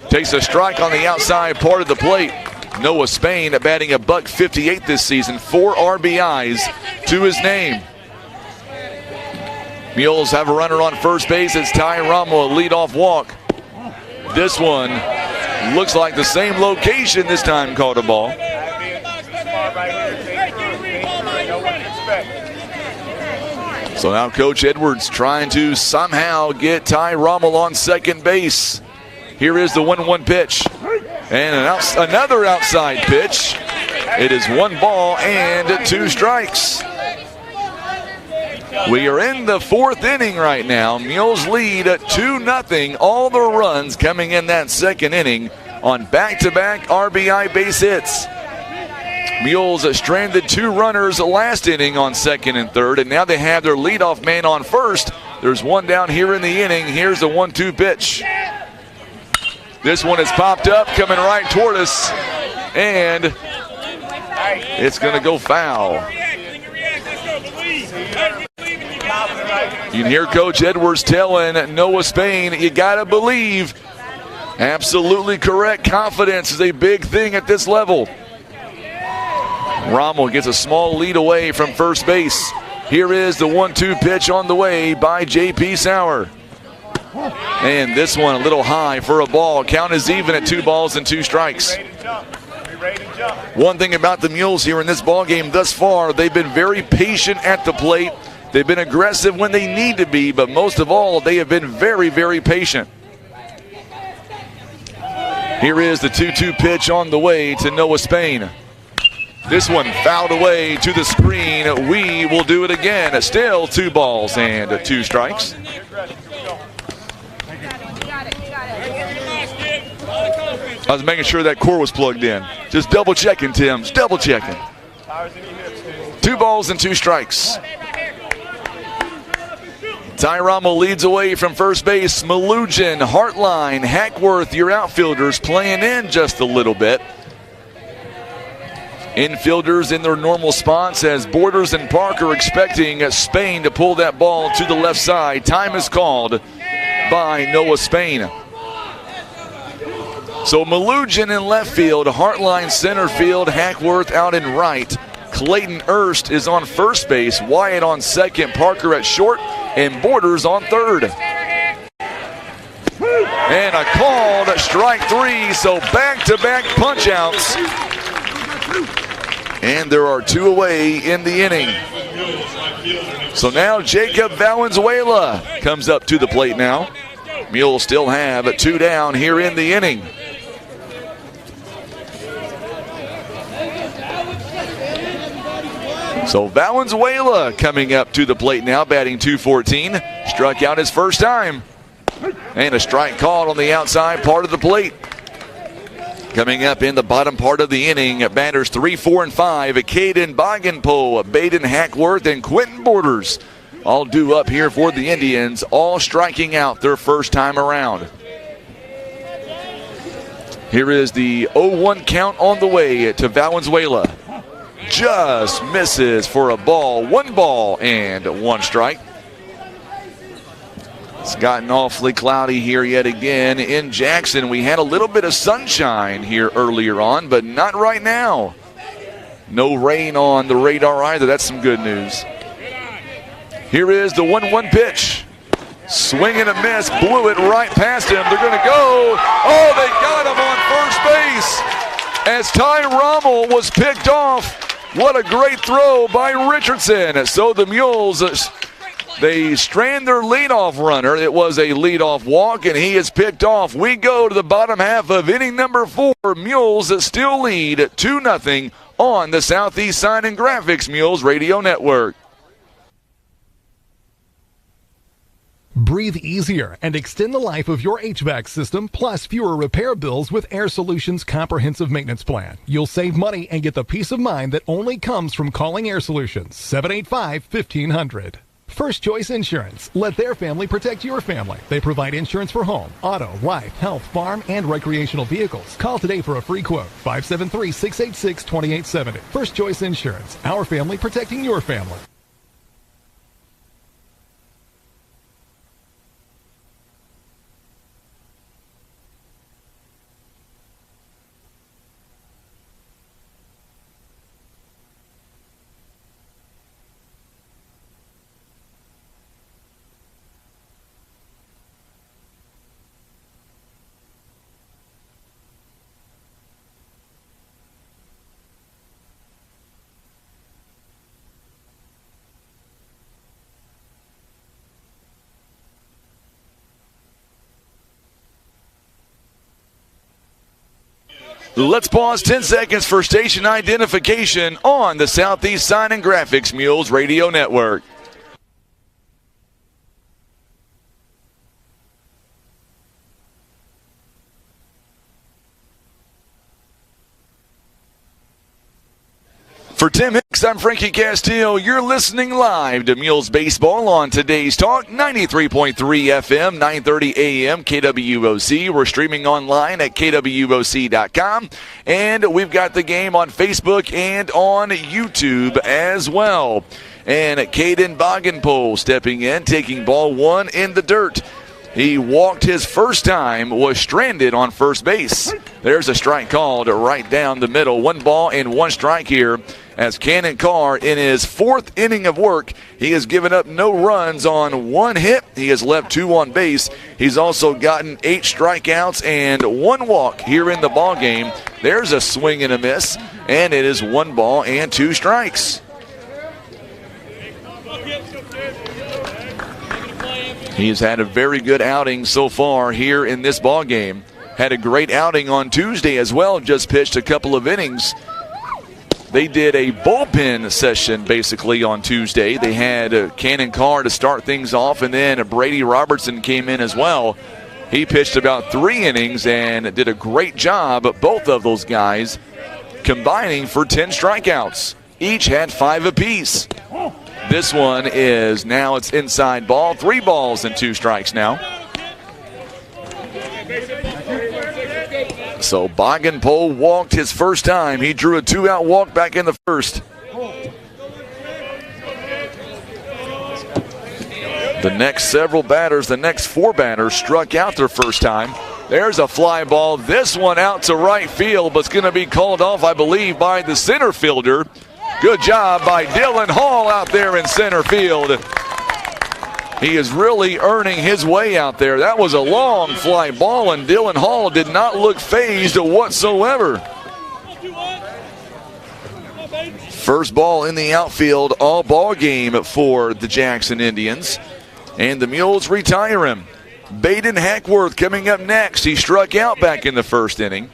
Takes a strike on the outside part of the plate. Noah Spain batting $158 this season. 4 RBIs to his name. Mules have a runner on first base. It's Ty Rommel, a leadoff walk. This one looks like the same location this time, called a ball. So now Coach Edwards trying to somehow get Ty Rommel on second base. Here is the 1-1 pitch. And another outside pitch. It is 1 ball and 2 strikes. We are in the 4th inning right now. Mules lead at 2-0. All the runs coming in that 2nd inning on back-to-back RBI base hits. Mules stranded 2 runners last inning on 2nd and 3rd, and now they have their leadoff man on first. There's 1 down here in the inning. Here's the 1-2 pitch. This one has popped up, coming right toward us, and it's going to go foul. You can hear Coach Edwards telling Noah Spain, you got to believe. Absolutely correct. Confidence is a big thing at this level. Rommel gets a small lead away from first base. Here is the 1-2 pitch on the way by J.P. Sauer. And this one a little high for a ball. Count is even at 2 balls and 2 strikes. One thing about the Mules here in this ball game thus far, they've been very patient at the plate. They've been aggressive when they need to be, but most of all, they have been very, very patient. Here is the 2-2 pitch on the way to Noah Spain. This one fouled away to the screen. We will do it again. Still 2 balls and 2 strikes. I was making sure that core was plugged in. Just double checking, Tim. Just double checking. 2 balls and 2 strikes. Ty Rommel leads away from first base. Malugin, Hartline, Hackworth, your outfielders playing in just a little bit. Infielders in their normal spots as Borders and Parker expecting Spain to pull that ball to the left side. Time is called by Noah Spain. So Malugin in left field, Hartline center field, Hackworth out in right. Clayton Erst is on first base, Wyatt on second, Parker at short, and Borders on third. And a called strike three, so back-to-back punch-outs. And there are two away in the inning. So now Jacob Valenzuela comes up to the plate now. Mules still have two down here in the inning. So Valenzuela coming up to the plate now, batting .214. Struck out his first time. And a strike called on the outside part of the plate. Coming up in the bottom part of the inning, batters 3, 4, and 5. Caden Bogenpo, Baden Hackworth, and Quentin Borders all due up here for the Indians, all striking out their first time around. Here is the 0-1 count on the way to Valenzuela. Just misses for a ball. 1 ball and 1 strike. It's gotten awfully cloudy here yet again in Jackson. We had a little bit of sunshine here earlier on, but not right now. No rain on the radar either. That's some good news. Here is the 1-1 pitch. Swing and a miss. Blew it right past him. They're going to go. Oh, they got him on first base as Ty Rommel was picked off. What a great throw by Richardson. So the Mules, they strand their leadoff runner. It was a leadoff walk, and he is picked off. We go to the bottom half of inning number 4. Mules still lead 2-0 on the Southeast Sign and Graphics Mules Radio Network. Breathe easier and extend the life of your HVAC system, plus fewer repair bills with Air Solutions Comprehensive Maintenance Plan. You'll save money and get the peace of mind that only comes from calling Air Solutions. 785-1500. First Choice Insurance. Let their family protect your family. They provide insurance for home, auto, life, health, farm, and recreational vehicles. Call today for a free quote. 573-686-2870. First Choice Insurance. Our family protecting your family. Let's pause 10 seconds for station identification on the Southeast Sign and Graphics Mules Radio Network. For Tim Hicks, I'm Frankie Castillo. You're listening live to Mules Baseball on today's talk, 93.3 FM, 930 AM, KWOC. We're streaming online at KWOC.com. And we've got the game on Facebook and on YouTube as well. And Caden Bogenpo stepping in, taking ball 1 in the dirt. He walked his first time, was stranded on first base. There's a strike called right down the middle. 1 ball and 1 strike here as Cannon Carr in his 4th inning of work. He has given up no runs on 1 hit. He has left 2 on base. He's also gotten 8 strikeouts and 1 walk here in the ball game. There's a swing and a miss, and it is 1 ball and 2 strikes. He's had a very good outing so far here in this ball game. Had a great outing on Tuesday as well, just pitched a couple of innings. They did a bullpen session basically on Tuesday. They had Cannon Carr to start things off, and then Brady Robertson came in as well. He pitched about 3 innings and did a great job, both of those guys combining for 10 strikeouts. Each had 5 apiece. This one is now it's inside ball. 3 balls and 2 strikes now. So Bogenpole walked his first time. He drew a 2-out walk back in the first. The next several batters, the next 4 batters struck out their first time. There's a fly ball. This one out to right field, but it's going to be called off, I believe, by the center fielder. Good job by Dylan Hall out there in center field. He is really earning his way out there. That was a long fly ball, and Dylan Hall did not look phased whatsoever. First ball in the outfield all ball game for the Jackson Indians. And the Mules retire him. Baden Hackworth coming up next. He struck out back in the first inning.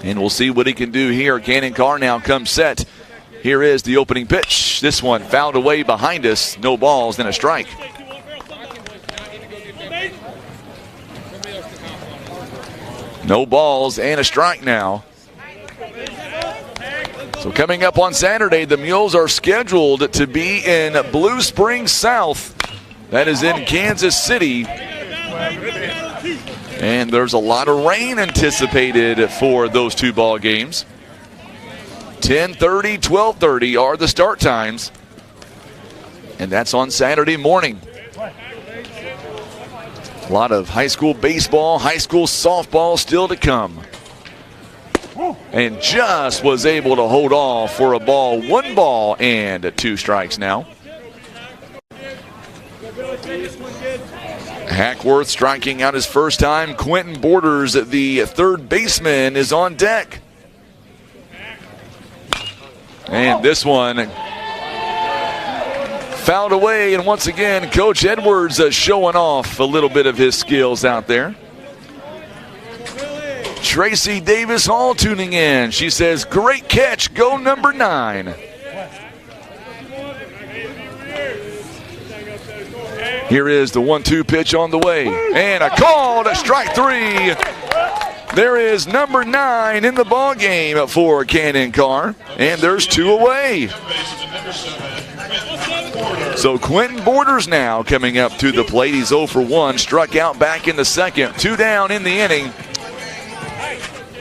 And we'll see what he can do here. Cannon Carr now comes set. Here is the opening pitch. This one fouled away behind us. No balls and a strike. No balls and a strike now. So coming up on Saturday, the Mules are scheduled to be in Blue Springs South. That is in Kansas City. And there's a lot of rain anticipated for those 2 ball games. 10:30, 12:30 are the start times. And that's on Saturday morning. A lot of high school baseball, high school softball still to come. And just was able to hold off for a ball. 1 ball and 2 strikes now. Hackworth striking out his first time. Quentin Borders, the third baseman, is on deck. And this one fouled away. And once again, Coach Edwards showing off a little bit of his skills out there. Tracy Davis Hall tuning in. She says, great catch, go number 9. Here is the 1-2 pitch on the way. And a call to strike 3. There is number 9 in the ball game for Cannon Carr. And there's 2 away. So Quentin Borders now coming up to the plate. He's 0 for 1. Struck out back in the second. 2 down in the inning.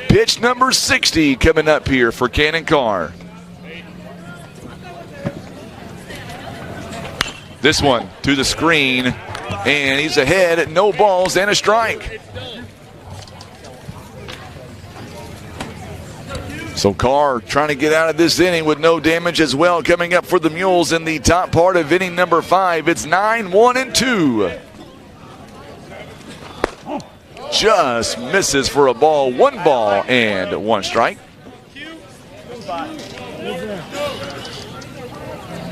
Pitch number 60 coming up here for Cannon Carr. This one to the screen, and he's ahead. No balls and a strike. So Carr trying to get out of this inning with no damage as well. Coming up for the Mules in the top part of inning number 5. It's 9-1-2. Just misses for a ball. 1 ball and 1 strike.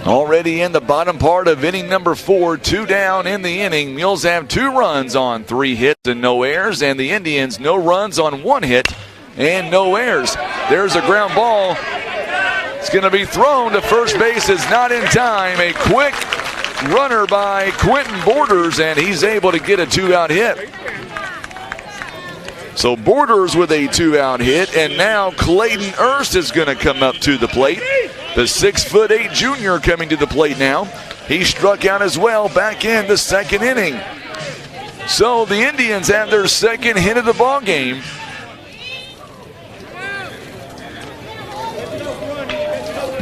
Already in the bottom part of inning number 4, 2 down in the inning. Mules have 2 runs on 3 hits and no errors, and the Indians no runs on 1 hit and no errors. There's a ground ball. It's going to be thrown to first base. It's not in time. A quick runner by Quentin Borders, and he's able to get a 2-out hit. So Borders with a 2-out hit, and now Clayton Erst is going to come up to the plate. The 6'8" junior coming to the plate now. He struck out as well back in the second inning. So the Indians have their second hit of the ball game.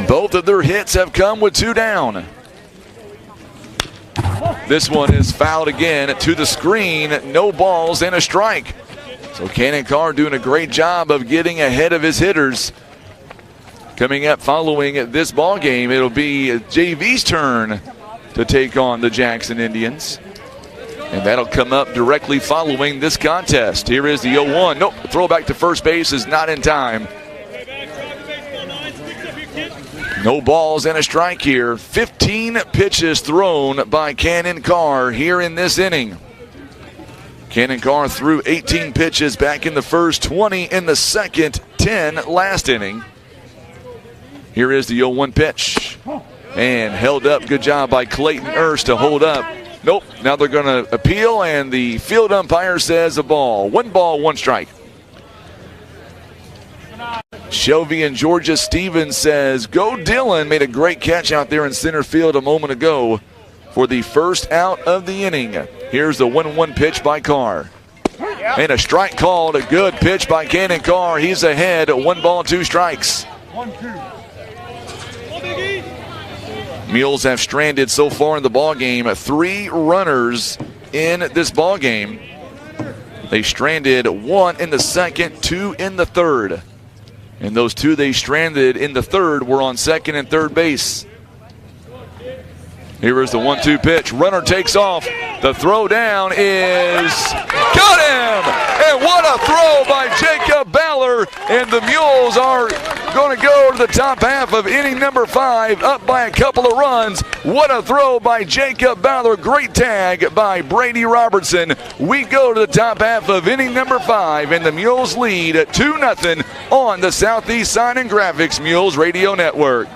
Both of their hits have come with 2 down. This one is fouled again to the screen. No balls and a strike. So Cannon Carr doing a great job of getting ahead of his hitters. Coming up following this ball game, it'll be JV's turn to take on the Jackson Indians. And that'll come up directly following this contest. Here is the 0-1. Nope, throwback to first base is not in time. No balls and a strike here. 15 pitches thrown by Cannon Carr here in this inning. Cannon Carr threw 18 pitches back in the first, 20 in the second, 10 last inning. Here is the 0-1 pitch. And held up. Good job by Clayton Erst to hold up. Nope. Now they're going to appeal, and the field umpire says a ball. 1 ball, 1 strike. Shelby and Georgia Stevens says, go Dylan. Made a great catch out there in center field a moment ago for the first out of the inning. Here's the 1-1 pitch by Carr. And a strike called. A good pitch by Cannon Carr. He's ahead. 1 ball, 2 strikes. 1-2. Mules have stranded so far in the ball game 3 runners in this ball game. They stranded 1 in the second, 2 in the third. And those 2 they stranded in the third were on second and third base. Here is the 1-2 pitch. Runner takes off. The throw down is got him! And what a throw by Jacob Baller. And the Mules are going to go to the top half of inning number 5, up by a couple of runs. What a throw by Jacob Baller. Great tag by Brady Robertson. We go to the top half of inning number 5, and the Mules lead 2-0 on the Southeast Sign and Graphics Mules Radio Network.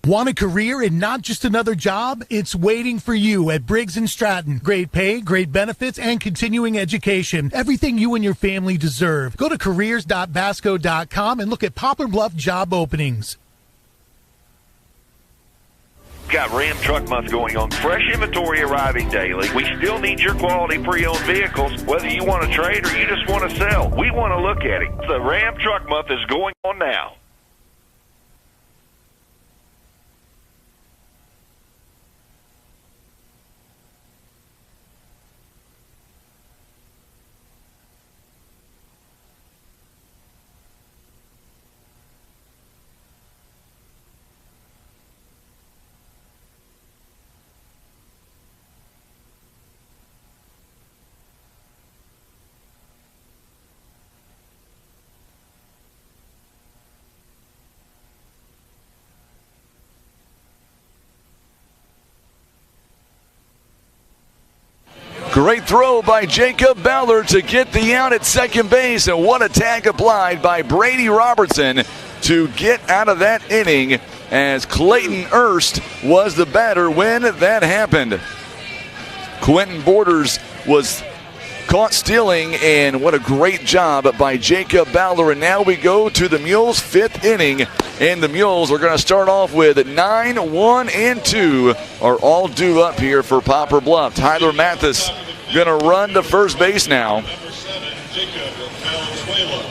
Want a career and not just another job? It's waiting for you at Briggs & Stratton. Great pay, great benefits, and continuing education. Everything you and your family deserve. Go to careers.basco.com and look at Poplar Bluff job openings. Got Ram Truck Month going on. Fresh inventory arriving daily. We still need your quality pre-owned vehicles. Whether you want to trade or you just want to sell, we want to look at it. The Ram Truck Month is going on now. Great throw by Jacob Ballard to get the out at second base, and what a tag applied by Brady Robertson to get out of that inning, as Clayton Erst was the batter when that happened. Quentin Borders was caught stealing, and what a great job by Jacob Ballard. And now we go to the Mules' 5th inning, and the Mules are going to start off with 9, 1, and 2 are all due up here for Poplar Bluff. Tyler Mathis going to run to first base now. Number 7, Jacob Valenzuela.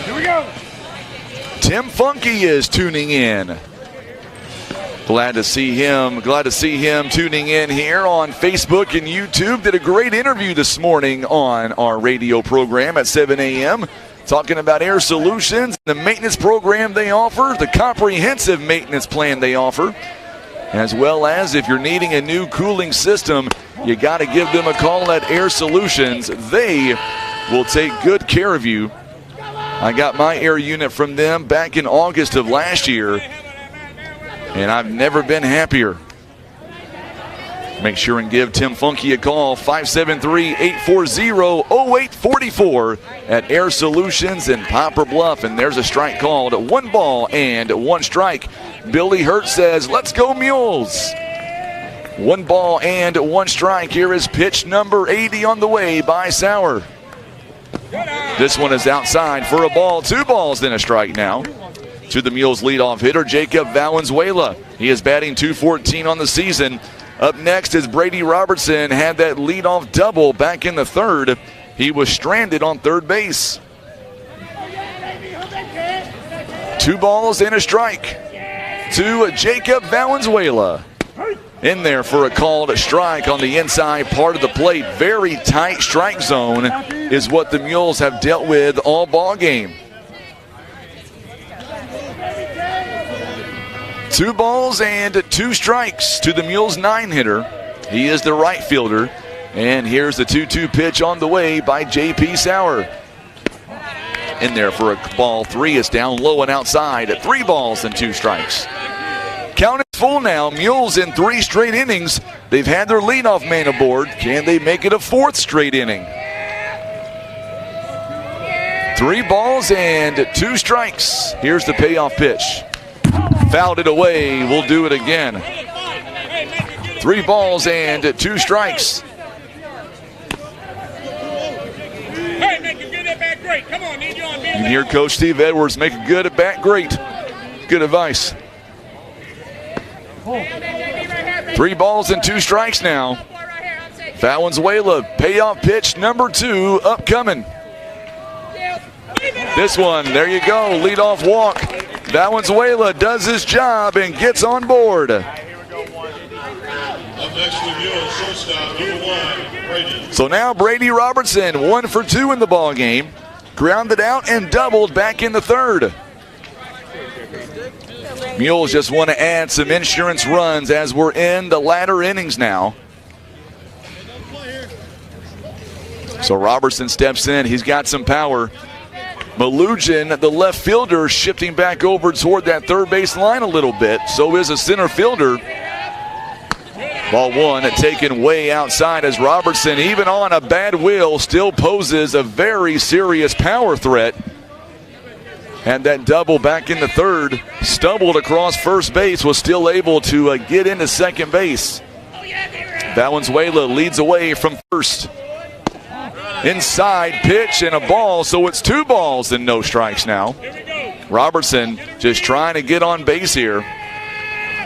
Here we go. Tim Funky is tuning in. Glad to see him tuning in here on Facebook and YouTube. Did a great interview this morning on our radio program at 7 a.m. talking about Air Solutions, the maintenance program they offer, the comprehensive maintenance plan they offer, as well as if you're needing a new cooling system, you got to give them a call at Air Solutions. They will take good care of you. I got my air unit from them back in August of last year, and I've never been happier. Make sure and give Tim Funky a call, 573-840-0844 at Air Solutions in Poplar Bluff. And there's a strike called. 1 ball and 1 strike. Billy Hurt says, let's go Mules. 1 ball and 1 strike. Here is pitch number 80 on the way by Sauer. This one is outside for a ball. 2 balls, then a strike now. To the Mules leadoff hitter, Jacob Valenzuela. He is batting .214 on the season. Up next is Brady Robertson. Had that leadoff double back in the third. He was stranded on third base. 2 balls and a strike to Jacob Valenzuela. In there for a called strike on the inside part of the plate. Very tight strike zone is what the Mules have dealt with all ball game. 2 balls and 2 strikes to the Mules 9-hitter. He is the right fielder. And here's the 2-2 pitch on the way by J.P. Sauer. In there for a ball 3. It's down low and outside at 3 balls and 2 strikes. Count is full now. Mules in 3 straight innings. They've had their leadoff man aboard. Can they make it a 4th straight inning? 3 balls and 2 strikes. Here's the payoff pitch. Fouled it away. We'll do it again. 3 balls and 2 strikes. You can hear Coach Steve Edwards make a good at bat great. Good advice. 3 balls and 2 strikes now. Valenzuela, payoff pitch number 2 upcoming. This one, there you go, leadoff walk. Valenzuela does his job and gets on board. Up next with Mules, shortstop, number 1, Brady. So now Brady Robertson, 1 for 2 in the ball game. Grounded out and doubled back in the third. Mules just want to add some insurance runs as we're in the latter innings now. So Robertson steps in. He's got some power. Malugin, the left fielder, shifting back over toward that third base line a little bit. So is a center fielder. Ball 1 taken way outside as Robertson, even on a bad wheel, still poses a very serious power threat. And that double back in the third, stumbled across first base, was still able to get into second base. Valenzuela leads away from first. Inside pitch and a ball, so it's 2 balls and no strikes now. Robertson just trying to get on base here.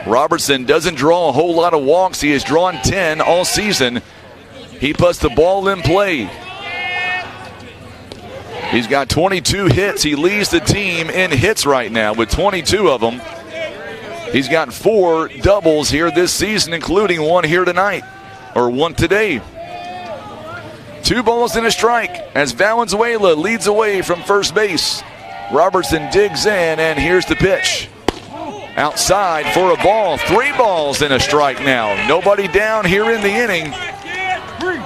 Robertson doesn't draw a whole lot of walks. He has drawn 10 all season. He puts the ball in play. He's got 22 hits. He leads the team in hits right now with 22 of them. He's got 4 doubles here this season, including 1 here tonight, or 1 today. 2 balls and a strike as Valenzuela leads away from first base. Robertson digs in, and here's the pitch. Outside for a ball. 3 balls and a strike now. Nobody down here in the inning.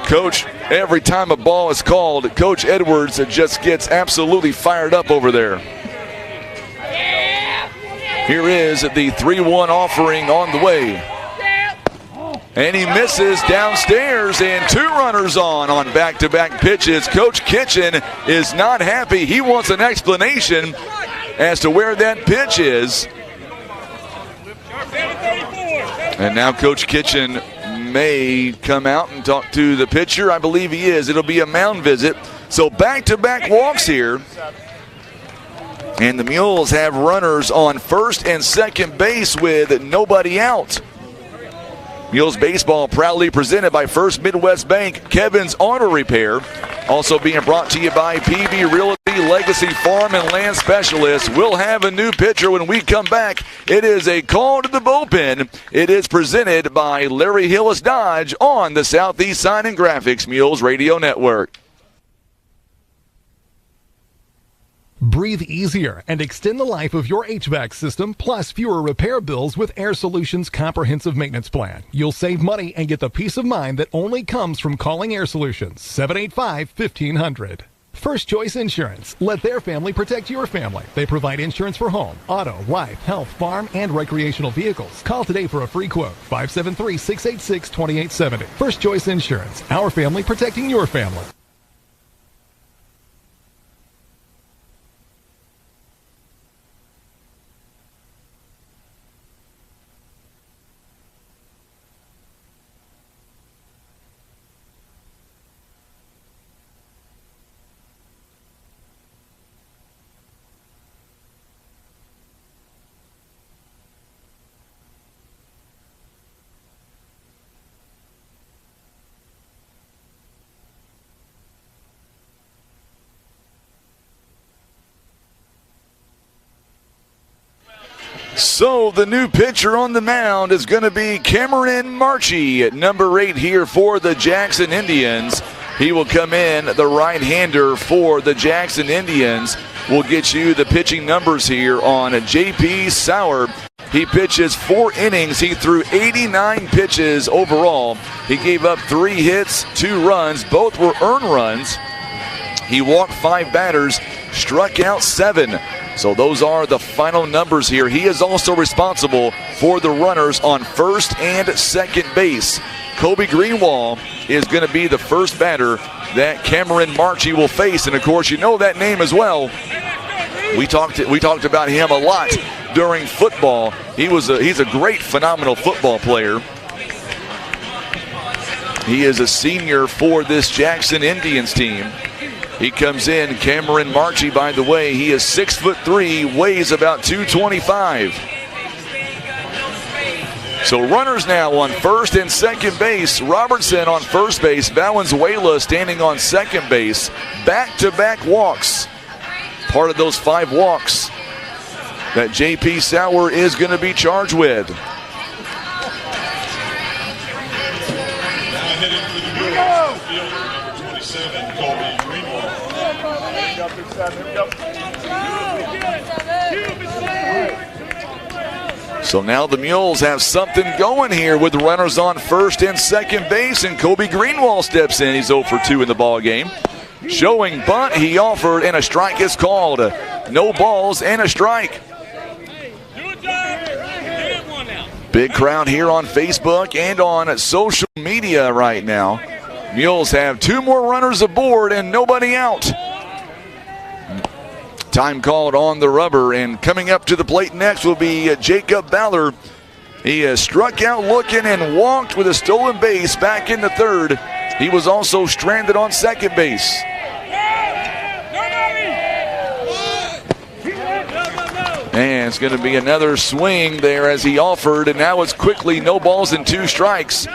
Coach, every time a ball is called, Coach Edwards just gets absolutely fired up over there. Here is the 3-1 offering on the way. And he misses downstairs, and 2 runners on back-to-back pitches. Coach Kitchen is not happy. He wants an explanation as to where that pitch is. And now Coach Kitchen may come out and talk to the pitcher. I believe he is. It'll be a mound visit. So back-to-back walks here. And the Mules have runners on first and second base with nobody out. Mules baseball proudly presented by First Midwest Bank, Kevin's Auto Repair. Also being brought to you by PB Realty Legacy Farm and Land Specialists. We'll have a new pitcher when we come back. It is a call to the bullpen. It is presented by Larry Hillis Dodge on the Southeast Sign and Graphics Mules Radio Network. Breathe easier and extend the life of your HVAC system, plus fewer repair bills with Air Solutions Comprehensive Maintenance Plan. You'll save money and get the peace of mind that only comes from calling Air Solutions, 785-1500. First Choice Insurance. Let their family protect your family. They provide insurance for home, auto, life, health, farm, and recreational vehicles. Call today for a free quote, 573-686-2870. First Choice Insurance. Our family protecting your family. So the new pitcher on the mound is going to be Cameron Marchie at number 8 here for the Jackson Indians. He will come in, the right-hander for the Jackson Indians. We'll get you the pitching numbers here on J.P. Sauer. He pitches 4 innings. He threw 89 pitches overall. He gave up 3 hits, 2 runs. Both were earned runs. He walked 5 batters, struck out 7. So those are the final numbers here. He is also responsible for the runners on first and second base. Kobe Greenwald is going to be the first batter that Cameron Marchie will face. And, of course, you know that name as well. We talked about him a lot during football. He's a great, phenomenal football player. He is a senior for this Jackson Indians team. He comes in, Cameron Marchie, by the way. He is 6'3", weighs about 225. So runners now on first and second base. Robertson on first base. Valenzuela standing on second base. Back-to-back walks. Part of those 5 walks that J.P. Sauer is going to be charged with. Now hitting for the Mules, fielder number 27, Colby Greenwald. So now the Mules have something going here with runners on first and second base, and Kobe Greenwald steps in. He's 0 for 2 in the ball game. Showing bunt he offered, and a strike is called. No balls and a strike. Big crowd here on Facebook and on social media right now. Mules have 2 more runners aboard and nobody out. Time called on the rubber, and coming up to the plate next will be Jacob Ballard. He has struck out looking and walked with a stolen base back in the third. He was also stranded on second base. And it's going to be another swing there as he offered, and now it's quickly no balls and 2 strikes.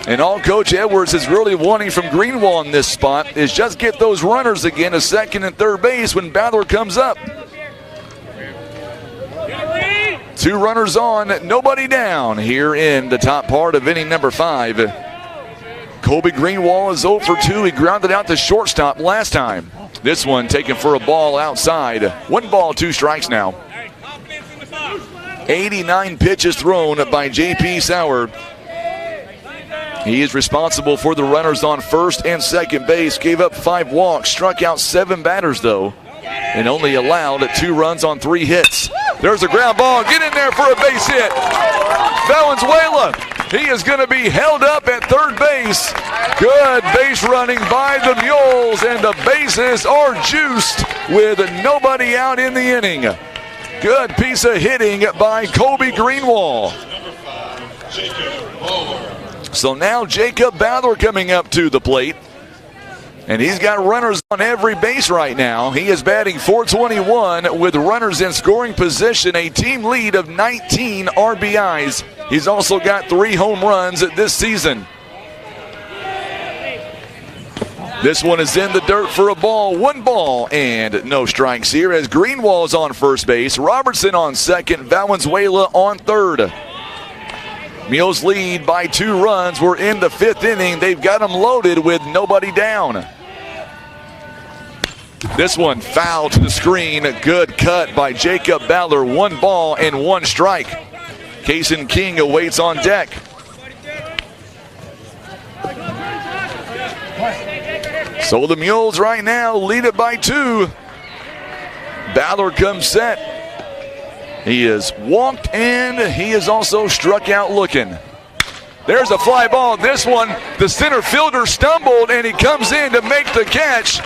And all Coach Edwards is really wanting from Greenwald in this spot is just get those runners again to second and third base when Ballard comes up. 2 runners on, nobody down here in the top part of inning number 5. Colby Greenwald is 0 for 2. He grounded out to shortstop last time. This one taken for a ball outside. 1 ball, 2 strikes now. 89 pitches thrown by J.P. Sauer. He is responsible for the runners on first and second base. Gave up 5 walks, struck out 7 batters though, and only allowed 2 runs on 3 hits. There's a ground ball. Get in there for a base hit. Valenzuela, he is going to be held up at third base. Good base running by the Mules, and the bases are juiced with nobody out in the inning. Good piece of hitting by Kobe Greenwald. So now Jacob Ballard coming up to the plate. And he's got runners on every base right now. He is batting .421 with runners in scoring position, a team lead of 19 RBIs. He's also got 3 home runs this season. This one is in the dirt for a ball. 1 ball and no strikes here as Greenwald is on first base. Robertson on second. Valenzuela on third. Mules lead by 2 runs. We're in the 5th inning. They've got them loaded with nobody down. This one foul to the screen. A good cut by Jacob Ballard. 1 ball and 1 strike. Kason King awaits on deck. So the Mules right now lead it by 2. Ballard comes set. He is walked and he is also struck out looking. There's a fly ball. This one, the center fielder stumbled and he comes in to make the catch.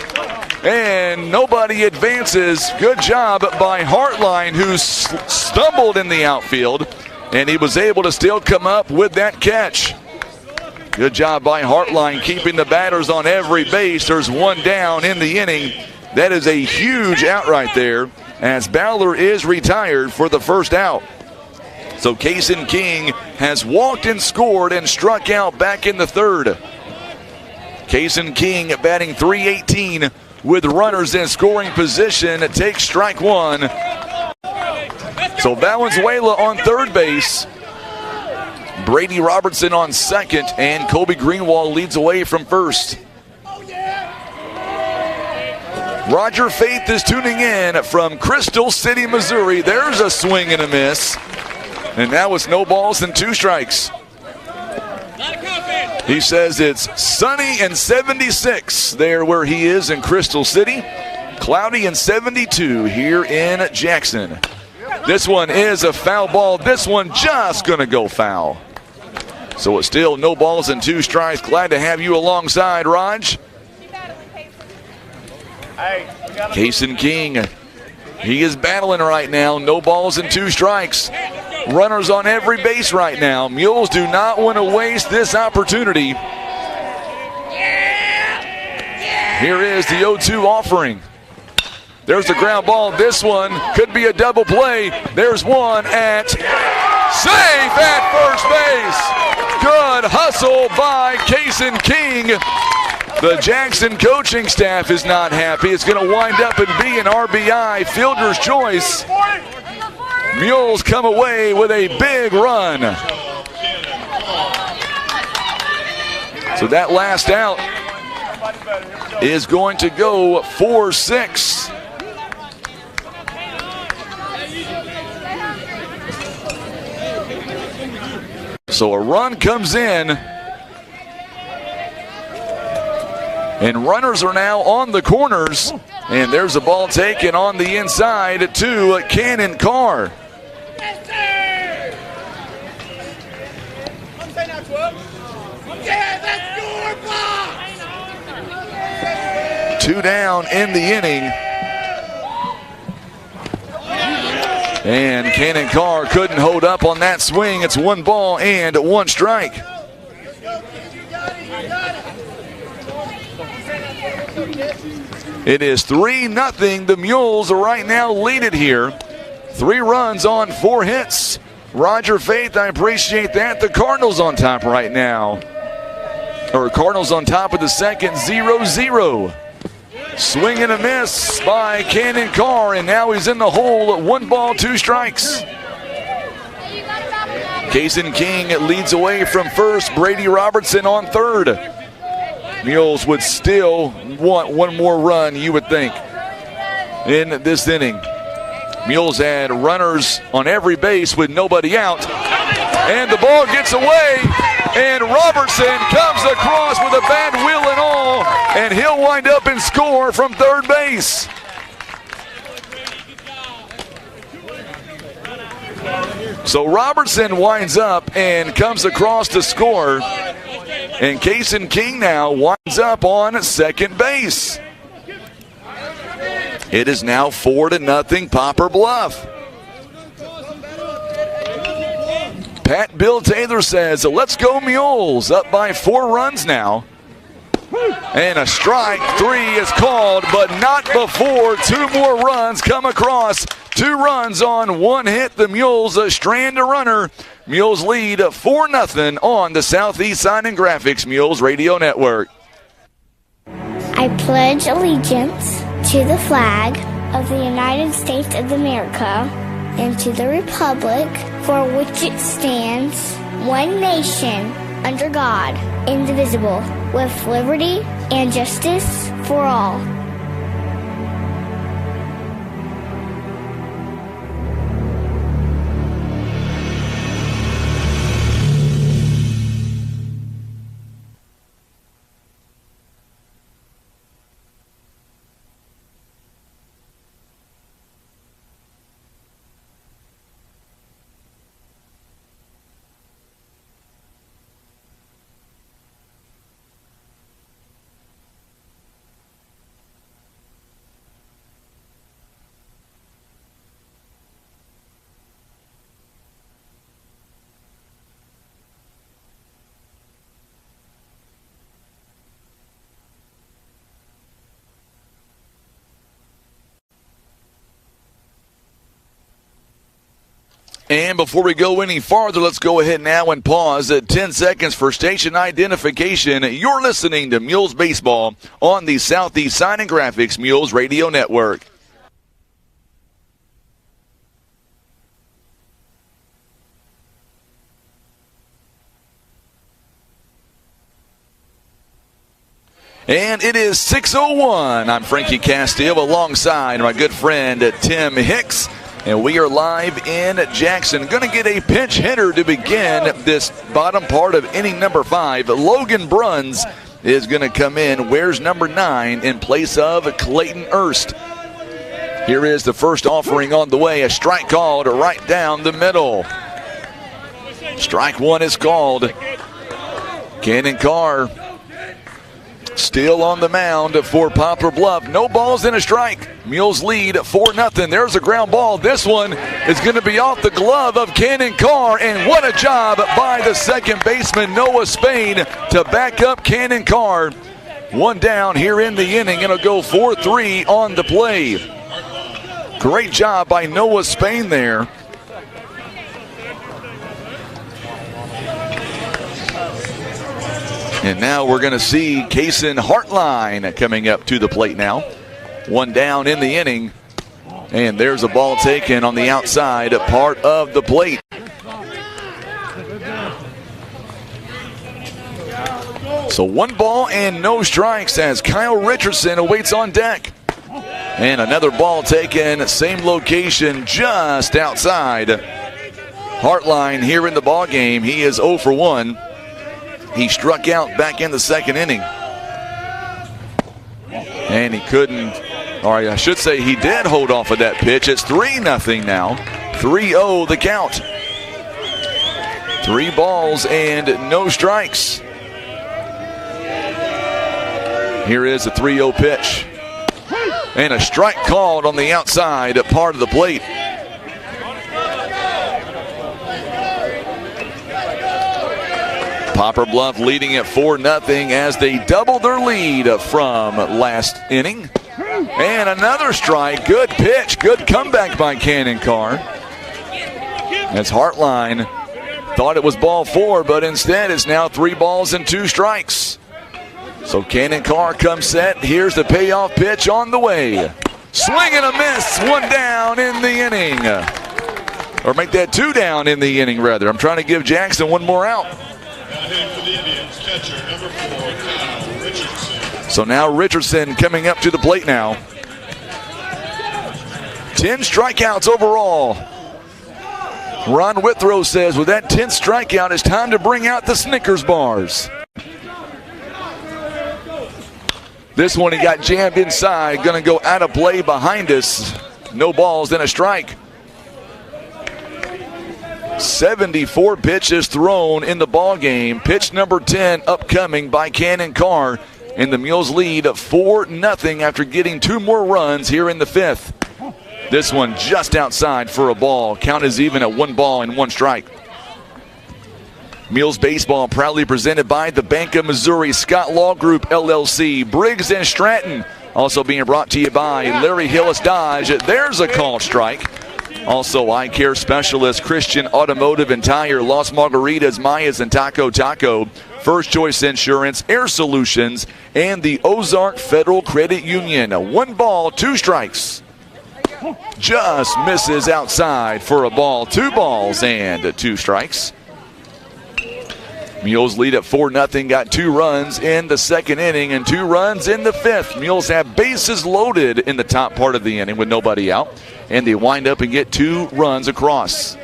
And nobody advances. Good job by Hartline, who stumbled in the outfield. And he was able to still come up with that catch. Good job by Hartline keeping the batters on every base. There's 1 down in the inning. That is a huge out right there as Ballard is retired for the first out. So Kason King has walked and scored and struck out back in the third. Kason King batting .318 with runners in scoring position. It takes strike 1. So Valenzuela on third base. Brady Robertson on second, and Kobe Greenwald leads away from first. Roger Faith is tuning in from Crystal City, Missouri. There's a swing and a miss. And now it's no balls and 2 strikes. He says it's sunny and 76 there where he is in Crystal City. Cloudy and 72 here in Jackson. This one is a foul ball. This one just going to go foul. So it's still no balls and 2 strikes. Glad to have you alongside, Raj. Kason King, he is battling right now. No balls and 2 strikes. Runners on every base right now. Mules do not want to waste this opportunity. Here is the 0-2 offering. There's the ground ball. This one could be a double play. There's one at safe at first base. Good hustle by Kason King. The Jackson coaching staff is not happy. It's going to wind up and be an RBI, fielder's choice. Mules come away with a big run. So that last out is going to go 4-6. So a run comes in, and runners are now on the corners, and there's a ball taken on the inside to Cannon Carr. Two down in the inning. And Cannon Carr couldn't hold up on that swing. It's 1 ball and 1 strike. It is 3-0. The Mules are right now lead it here. 3 runs on 4 hits. Roger Faith, I appreciate that. The Cardinals on top right now. Or Cardinals on top of the second, 0-0. Swing and a miss by Cannon Carr, and now he's in the hole. 1 ball, 2 strikes. Kason King leads away from first. Brady Robertson on third. Mules would still want 1 more run, you would think, in this inning. Mules had runners on every base with nobody out. And the ball gets away, and Robertson comes across with a bad wheel and all, and he'll wind up and score from third base. So Robertson winds up and comes across to score, and Kason King now winds up on second base. It is now 4-0 Poplar Bluff. Pat Bill Taylor says, let's go Mules, up by 4 runs now. And a strike 3 is called, but not before 2 more runs come across. 2 runs on 1 hit. The Mules strand a runner. Mules lead 4-0 on the Southeast Sign and Graphics Mules Radio Network. I pledge allegiance to the flag of the United States of America and to the republic for which it stands, one nation, under God, indivisible, with liberty and justice for all. And before we go any farther, let's go ahead now and pause at 10 seconds for station identification. You're listening to Mules Baseball on the Southeast Sign and Graphics Mules Radio Network. And it is 6:01. I'm Frankie Castile alongside my good friend Tim Hicks. And we are live in Jackson. Going to get a pinch hitter to begin this bottom part of inning number 5. Logan Bruns is going to come in. Wears number 9 in place of Clayton Erst. Here is the first offering on the way. A strike called right down the middle. Strike 1 is called. Cannon Carr still on the mound for Poplar Bluff. No balls and a strike. Mules lead 4-0. There's a ground ball. This one is going to be off the glove of Cannon Carr. And what a job by the second baseman, Noah Spain, to back up Cannon Carr. One down here in the inning. It'll go 4-3 on the play. Great job by Noah Spain there. And now we're going to see Kaysen Hartline coming up to the plate now. One down in the inning. And there's a ball taken on the outside part of the plate. So 1 ball and no strikes as Kyle Richardson awaits on deck. And another ball taken, same location, just outside. Hartline here in the ball game. He is 0 for 1. He struck out back in the second inning. And he couldn't, or I should say he did hold off of that pitch. It's 3-0 now. 3-0 the count. 3 balls and no strikes. Here is a 3-0 pitch. And a strike called on the outside part of the plate. Poplar Bluff leading at 4-0 as they double their lead from last inning. And another strike. Good pitch. Good comeback by Cannon Carr. As Hartline thought it was ball 4, but instead it's now 3 balls and 2 strikes. So Cannon Carr comes set. Here's the payoff pitch on the way. Swing and a miss. 1 down in the inning. Or make that 2 down in the inning, rather. I'm trying to give Jackson 1 more out. So now Richardson coming up to the plate now. 10 strikeouts overall. Ron Withrow says with that 10th strikeout, it's time to bring out the Snickers bars. This one he got jammed inside. Going to go out of play behind us. No balls, then a strike. 74 pitches thrown in the ball game. Pitch number 10 upcoming by Cannon Carr. And the Mules lead 4-0 after getting 2 more runs here in the 5th. This one just outside for a ball. Count is even at 1 ball and 1 strike. Mules baseball proudly presented by the Bank of Missouri, Scott Law Group, LLC, Briggs & Stratton. Also being brought to you by Larry Hillis Dodge. There's a called strike. Also eye care specialist, Christian Automotive and Tire, Las Margaritas, Mayas, and Taco Taco. First Choice Insurance, Air Solutions, and the Ozark Federal Credit Union. 1 ball, 2 strikes. Just misses outside for a ball. 2 balls and 2 strikes. Mules lead at 4-0, got 2 runs in the second inning and 2 runs in the 5th. Mules have bases loaded in the top part of the inning with nobody out, and they wind up and get 2 runs across.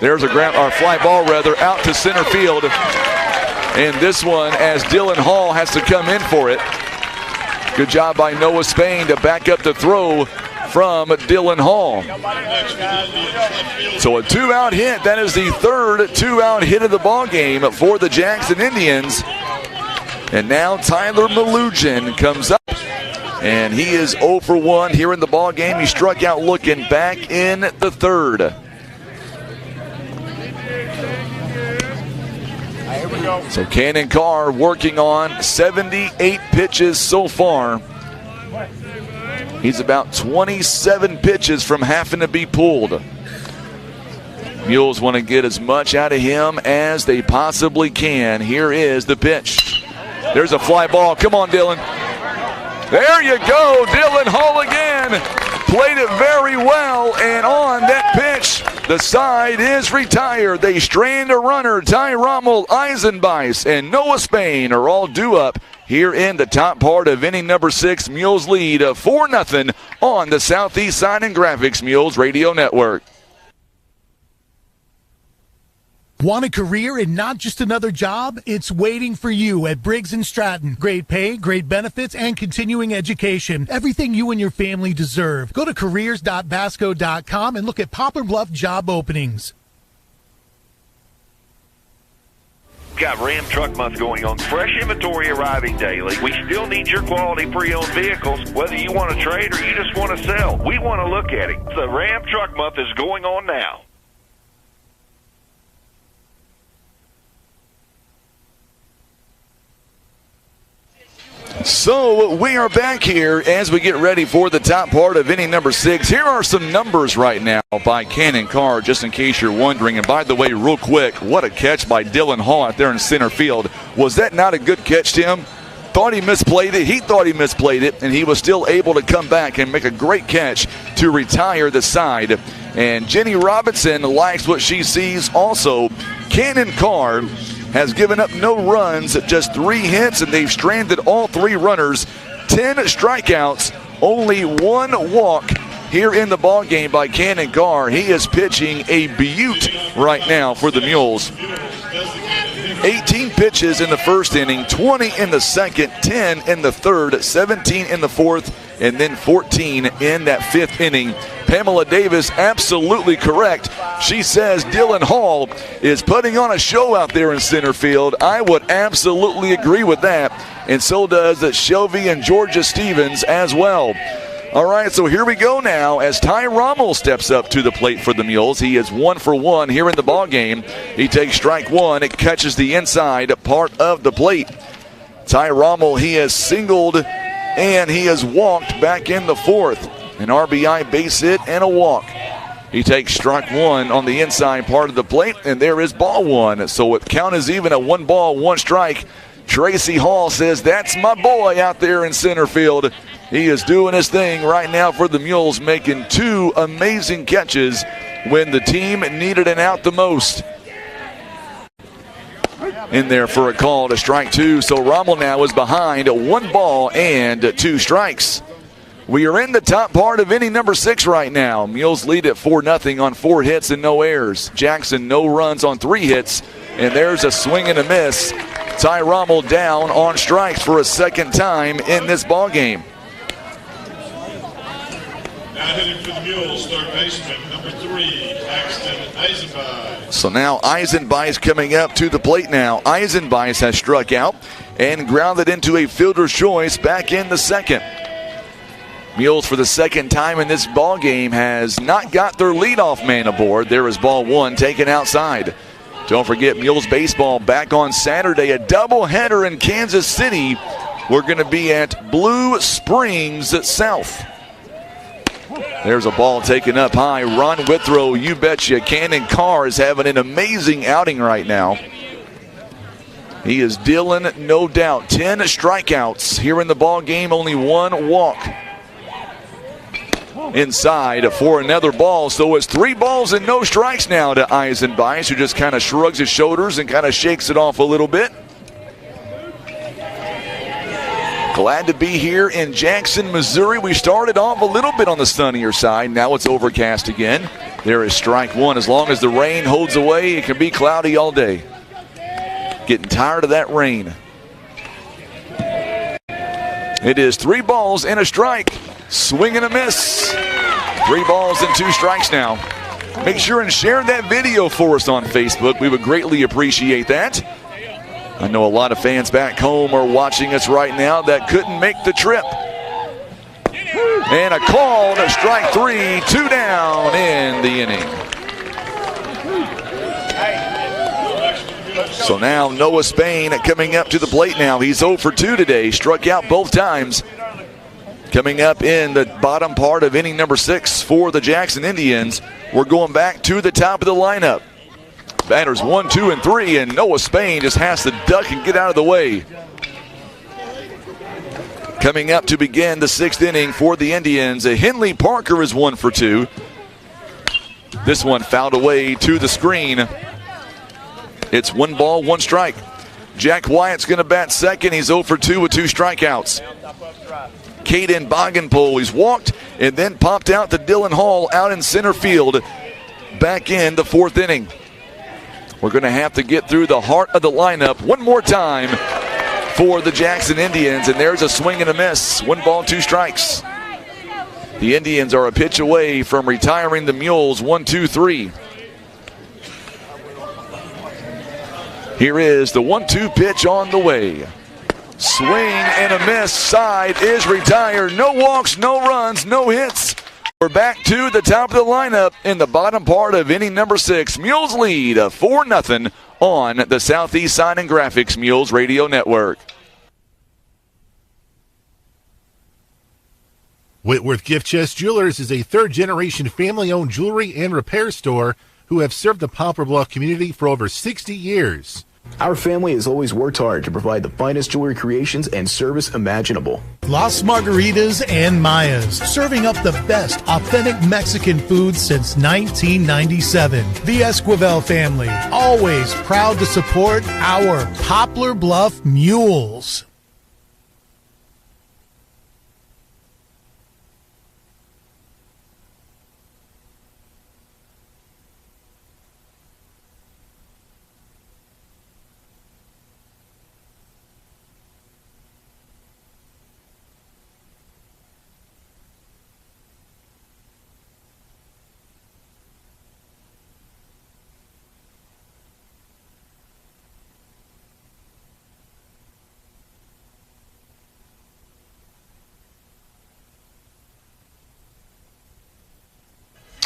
There's a fly ball out to center field, and this one as Dylan Hall has to come in for it. Good job by Noah Spain to back up the throw from Dylan Hall. So a 2-out hit. That is the 3rd 2-out hit of the ball game for the Jackson Indians. And now Tyler Malugin comes up, and he is 0 for 1 here in the ball game. He struck out looking back in the 3rd. So Cannon Carr working on 78 pitches so far. He's about 27 pitches from having to be pulled. Mules want to get as much out of him as they possibly can. Here is the pitch. There's a fly ball. Come on, Dylan. There you go. Dylan Hall again. Played it very well, and on that pitch, the side is retired. They strand a runner. Ty Rommel, Eisenbeis, and Noah Spain are all due up here in the top part of inning number 6. Mules lead 4-0 on the Southeast Sign and Graphics Mules Radio Network. Want a career and not just another job? It's waiting for you at Briggs & Stratton. Great pay, great benefits, and continuing education. Everything you and your family deserve. Go to careers.vasco.com and look at Poplar Bluff job openings. Got Ram Truck Month going on. Fresh inventory arriving daily. We still need your quality pre-owned vehicles, whether you want to trade or you just want to sell. We want to look at it. The Ram Truck Month is going on now. So we are back here as we get ready for the top part of inning number 6. Here are some numbers right now by Cannon Carr, just in case you're wondering. And by the way, real quick, what a catch by Dylan Hall out there in center field. Was that not a good catch, Tim? Thought he misplayed it. He thought he misplayed it, and he was still able to come back and make a great catch to retire the side. And Jenny Robinson likes what she sees also. Cannon Carr has given up no runs, just 3 hits, and they've stranded all 3 runners. 10 strikeouts, only 1 walk here in the ball game by Cannon Carr. He is pitching a beaut right now for the Mules. 18 pitches in the first inning, 20 in the second, 10 in the third, 17 in the fourth, and then 14 in that 5th inning. Pamela Davis absolutely correct. She says Dylan Hall is putting on a show out there in center field. I would absolutely agree with that, and so does Shelby and Georgia Stevens as well. All right, so here we go now as Ty Rommel steps up to the plate for the Mules. He is 1 for 1 here in the ball game. He takes strike 1. It catches the inside part of the plate. Ty Rommel, he has singled and he has walked back in the 4th. An RBI base hit and a walk. He takes strike 1 on the inside part of the plate, and there is ball 1. So it count is even at 1 ball, 1 strike. Tracy Hall says, that's my boy out there in center field. He is doing his thing right now for the Mules, making 2 amazing catches when the team needed an out the most. In there for a call to strike 2. So Rommel now is behind 1 ball and 2 strikes. We are in the top part of inning number 6 right now. Mules lead at 4-0 on 4 hits and no errors. Jackson no runs on 3 hits, and there's a swing and a miss. Ty Rommel down on strikes for a second time in this ball game. Now hitting for the Mules, third baseman, number 3, Paxton Eisenbeis. So now Eisenbeis coming up to the plate now. Eisenbeis has struck out and grounded into a fielder's choice back in the 2nd. Mules for the 2nd time in this ball game has not got their leadoff man aboard. There is ball 1 taken outside. Don't forget Mules baseball back on Saturday, a doubleheader in Kansas City. We're going to be at Blue Springs South. There's a ball taken up high. Ron Withrow, you betcha. Cannon Carr is having an amazing outing right now. He is dealing, no doubt, 10 strikeouts here in the ball game, only 1 walk. Inside for another ball, so it's 3 balls and no strikes now to Eisenbeis, who just kind of shrugs his shoulders and kind of shakes it off a little bit. Glad to be here in Jackson, Missouri. We started off a little bit on the sunnier side. Now it's overcast again. There is strike 1. As long as the rain holds away, it can be cloudy all day. Getting tired of that rain. It is 3 balls and a strike. Swing and a miss. 3 balls and 2 strikes now. Make sure and share that video for us on Facebook. We would greatly appreciate that. I know a lot of fans back home are watching us right now that couldn't make the trip. And a call to strike 3, 2 down in the inning. So now Noah Spain coming up to the plate now. He's 0 for 2 today. Struck out both times. Coming up in the bottom part of inning number 6 for the Jackson Indians. We're going back to the top of the lineup. Batters 1, 2, and 3, and Noah Spain just has to duck and get out of the way. Coming up to begin the 6th inning for the Indians, Henley Parker is 1 for 2. This one fouled away to the screen. It's 1 ball, 1 strike. Jack Wyatt's going to bat second. He's 0 for 2 with 2 strikeouts. Caden Boggenpole, he's walked and then popped out to Dylan Hall out in center field back in the 4th inning. We're going to have to get through the heart of the lineup one more time for the Jackson Indians, and there's a swing and a miss. 1 ball, 2 strikes. The Indians are a pitch away from retiring the Mules. 1, 2, 3. Here is the 1-2 pitch on the way. Swing and a miss. Side is retired. No walks, no runs, no hits. We're back to the top of the lineup in the bottom part of inning number 6. Mules lead 4-0 on the Southeast Sign and Graphics Mules Radio Network. Whitworth Gift Chest Jewelers is a third-generation family-owned jewelry and repair store who have served the Poplar Bluff community for over 60 years. Our family has always worked hard to provide the finest jewelry creations and service imaginable. Las Margaritas and Mayas, serving up the best authentic Mexican food since 1997. The Esquivel family, always proud to support our Poplar Bluff Mules.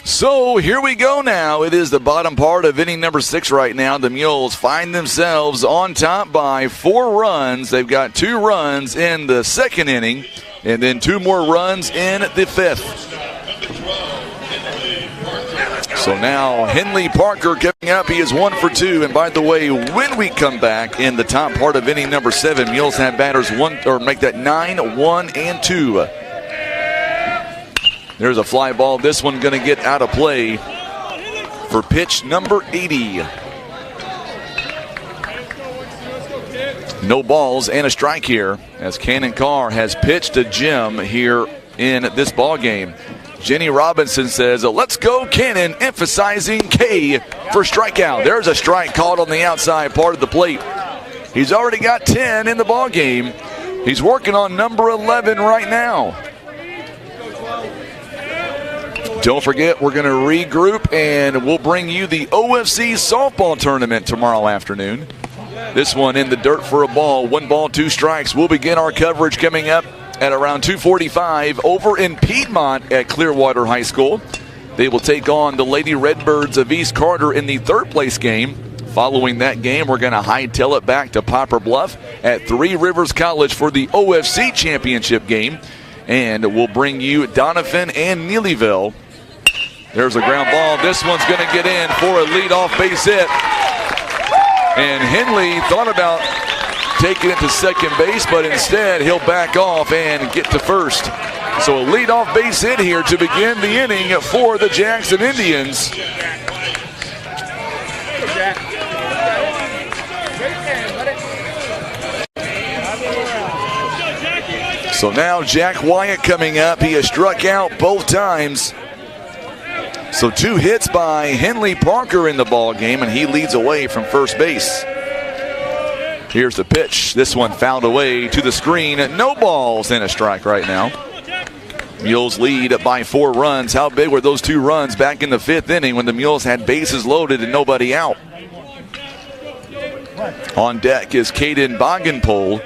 So here we go now. It is the bottom part of inning number 6 right now. The Mules find themselves on top by 4 runs. They've got 2 runs in the second inning and then 2 more runs in the 5th. So now Henley Parker coming up. He is 1 for 2. And by the way, when we come back in the top part of inning number 7, Mules have batters make that 9, 1, and 2. There's a fly ball. This one going to get out of play for pitch number 80. No balls and a strike here as Cannon Carr has pitched to Jim here in this ball game. Jenny Robinson says, let's go Cannon, emphasizing K for strikeout. There's a strike called on the outside part of the plate. He's already got 10 in the ball game. He's working on number 11 right now. Don't forget, we're going to regroup, and we'll bring you the OFC softball tournament tomorrow afternoon. This one in the dirt for a ball. 1 ball, 2 strikes. We'll begin our coverage coming up at around 2:45 over in Piedmont at Clearwater High School. They will take on the Lady Redbirds of East Carter in the 3rd place game. Following that game, we're going to hightail it back to Poplar Bluff at Three Rivers College for the OFC championship game. And we'll bring you Donovan and Neelyville. There's a ground ball. This one's going to get in for a leadoff base hit. And Henley thought about taking it to second base, but instead he'll back off and get to first. So a leadoff base hit here to begin the inning for the Jackson Indians. So now Jack Wyatt coming up. He has struck out both times. So 2 hits by Henley Parker in the ball game, and he leads away from first base. Here's the pitch. This one fouled away to the screen. No balls and a strike right now. Mules lead by 4 runs. How big were those 2 runs back in the 5th inning when the Mules had bases loaded and nobody out? On deck is Caden Bogenpole.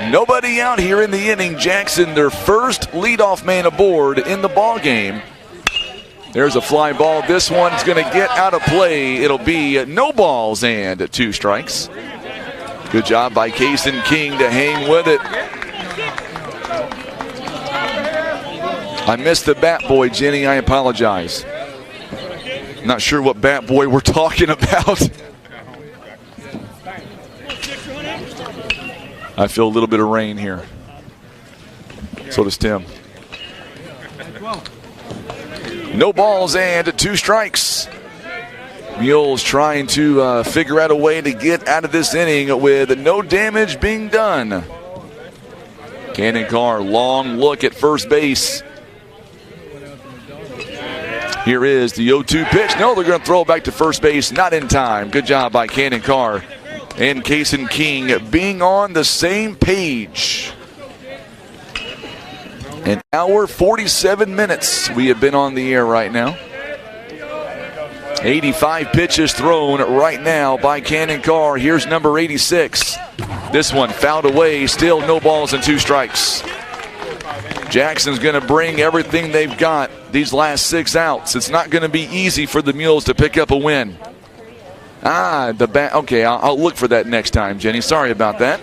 Nobody out here in the inning. Jackson, their first leadoff man aboard in the ball game. There's a fly ball. This one's going to get out of play. It'll be no balls and 2 strikes. Good job by Kaysen King to hang with it. I missed the bat boy, Jenny. I apologize. Not sure what bat boy we're talking about. I feel a little bit of rain here. So does Tim. No balls and 2 strikes. Mules trying to figure out a way to get out of this inning with no damage being done. Cannon Carr, long look at first base. Here is the 0-2 pitch. No, they're going to throw it back to first base. Not in time. Good job by Cannon Carr and Kaysen King being on the same page. An hour, 47 minutes we have been on the air right now. 85 pitches thrown right now by Cannon Carr. Here's number 86. This one fouled away. Still no balls and 2 strikes. Jackson's going to bring everything they've got these last 6 outs. It's not going to be easy for the Mules to pick up a win. The bat. Okay, I'll look for that next time, Jenny. Sorry about that.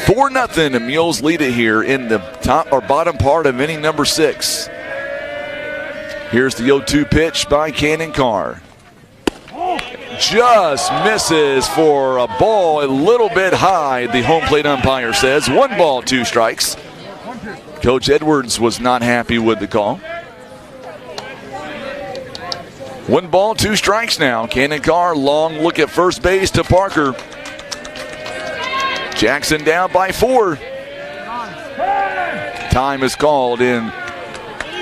4-0. The Mules lead it here in the top or bottom part of inning number 6. Here's the 0-2 pitch by Cannon Carr. Just misses for a ball a little bit high, the home plate umpire says. 1 ball, 2 strikes. Coach Edwards was not happy with the call. 1 ball, 2 strikes now. Cannon Carr, long look at first base to Parker. Jackson down by 4. Time is called in.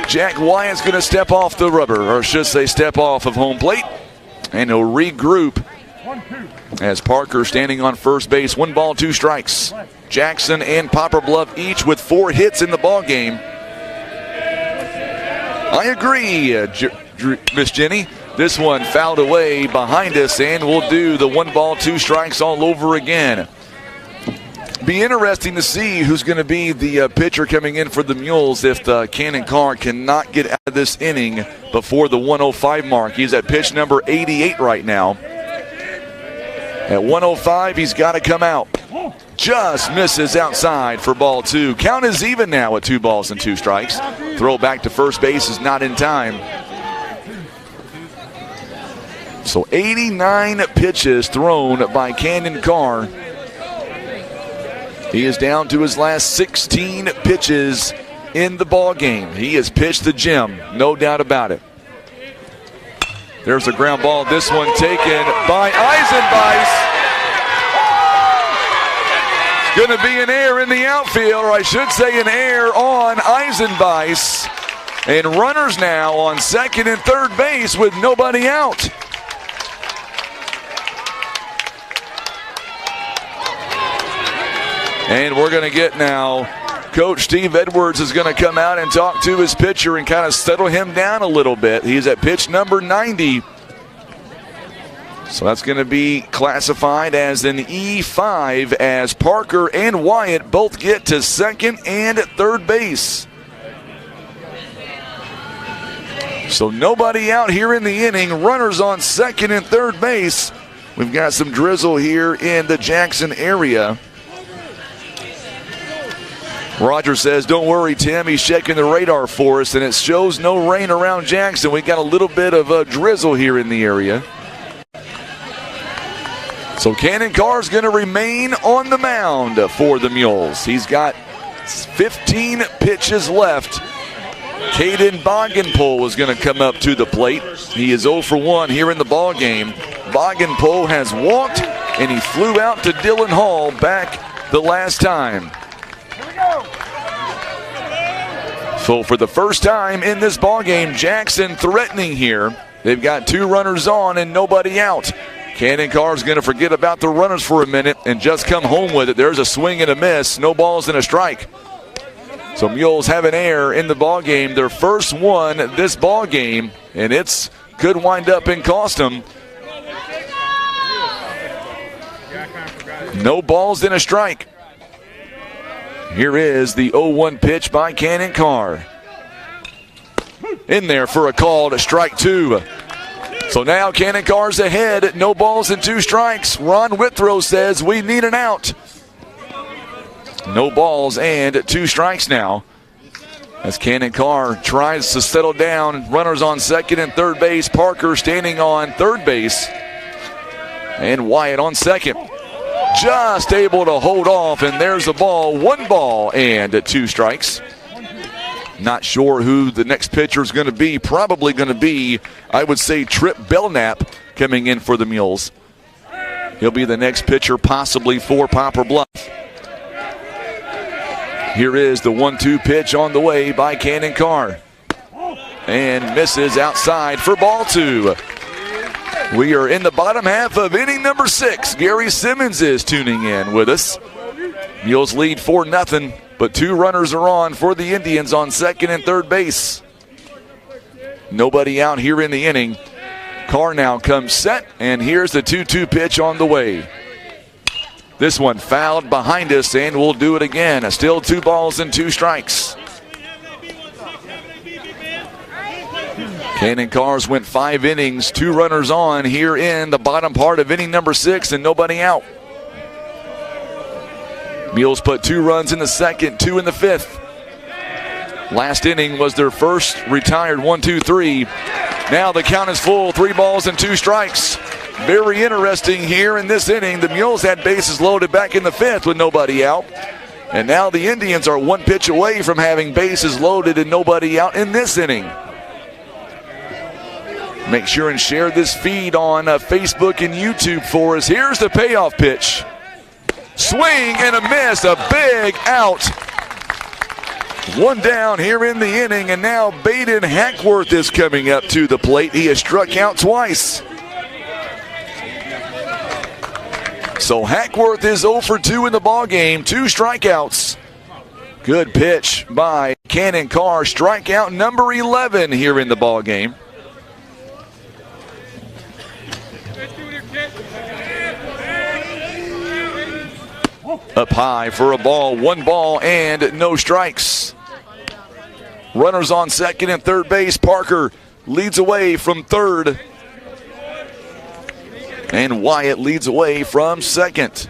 Jack Wyatt's going to step off the rubber, or should say step off of home plate. And he'll regroup as Parker standing on first base. 1 ball, 2 strikes. Jackson and Poplar Bluff each with 4 hits in the ball game. I agree, Miss Jenny. This one fouled away behind us, and we'll do the 1 ball, 2 strikes all over again. Be interesting to see who's going to be the pitcher coming in for the Mules if the Cannon Carr cannot get out of this inning before the 105 mark. He's at pitch number 88 right now. At 105, he's got to come out. Just misses outside for ball 2. Count is even now at 2 balls and 2 strikes. Throw back to first base is not in time. So 89 pitches thrown by Cannon Carr. He is down to his last 16 pitches in the ball game. He has pitched the gym, no doubt about it. There's a ground ball. This one taken by Eisenbeis. It's going to be an error in the outfield, or I should say an error on Eisenbeis. And runners now on second and third base with nobody out. And we're going to get now, Coach Steve Edwards is going to come out and talk to his pitcher and kind of settle him down a little bit. He's at pitch number 90. So that's going to be classified as an E5 as Parker and Wyatt both get to second and third base. So nobody out here in the inning. Runners on second and third base. We've got some drizzle here in the Jackson area. Roger says, don't worry, Tim. He's checking the radar for us, and it shows no rain around Jackson. We got a little bit of a drizzle here in the area. So Cannon Carr's going to remain on the mound for the Mules. He's got 15 pitches left. Caden Boggenpole is going to come up to the plate. He is 0 for 1 here in the ball game. Boggenpole has walked, and he flew out to Dylan Hall back the last time. So for the first time in this ballgame, Jackson threatening here. They've got 2 runners on and nobody out. Cannon Carr's going to forget about the runners for a minute and just come home with it. There's a swing and a miss, no balls and a strike. So Mules have an error in the ballgame, their first one this ballgame, and it's could wind up and cost them. No balls and a strike. Here is the 0-1 pitch by Cannon Carr. In there for a called strike 2. So now Cannon Carr's ahead, no balls and 2 strikes. Ron Withrow says we need an out. No balls and 2 strikes now. As Cannon Carr tries to settle down, runners on second and third base. Parker standing on third base. And Wyatt on second. Just able to hold off, and there's the ball. 1 ball and 2 strikes. Not sure who the next pitcher is going to be. Probably going to be, I would say, Trip Belknap coming in for the Mules. He'll be the next pitcher possibly for Poplar Bluff. Here is the 1-2 pitch on the way by Cannon Carr. And misses outside for ball 2. We are in the bottom half of inning number 6. Gary Simmons is tuning in with us. Mules lead 4-0, but 2 runners are on for the Indians on second and third base. Nobody out here in the inning. Carr now comes set, and here's the 2-2 pitch on the way. This one fouled behind us, and we'll do it again. Still 2 balls and 2 strikes. Cannon Carr's went 5 innings, 2 runners on here in the bottom part of inning number 6, and nobody out. Mules put 2 runs in the second, 2 in the fifth. Last inning was their first retired 1-2-3. Now the count is full, 3 balls and 2 strikes. Very interesting here in this inning. The Mules had bases loaded back in the fifth with nobody out. And now the Indians are 1 pitch away from having bases loaded and nobody out in this inning. Make sure and share this feed on Facebook and YouTube for us. Here's the payoff pitch. Swing and a miss, a big out. 1 down here in the inning, and now Baden Hackworth is coming up to the plate. He has struck out twice. So Hackworth is 0 for 2 in the ballgame, 2 strikeouts. Good pitch by Cannon Carr, strikeout number 11 here in the ballgame. Up high for a ball, 1 ball and no strikes. Runners on second and third base. Parker leads away from third. And Wyatt leads away from second.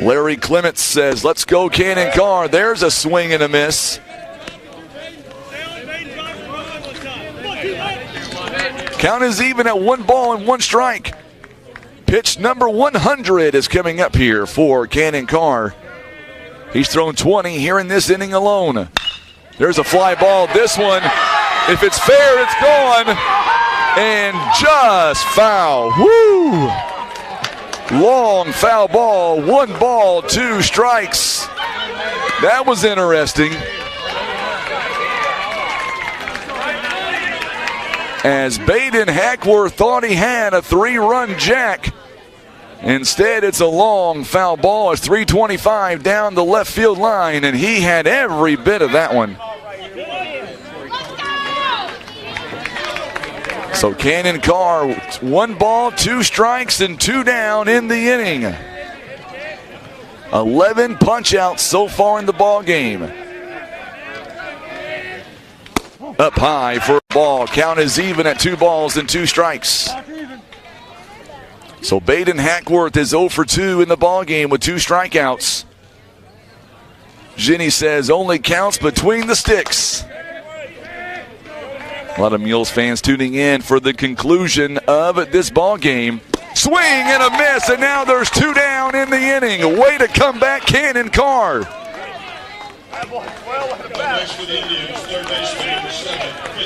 Larry Clements says, let's go Cannon Carr. There's a swing and a miss. Count is even at 1 ball and 1 strike. Pitch number 100 is coming up here for Cannon Carr. He's thrown 20 here in this inning alone. There's a fly ball. This one, if it's fair, it's gone. And just foul. Woo! Long foul ball. 1 ball, 2 strikes. That was interesting. As Baden Hackworth thought he had a 3-run jack. Instead, it's a long foul ball. It's 325 down the left field line, and he had every bit of that one. So Cannon Carr, 1 ball, 2 strikes, and 2 down in the inning. 11 punch-outs so far in the ball game. Up high for a ball. Count is even at 2 balls and 2 strikes. So Baden Hackworth is 0 for 2 in the ballgame with 2 strikeouts. Jenny says only counts between the sticks. A lot of Mules fans tuning in for the conclusion of this ballgame. Swing and a miss, and now there's 2 down in the inning. Way to come back, Cannon Carr.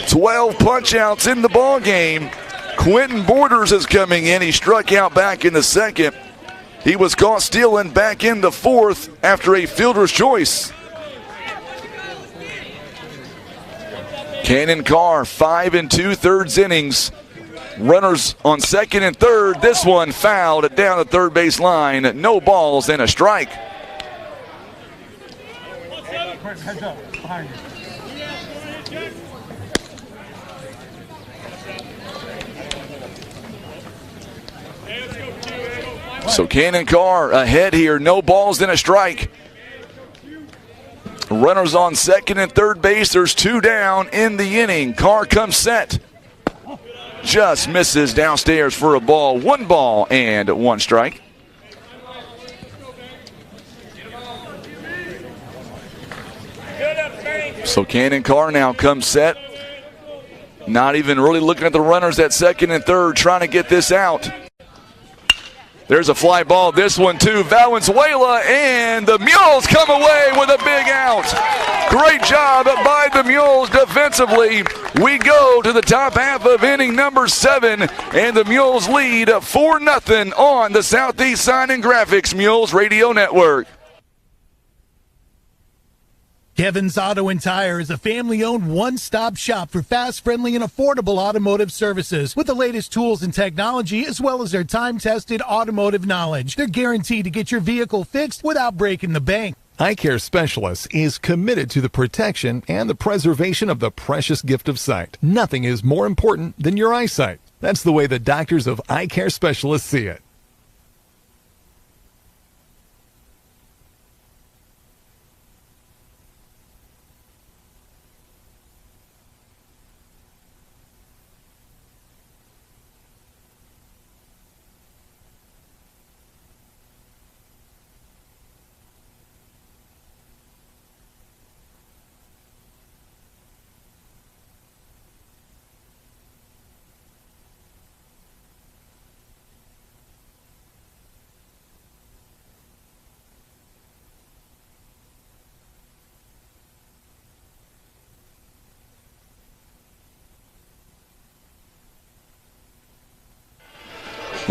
12 punch-outs in the ballgame. Quentin Borders is coming in. He struck out back in the second. He was caught stealing back in the fourth after a fielder's choice. Cannon Carr, 5 2/3 innings. Runners on second and third. This one fouled down the third base line. No balls and a strike. Heads up, behind you. So Cannon Carr ahead here, no balls and a strike. Runners on second and third base. There's 2 down in the inning. Carr comes set. Just misses downstairs for a ball. 1 ball and 1 strike. So Cannon Carr now comes set. Not even really looking at the runners at second and third, trying to get this out. There's a fly ball, this one too. Valenzuela, and the Mules come away with a big out. Great job by the Mules defensively. We go to the top half of inning number 7, and the Mules lead 4-0 on the Southeast Sign and Graphics Mules Radio Network. Kevin's Auto and Tire is a family-owned one-stop shop for fast, friendly, and affordable automotive services with the latest tools and technology, as well as their time-tested automotive knowledge. They're guaranteed to get your vehicle fixed without breaking the bank. Eye Care Specialists is committed to the protection and the preservation of the precious gift of sight. Nothing is more important than your eyesight. That's the way the doctors of Eye Care Specialists see it.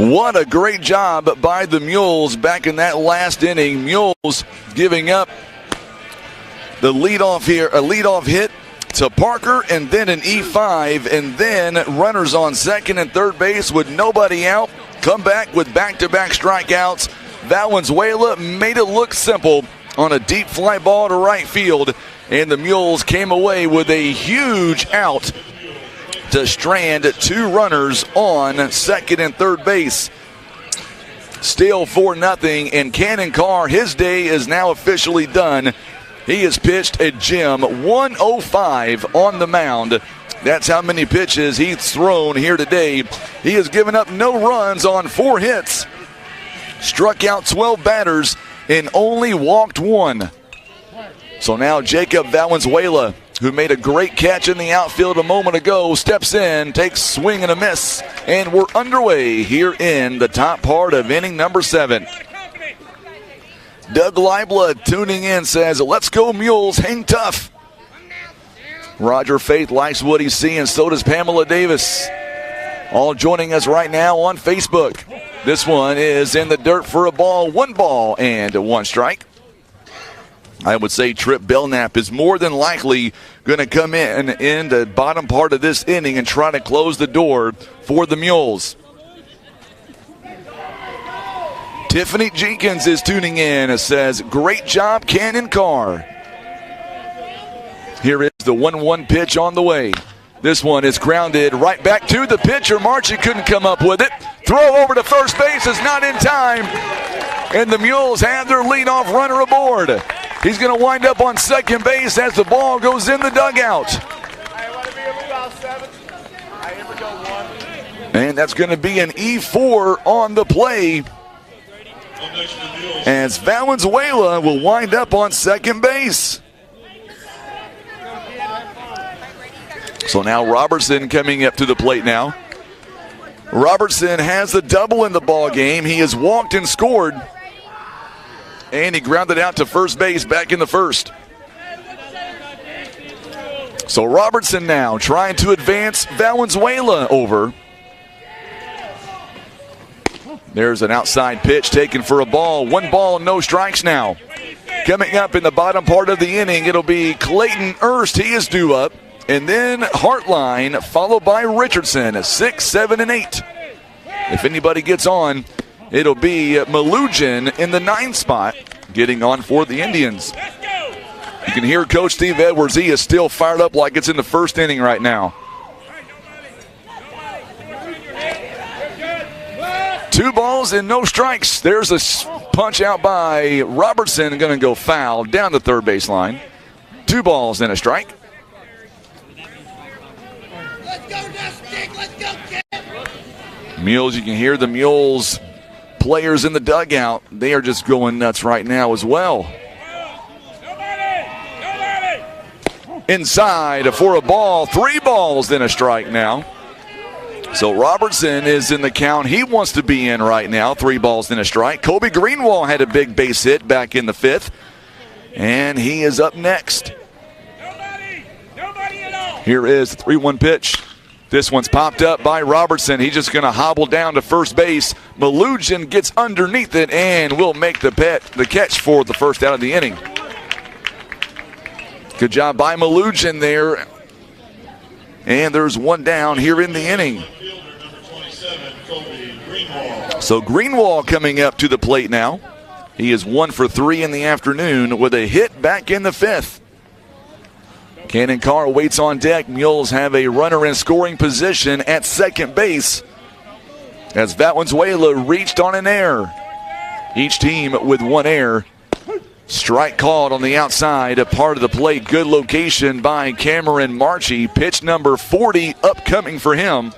What a great job by the Mules back in that last inning. Mules giving up the leadoff here, a leadoff hit to Parker, and then an E5, and then runners on second and third base with nobody out. Come back with back-to-back strikeouts. Valenzuela made it look simple on a deep fly ball to right field, and the Mules came away with a huge out to strand 2 runners on second and third base. Still 4-0, and Cannon Carr, his day is now officially done. He has pitched a gem, 105 on the mound. That's how many pitches he's thrown here today. He has given up no runs on 4 hits, struck out 12 batters, and only walked 1. So now Jacob Valenzuela, who made a great catch in the outfield a moment ago, steps in, takes swing and a miss, and we're underway here in the top part of inning number 7. Doug Leibla tuning in says, let's go Mules, hang tough. Roger Faith likes what he's seeing, so does Pamela Davis. All joining us right now on Facebook. This one is in the dirt for a ball, 1 ball and 1 strike. I would say Trip Belknap is more than likely going to come in the bottom part of this inning and try to close the door for the Mules. Tiffany Jenkins is tuning in and says, great job, Cannon Carr. Here is the 1-1 pitch on the way. This one is grounded right back to the pitcher. Marchie couldn't come up with it. Throw over to first base is not in time. And the Mules have their leadoff runner aboard. He's going to wind up on second base as the ball goes in the dugout. And that's going to be an E4 on the play, as Valenzuela will wind up on second base. So now Robertson coming up to the plate now. Robertson has the double in the ball game. He has walked and scored. And he grounded out to first base back in the first. So Robertson now trying to advance Valenzuela over. There's an outside pitch taken for a ball. 1 ball, no strikes now. Coming up in the bottom part of the inning, it'll be Clayton Erst. He is due up. And then Hartline, followed by Richardson, 6, 7, and 8. If anybody gets on, it'll be Malugin in the 9th spot, getting on for the Indians. You can hear Coach Steve Edwards. He is still fired up like it's in the first inning right now. 2 balls and no strikes. There's a punch out by Robertson, going to go foul down the third baseline. 2 balls and a strike. Mules, you can hear the Mules players in the dugout. They are just going nuts right now as well. Inside for a ball. 3 balls, then a strike now. So Robertson is in the count. He wants to be in right now. 3 balls, then a strike. Kobe Greenwald had a big base hit back in the 5th. And he is up next. Here is the 3-1 pitch. This one's popped up by Robertson. He's just going to hobble down to first base. Malugin gets underneath it and will make the catch for the first out of the inning. Good job by Malugin there. And there's 1 down here in the inning. So Greenwald coming up to the plate now. He is 1 for 3 in the afternoon with a hit back in the 5th. Cannon Carr waits on deck. Mules have a runner in scoring position at second base as Valenzuela reached on an error. Each team with 1 error. Strike called on the outside, a part of the plate. Good location by Cameron Marchie. Pitch number 40 upcoming for him.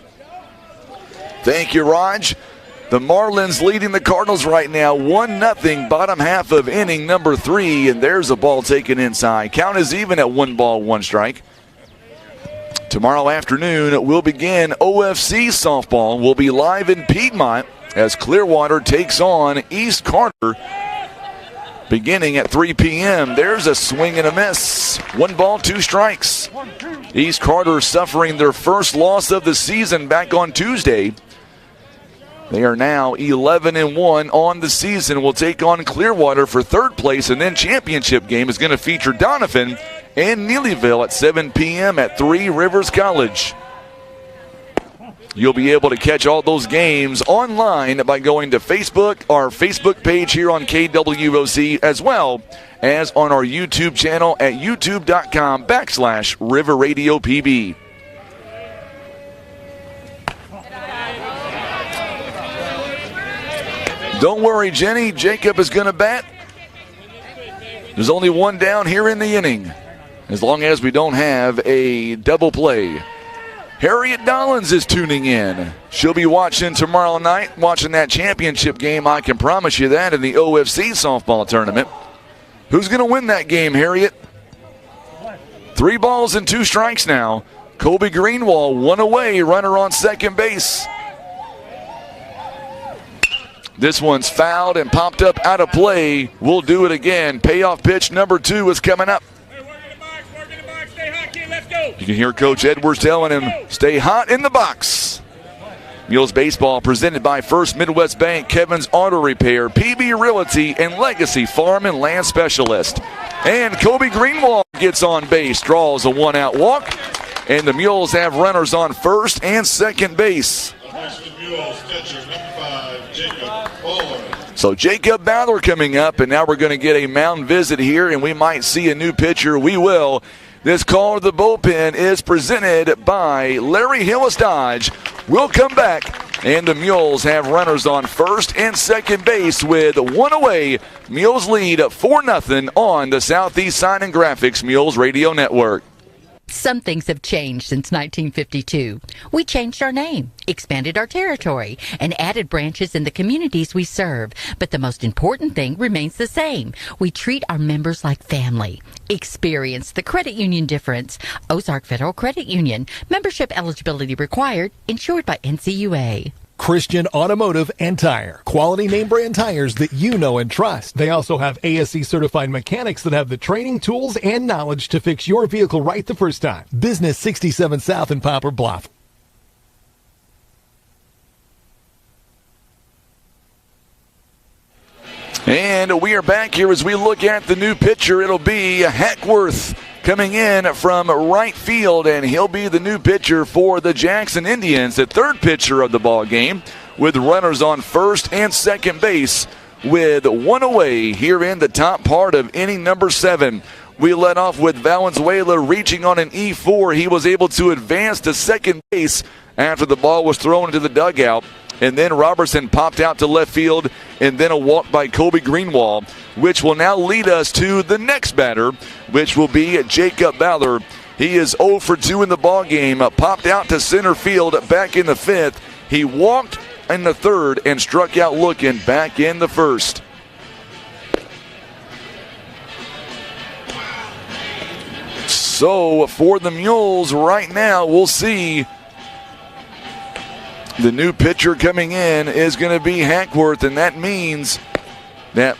Thank you, Raj. The Marlins leading the Cardinals right now, 1-0, bottom half of inning number 3, and there's a ball taken inside. Count is even at 1 ball, 1 strike. Tomorrow afternoon, we'll begin OFC softball. We'll be live in Piedmont as Clearwater takes on East Carter beginning at 3 p.m. There's a swing and a miss. 1 ball, 2 strikes. East Carter suffering their first loss of the season back on Tuesday. They are now 11-1 on the season. Will take on Clearwater for third place, and then championship game is going to feature Donovan and Neelyville at 7 p.m. at Three Rivers College. You'll be able to catch all those games online by going to Facebook, our Facebook page here on KWOC, as well as on our YouTube channel at youtube.com/River Radio PB. Don't worry, Jenny. Jacob is going to bat. There's only one down here in the inning, as long as we don't have a double play. Harriet Dollins is tuning in. She'll be watching tomorrow night, watching that championship game. I can promise you that, in the OFC softball tournament. Who's going to win that game, Harriet? 3 balls and 2 strikes now. Colby Greenwald, 1 away, runner on second base. This one's fouled and popped up out of play. We'll do it again. Payoff pitch number 2 is coming up. You can hear Coach Edwards telling him, stay hot in the box. Mules baseball presented by First Midwest Bank, Kevin's Auto Repair, PB Realty, and Legacy Farm and Land Specialist. And Kobe Greenwald gets on base, draws a 1-out walk, and the Mules have runners on first and second base. So Jacob Ballard coming up, and now we're going to get a mound visit here, and we might see a new pitcher. We will. This call to the bullpen is presented by Larry Hillis Dodge. We'll come back, and the Mules have runners on first and second base with 1 away. Mules lead 4-0 on the Southeast Sign and Graphics Mules Radio Network. Some things have changed since 1952. We changed our name, expanded our territory, and added branches in the communities we serve. But the most important thing remains the same. We treat our members like family. Experience the credit union difference. Ozark Federal Credit Union. Membership eligibility required. Insured by NCUA. Christian Automotive and Tire. Quality name brand tires that you know and trust. They also have ASE certified mechanics that have the training, tools, and knowledge to fix your vehicle right the first time. Business 67 South in Poplar Bluff. And we are back here as we look at the new pitcher. It'll be Hackworth coming in from right field, and he'll be the new pitcher for the Jackson Indians, the third pitcher of the ball game, with runners on first and second base with 1 away here in the top part of inning number 7. We led off with Valenzuela reaching on an E4. He was able to advance to second base after the ball was thrown into the dugout. And then Robertson popped out to left field, and then a walk by Colby Greenwald, which will now lead us to the next batter, which will be Jacob Ballard. He is 0 for 2 in the ballgame, popped out to center field back in the 5th. He walked in the 3rd and struck out looking back in the 1st. So for the Mules right now, we'll see. The new pitcher coming in is going to be Hackworth, and that means that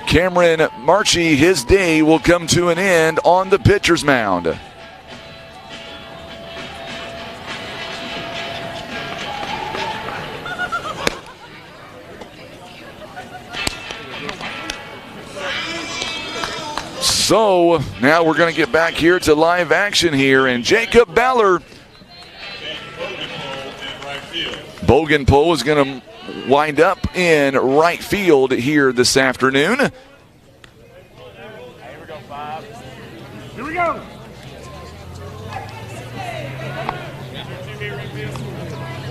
Cameron Marchie, his day will come to an end on the pitcher's mound. So now we're going to get back here to live action here, and Jacob Ballard. Bogenpohl is going to wind up in right field here this afternoon. Here we go.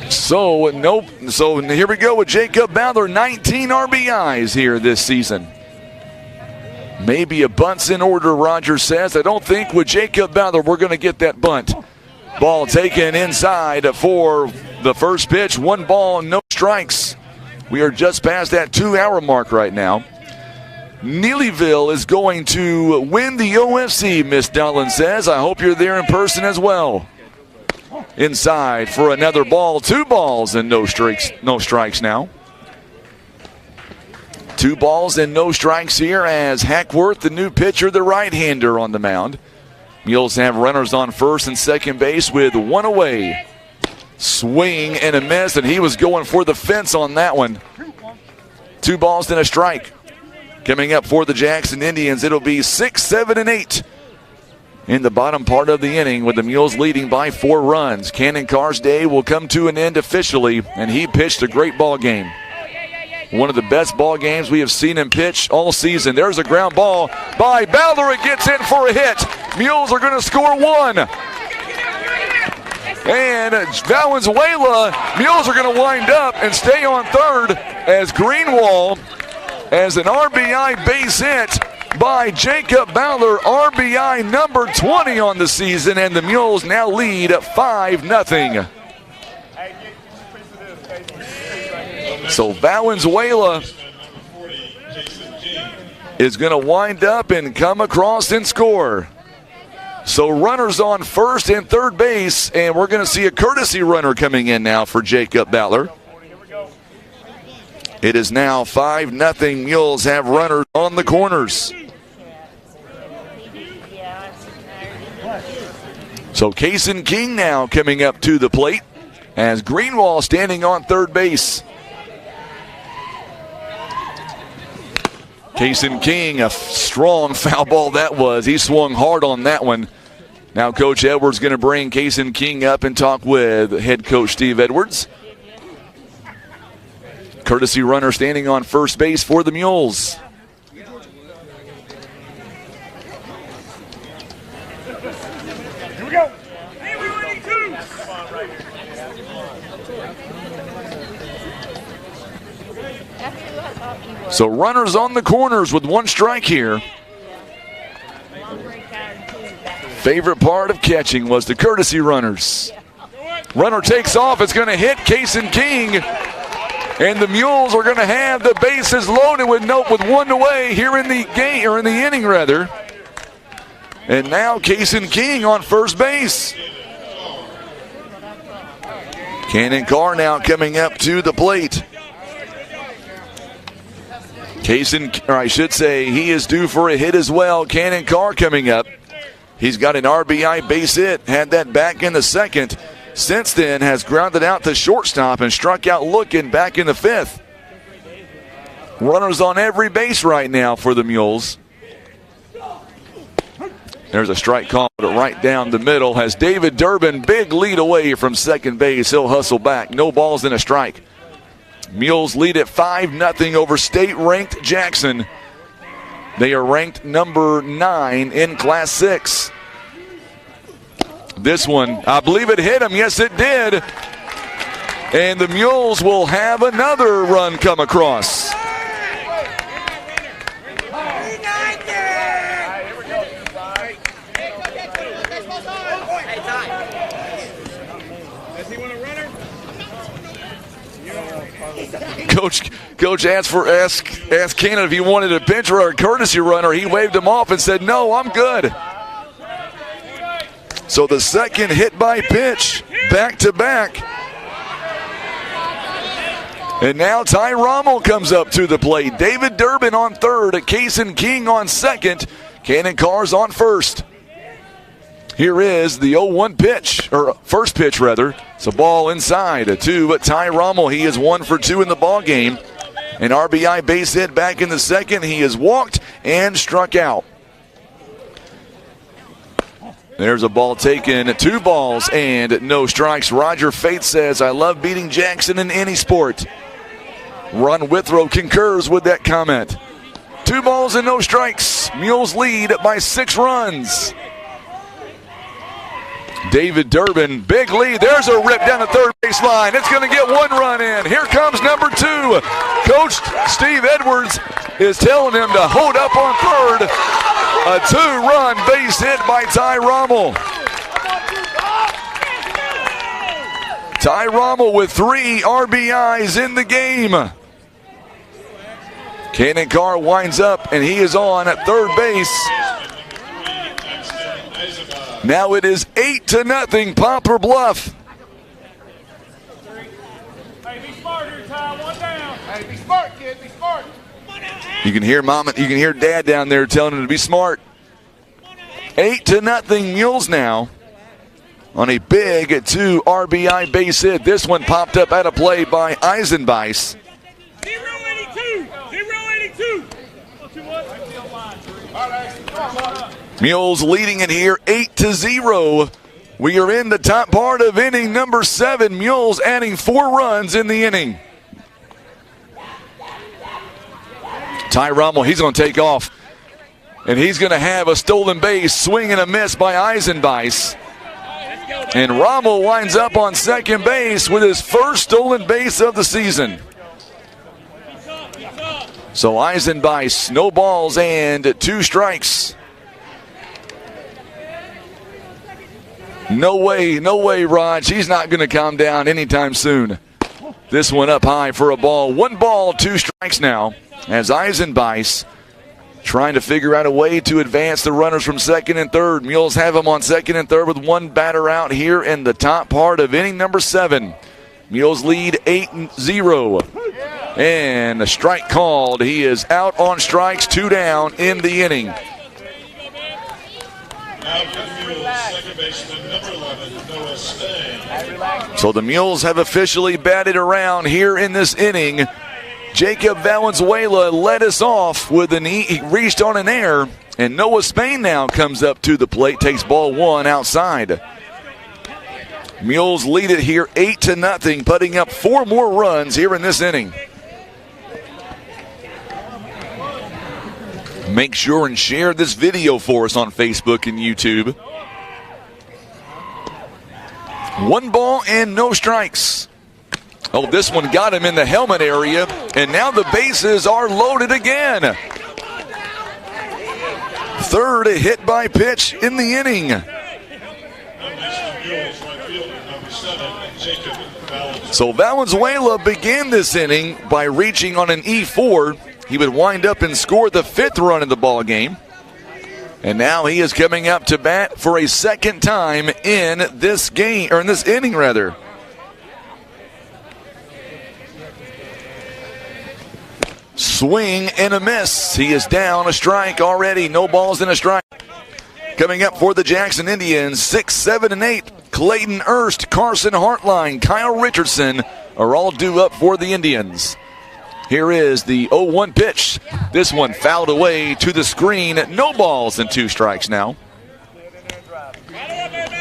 So here we go with Jacob Ballard, 19 RBIs here this season. Maybe a bunt's in order, Rogers says. I don't think with Jacob Ballard we're going to get that bunt. Ball taken inside for the first pitch. 1 ball, no strikes. We are just past that 2-hour mark right now. Neelyville is going to win the OFC, Miss Dolan says. I hope you're there in person as well. Inside for another ball. 2 balls and no strikes now. 2 balls and no strikes here as Hackworth, the new pitcher, the right-hander, on the mound. Mules have runners on first and second base with 1 away. Swing and a miss, and he was going for the fence on that one. 2 balls and a strike. Coming up for the Jackson Indians, it'll be 6, 7, and 8 in the bottom part of the inning, with the Mules leading by 4 runs. Cannon Carr's day will come to an end officially, and he pitched a great ball game. One of the best ball games we have seen him pitch all season. There's a ground ball by Ballard. It gets in for a hit. Mules are going to score 1. And Valenzuela, Mules are going to wind up and stay on third as Greenwald, as an RBI base hit by Jacob Ballard, RBI number 20 on the season, and the Mules now lead 5-0. So Valenzuela is going to wind up and come across and score. So runners on first and third base, and we're going to see a courtesy runner coming in now for Jacob Ballard. It is now 5-0. Mules have runners on the corners. So Kaysen King now coming up to the plate as Greenwald standing on third base. Kaysen King, a strong foul ball that was. He swung hard on that one. Now Coach Edwards going to bring Kaysen King up and talk with head coach Steve Edwards. Courtesy runner standing on first base for the Mules. Here we go. So runners on the corners with 1 strike here. Favorite part of catching was the courtesy runners. Runner takes off. It's going to hit Kaysen King. And the Mules are going to have the bases loaded with 1 away here in the game, or in the inning rather. And now Kaysen King on first base. Cannon Carr now coming up to the plate. Kaysen, or I should say, he is due for a hit as well. Cannon Carr coming up. He's got an RBI base hit, had that back in the second. Since then has grounded out to shortstop and struck out looking back in the 5th. Runners on every base right now for the Mules. There's a strike called right down the middle. Has David Durbin, big lead away from second base. He'll hustle back. No balls and a strike. Mules lead at 5-0 over state-ranked Jackson. They are ranked number 9 in Class 6. This one, I believe it hit him. Yes, it did. And the Mules will have another run come across. Coach asked Cannon if he wanted a pincher or a courtesy runner. He waved him off and said, "No, I'm good." So the second hit by pitch, back to back. And now Ty Rommel comes up to the plate. David Durbin on third, Kaysen King on second, Cannon Carr's on first. Here is the 0-1 pitch, or first pitch rather. It's a ball inside, a 2, but Ty Rommel, he is 1 for 2 in the ball game. An RBI base hit back in the second. He has walked and struck out. There's a ball taken, 2 balls and no strikes. Roger Faith says, "I love beating Jackson in any sport." Ron Withrow concurs with that comment. 2 balls and no strikes. Mules lead by 6 runs. David Durbin, big lead. There's a rip down the third base line. It's going to get 1 run in. Here comes number 2. Coach Steve Edwards is telling him to hold up on third. A 2-run base hit by Ty Rommel. Ty Rommel with 3 RBIs in the game. Cannon Carr winds up, and he is on at third base. Now it is 8-0, Poplar Bluff. Hey, be smart here, Ty. 1 down. Hey, be smart, kid. Be smart. You can hear Mama, you can hear Dad down there telling him to be smart. 8-0 Mules now. on a big 2 RBI base hit. This one popped up out of play by Eisenbeis. 082. Mules leading it here 8-0. We are in the top part of inning number 7. Mules adding 4 runs in the inning. Ty Rommel, he's going to take off. And he's going to have a stolen base, swing and a miss by Eisenbeis. And Rommel winds up on second base with his first stolen base of the season. So Eisenbeis, no balls and 2 strikes. No way, Raj. He's not going to calm down anytime soon. This one up high for a ball. 1 ball, 2 strikes now as Eisenbeis trying to figure out a way to advance the runners from second and third. Mules have them on second and third with 1 batter out here in the top part of inning number 7. Mules lead 8-0. And a strike called. He is out on strikes, 2 down in the inning. Now for the Mules, second baseman number 11, Noah Stang. So the Mules have officially batted around here in this inning. Jacob Valenzuela led us off with a knee. He reached on an error, and Noah Spain now comes up to the plate, takes ball 1 outside. Mules lead it here 8-0, putting up 4 more runs here in this inning. Make sure and share this video for us on Facebook and YouTube. 1 ball and no strikes. Oh, this one got him in the helmet area, and now the bases are loaded again. Third hit by pitch in the inning. So Valenzuela began this inning by reaching on an E4. He would wind up and score the 5th run in the ball game. And now he is coming up to bat for a second time in this game, or in this inning rather. Swing and a miss. He is down a strike already. No balls and a strike. Coming up for the Jackson Indians, 6, 7, and 8. Clayton Erst, Carson Hartline, Kyle Richardson are all due up for the Indians. Here is the 0-1 pitch. This one fouled away to the screen. No balls and 2 strikes now.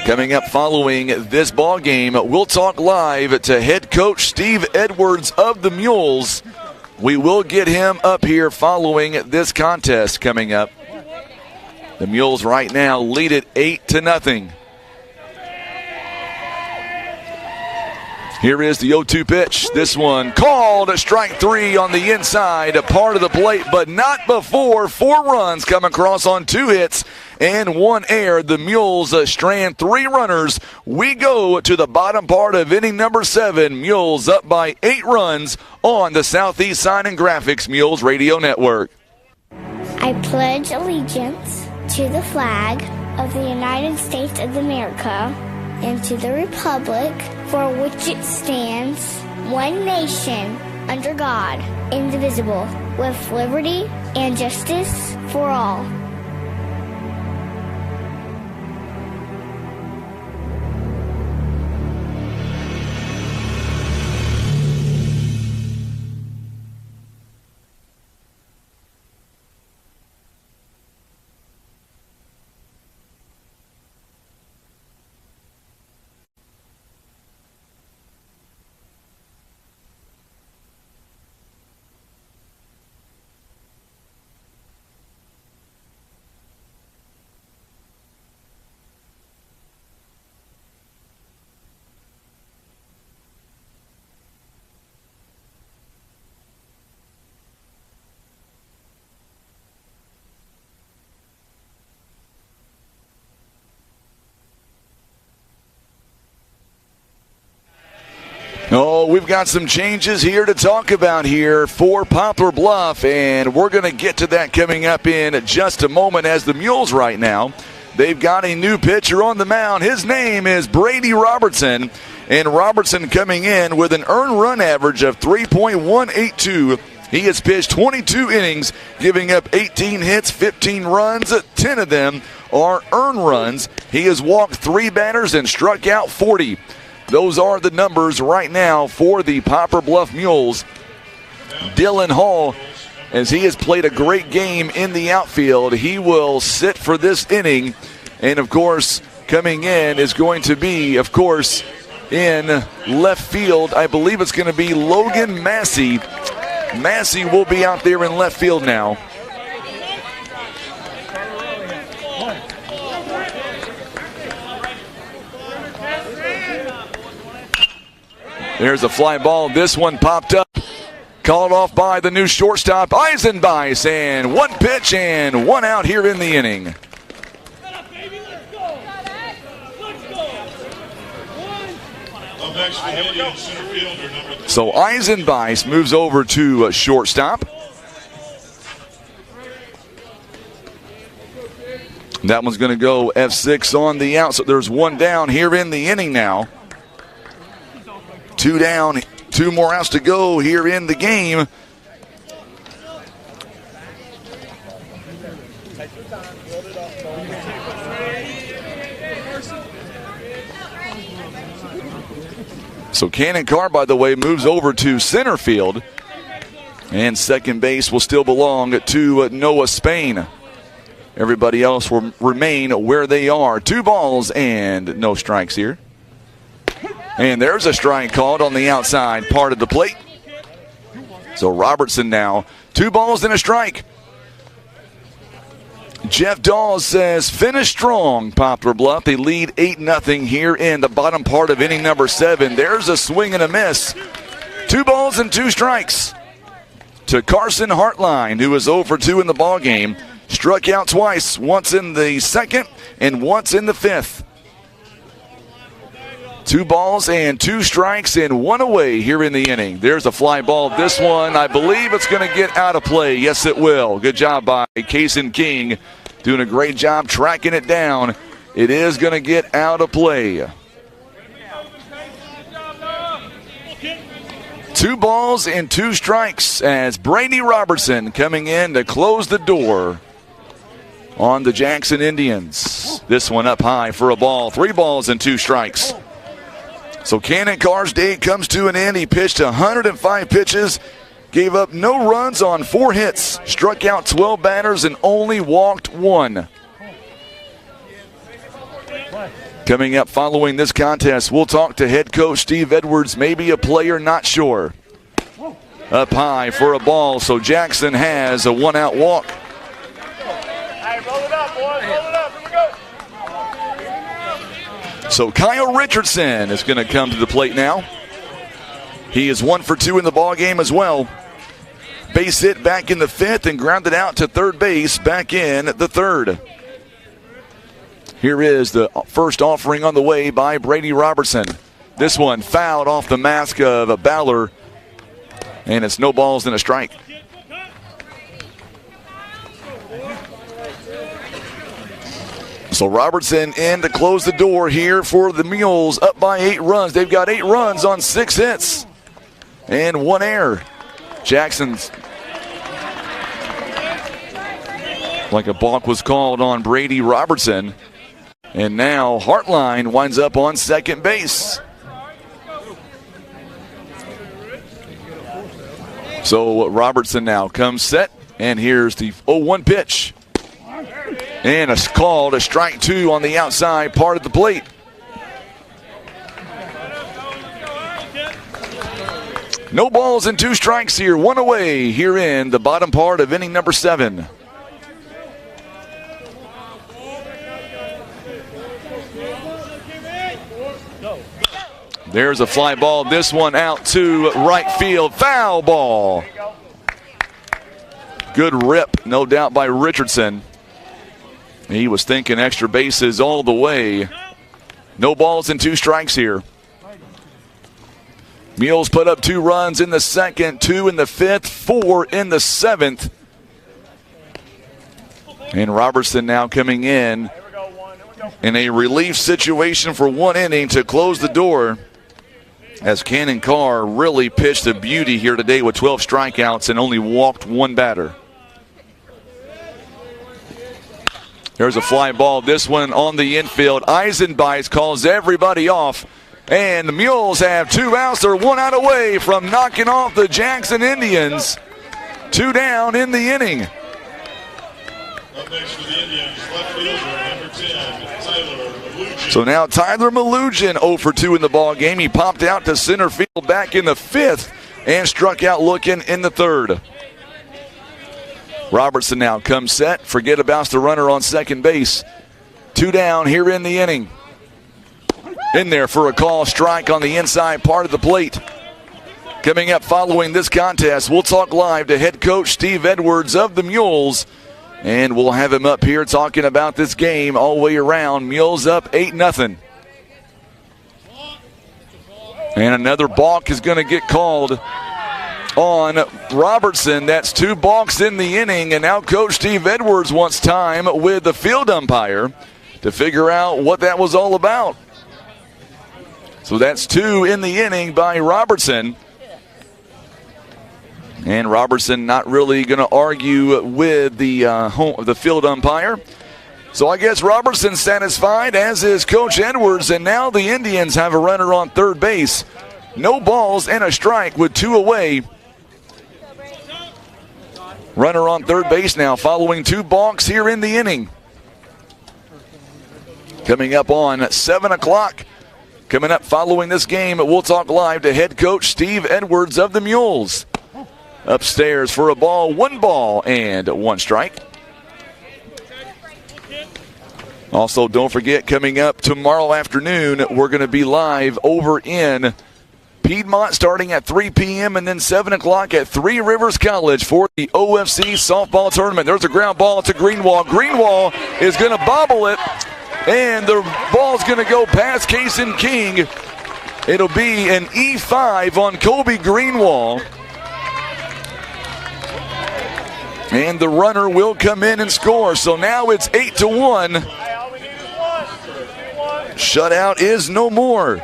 Coming up following this ball game, we'll talk live to head coach Steve Edwards of the Mules. We will get him up here following this contest coming up. The Mules right now lead it 8-0. Here is the 0-2 pitch. This one called strike 3 on the inside, a part of the plate, but not before 4 runs come across on 2 hits and 1 error. The Mules strand 3 runners. We go to the bottom part of inning number 7. Mules up by 8 runs on the Southeast Sign and Graphics Mules Radio Network. I pledge allegiance to the flag of the United States of America and to the republic for which it stands, one nation, under God, indivisible, with liberty and justice for all. Oh, we've got some changes here to talk about here for Poplar Bluff, and we're going to get to that coming up in just a moment. As the Mules right now, they've got a new pitcher on the mound. His name is Brady Robertson, and Robertson coming in with an earned run average of 3.182. He has pitched 22 innings, giving up 18 hits, 15 runs. 10 of them are earned runs. He has walked 3 batters and struck out 40. Those are the numbers right now for the Poplar Bluff Mules. Dylan Hall, as he has played a great game in the outfield, he will sit for this inning. And, of course, coming in is going to be, of course, in left field. I believe it's going to be Logan Massey. Massey will be out there in left field now. There's a fly ball. This one popped up. Called off by the new shortstop, Eisenbeis. And 1 pitch and 1 out here in the inning. So Eisenbeis moves over to shortstop. That one's going to go F6 on the out. So there's 1 down here in the inning now. 2 down, 2 more outs to go here in the game. So Cannon Carr, by the way, moves over to center field. And second base will still belong to Noah Spain. Everybody else will remain where they are. 2 balls and no strikes here. And there's a strike called on the outside part of the plate. So Robertson now, 2 balls and a strike. Jeff Dawes says, finish strong, Poplar Bluff. They lead 8-0 here in the bottom part of inning number 7. There's a swing and a miss. 2 balls and 2 strikes to Carson Hartline, who is 0 for 2 in the ballgame. Struck out twice, once in the 2nd and once in the 5th. 2 balls and 2 strikes and 1 away here in the inning. There's a fly ball. This one, I believe it's going to get out of play. Yes, it will. Good job by Kaysen King. Doing a great job tracking it down. It is going to get out of play. 2 balls and 2 strikes as Brady Robertson coming in to close the door on the Jackson Indians. This one up high for a ball. 3 balls and 2 strikes. So Cannon Carr's day comes to an end. He pitched 105 pitches, gave up no runs on 4 hits, struck out 12 batters, and only walked 1. Coming up following this contest, we'll talk to head coach Steve Edwards, maybe a player, not sure. Up high for a ball, so Jackson has a 1-out walk. Hey, roll it up, boys, roll it up, here we go. So Kyle Richardson is going to come to the plate now. He is 1 for 2 in the ball game as well. Base hit back in the 5th and grounded out to third base back in the 3rd. Here is the first offering on the way by Brady Robertson. This one fouled off the mask of a Bowler, and it's no balls and a strike. So Robertson in to close the door here for the Mules, up by 8 runs. They've got 8 runs on 6 hits and 1 error. Jackson's like a balk was called on Brady Robertson. And now Hartline winds up on second base. So Robertson now comes set, and here's the 0-1 pitch. And it's called a strike 2 on the outside part of the plate. No balls and 2 strikes here. 1 away here in the bottom part of inning number 7. There's a fly ball. This one out to right field. Foul ball. Good rip, no doubt, by Richardson. He was thinking extra bases all the way. No balls and 2 strikes here. Mules put up 2 runs in the 2nd, 2 in the 5th, 4 in the 7th. And Robertson now coming in a relief situation for 1 inning to close the door, as Cannon Carr really pitched a beauty here today with 12 strikeouts and only walked 1 batter. There's a fly ball. This one on the infield. Eisenbeis calls everybody off. And the Mules have 2 outs. They're 1 out away from knocking off the Jackson Indians. 2 down in the inning. Up next for the Indians, left fielder, number 10, Tyler Malugin. So now Tyler Malugin 0 for 2 in the ball game. He popped out to center field back in the 5th and struck out looking in the 3rd. Robertson now comes set. Forget about the runner on second base. 2 down here in the inning. In there for a call strike on the inside part of the plate. Coming up following this contest, we'll talk live to head coach Steve Edwards of the Mules. And we'll have him up here talking about this game all the way around. Mules up 8-0. And another balk is going to get called on Robertson. That's 2 balks in the inning. And now Coach Steve Edwards wants time with the field umpire to figure out what that was all about. So that's 2 in the inning by Robertson. And Robertson not really going to argue with the field umpire. So I guess Robertson's satisfied, as is Coach Edwards. And now the Indians have a runner on third base. No balls and a strike with 2 away. Runner on third base now following 2 balks here in the inning. Coming up on 7 o'clock. Coming up following this game, we'll talk live to head coach Steve Edwards of the Mules. Upstairs for a ball, 1 ball and 1 strike. Also, don't forget, coming up tomorrow afternoon, we're going to be live over in Piedmont starting at 3 p.m. and then 7 o'clock at Three Rivers College for the OFC softball tournament. There's a ground ball to Greenwall. Greenwall is going to bobble it, and the ball's going to go past Kason King. It'll be an E5 on Kobe Greenwall. And the runner will come in and score. So now it's 8-1. Shutout is no more.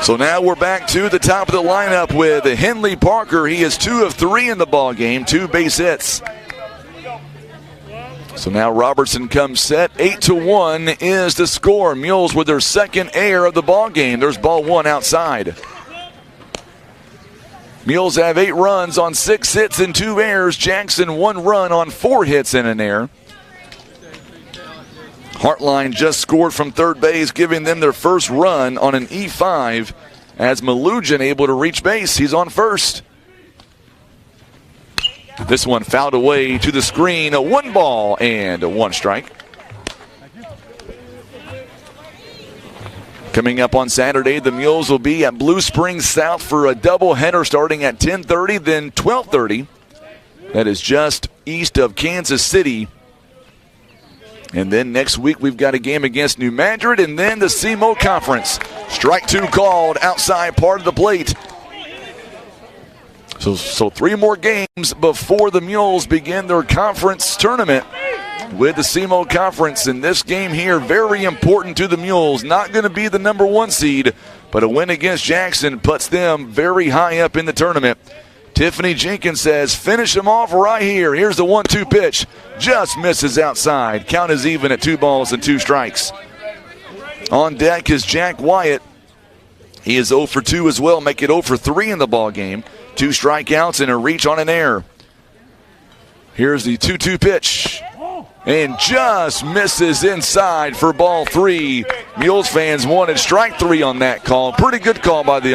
So now we're back to the top of the lineup with Henley Parker. He is 2 of 3 in the ball game, 2 base hits. So now Robertson comes set. 8-1 is the score. Mules with their second error of the ball game. There's ball 1 outside. Mules have 8 runs on 6 hits and 2 errors. Jackson 1 run on 4 hits and an error. Hartline just scored from third base, giving them their first run on an E5 as Malugin able to reach base. He's on first. This one fouled away to the screen. 1 ball and 1 strike. Coming up on Saturday, the Mules will be at Blue Springs South for a doubleheader starting at 10:30, then 12:30. That is just east of Kansas City. And then next week we've got a game against New Madrid and then the SEMO Conference. Strike 2 called outside part of the plate. So 3 more games before the Mules begin their conference tournament with the SEMO Conference. And this game here, very important to the Mules. Not going to be the number 1 seed, but a win against Jackson puts them very high up in the tournament. Tiffany Jenkins says, finish them off right here. Here's the 1-2 pitch. Just misses outside. Count is even at 2 balls and 2 strikes. On deck is Jack Wyatt. He is 0 for 2 as well, make it 0 for 3 in the ball game. 2 strikeouts and a reach on an error. Here's the 2-2 pitch. And just misses inside for ball 3. Mules fans wanted strike 3 on that call. Pretty good call by the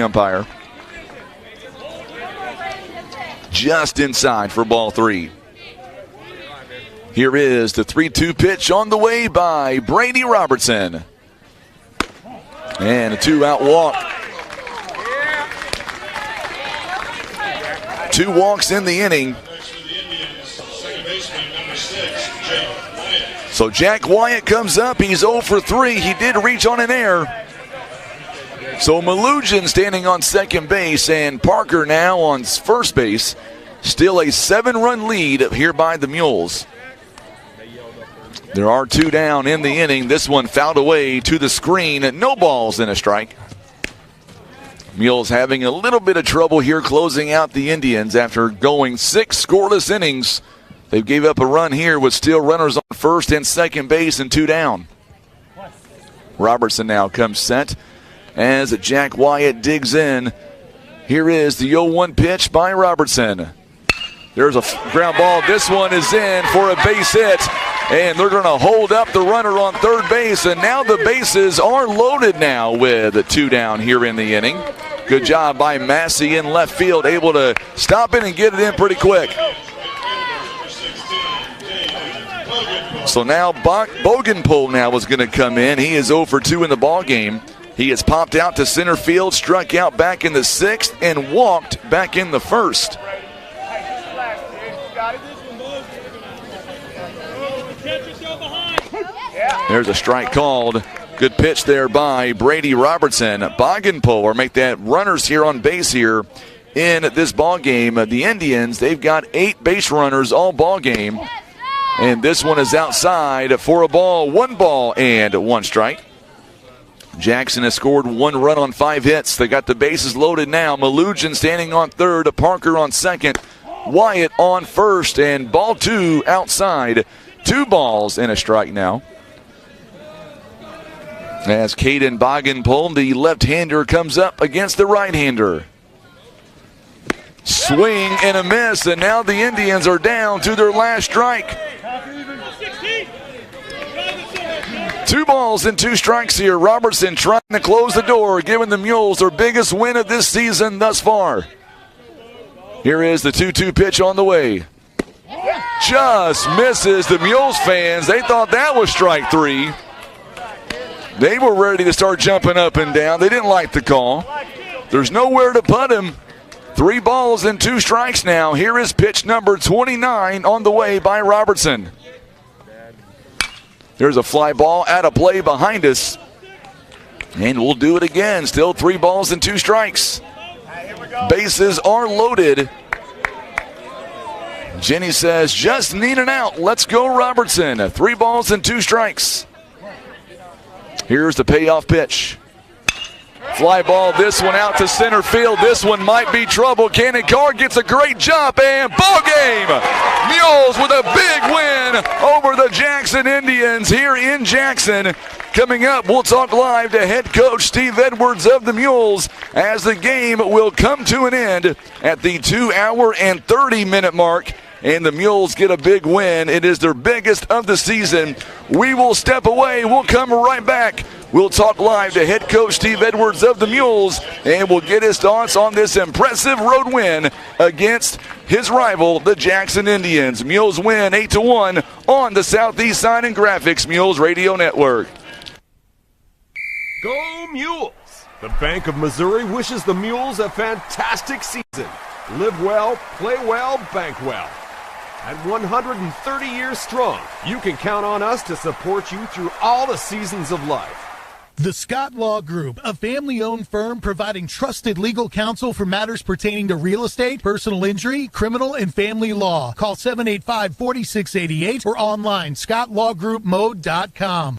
umpire. Just inside for ball 3. Here is the 3-2 pitch on the way by Brady Robertson. And a 2-out walk. 2 walks in the inning. So Jack Wyatt comes up. He's 0 for 3. He did reach on an error. So Malugin standing on second base and Parker now on first base. Still a 7-run lead here by the Mules. There are 2 down in the inning. This one fouled away to the screen. No balls and a strike. Mules having a little bit of trouble here closing out the Indians after going 6 scoreless innings. They gave up a run here with still runners on first and second base and 2 down. Robertson now comes set as Jack Wyatt digs in. Here is the 0-1 pitch by Robertson. There's a ground ball. This one is in for a base hit, and they're going to hold up the runner on third base, and now the bases are loaded now with 2 down here in the inning. Good job by Massey in left field, able to stop it and get it in pretty quick. So now Bogenpool now is going to come in. He is 0 for 2 in the ball game. He has popped out to center field, struck out back in the 6th, and walked back in the 1st. There's a strike called. Good pitch there by Brady Robertson. Bogenpool or make that runners here on base here in this ball game. The Indians, they've got 8 base runners all ball game. And this one is outside for a ball, 1 ball and 1 strike. Jackson has scored 1 run on 5 hits. They got the bases loaded now. Malugin standing on third, Parker on second, Wyatt on first, and ball 2 outside. 2 balls and a strike now. As Caden Bogenpool, the left-hander, comes up against the right-hander. Swing and a miss, and now the Indians are down to their last strike. 2 balls and 2 strikes here. Robertson trying to close the door, giving the Mules their biggest win of this season thus far. Here is the 2-2 pitch on the way. Just misses. The Mules fans, they thought that was strike 3. They were ready to start jumping up and down. They didn't like the call. There's nowhere to put him. 3 balls and 2 strikes now. Here is pitch number 29 on the way by Robertson. There's a fly ball out of play behind us. And we'll do it again. Still 3 balls and 2 strikes. Bases are loaded. Jenny says, just need an out. Let's go, Robertson. 3 balls and 2 strikes. Here's the payoff pitch. Fly ball, this one out to center field. This one might be trouble. Cannon Carr gets a great jump, and ball game. Mules with a big win over the Jackson Indians here in Jackson. Coming up, we'll talk live to head coach Steve Edwards of the Mules as the game will come to an end at the 2-hour and 30-minute mark. And the Mules get a big win. It is their biggest of the season. We will step away. We'll come right back. We'll talk live to head coach Steve Edwards of the Mules, and we'll get his thoughts on this impressive road win against his rival, the Jackson Indians. Mules win 8-1 on the Southeast Sign and Graphics Mules Radio Network. Go Mules! The Bank of Missouri wishes the Mules a fantastic season. Live well, play well, bank well. At 130 years strong, you can count on us to support you through all the seasons of life. The Scott Law Group, a family-owned firm providing trusted legal counsel for matters pertaining to real estate, personal injury, criminal, and family law. Call 785-4688 or online, scottlawgroupmode.com.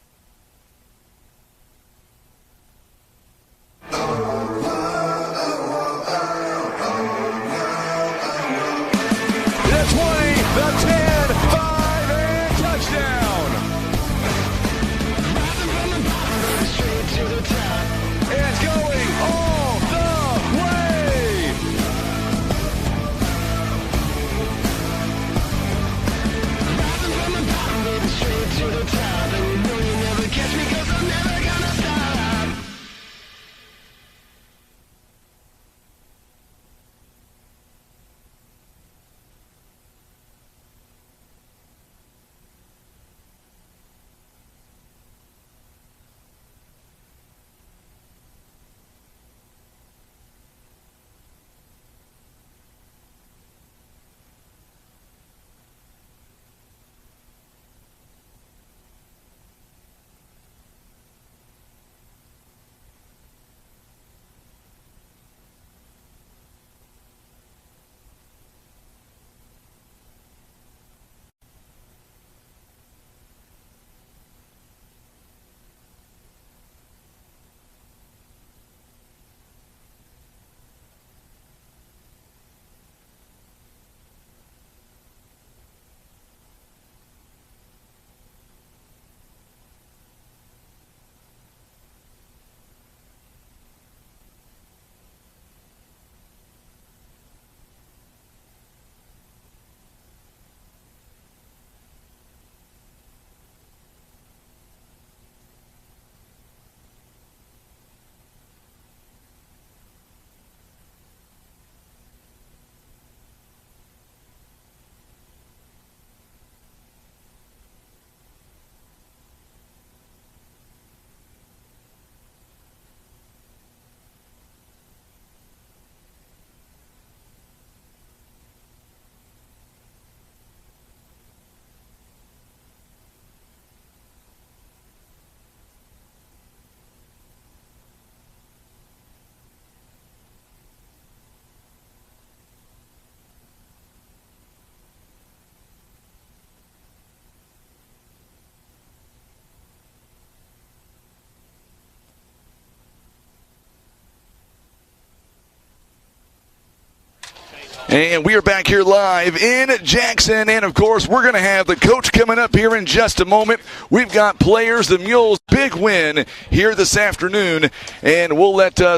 And we are back here live in Jackson. And, of course, we're going to have the coach coming up here in just a moment. We've got players, the Mules, big win here this afternoon. And we'll let Tim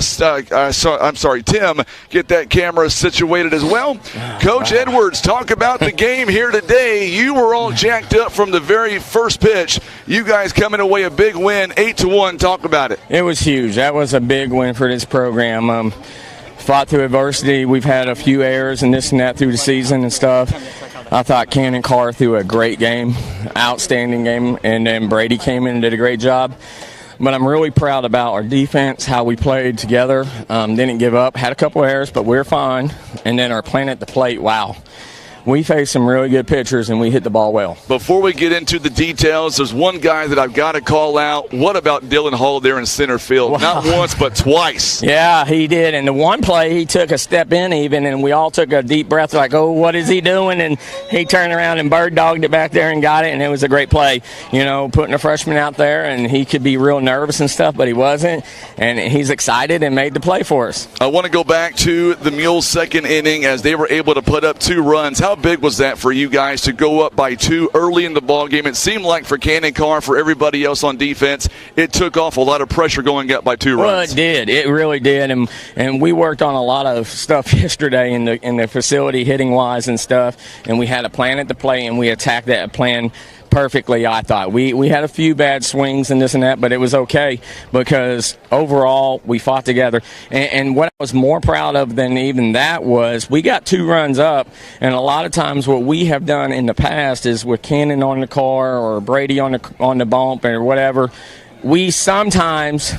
get that camera situated as well. Coach Edwards, talk about the game here today. You were all jacked up from the very first pitch. You guys coming away a big win, 8-1. Talk about it. It was huge. That was a big win for this program. Fought through adversity. We've had a few errors and this and that through the season and stuff. I thought Cannon Carr threw a great game, outstanding game, and then Brady came in and did a great job. But I'm really proud about our defense, how we played together. Didn't give up. Had a couple errors, but we're fine. And then our plan at the plate, wow. We faced some really good pitchers, and we hit the ball well. Before we get into the details, there's one guy that I've got to call out. What about Dylan Hall there in center field? Wow. Not once, but twice. Yeah, he did. And the one play, he took a step in even, and we all took a deep breath like, oh, what is he doing? And he turned around and bird-dogged it back there and got it, and it was a great play. You know, putting a freshman out there, and he could be real nervous and stuff, but he wasn't. And he's excited and made the play for us. I want to go back to the Mules' second inning as they were able to put up 2 runs. How big was that for you guys to go up by 2 early in the ball game? It seemed like for Cannon Carr, for everybody else on defense, it took off a lot of pressure going up by 2 runs. Well, it did. It really did. And we worked on a lot of stuff yesterday in the facility, hitting wise and stuff. And we had a plan at the plate, and we attacked that plan perfectly, I thought. We had a few bad swings and this and that, but it was okay because overall we fought together. And what I was more proud of than even that was we got 2 runs up, and a lot of times what we have done in the past is with Cannon on the car or Brady on the bump or whatever, we sometimes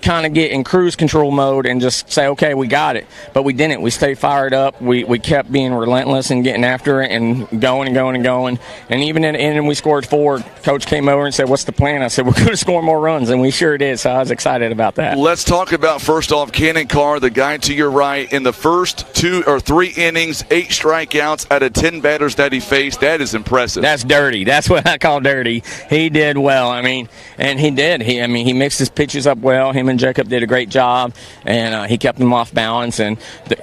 kind of get in cruise control mode and just say, okay, we got it. But we didn't. We stayed fired up. We kept being relentless and getting after it and going and going and going. And even in the end, we scored 4. Coach came over and said, what's the plan? I said, we're going to score more runs, and we sure did. So I was excited about that. Let's talk about, first off, Cannon Carr, the guy to your right. In the first 2 or 3 innings, 8 strikeouts out of 10 batters that he faced. That is impressive. That's dirty. That's what I call dirty. He did well. I mean, and he did. He mixed his pitches up well. Him and Jacob did a great job, and he kept them off balance. And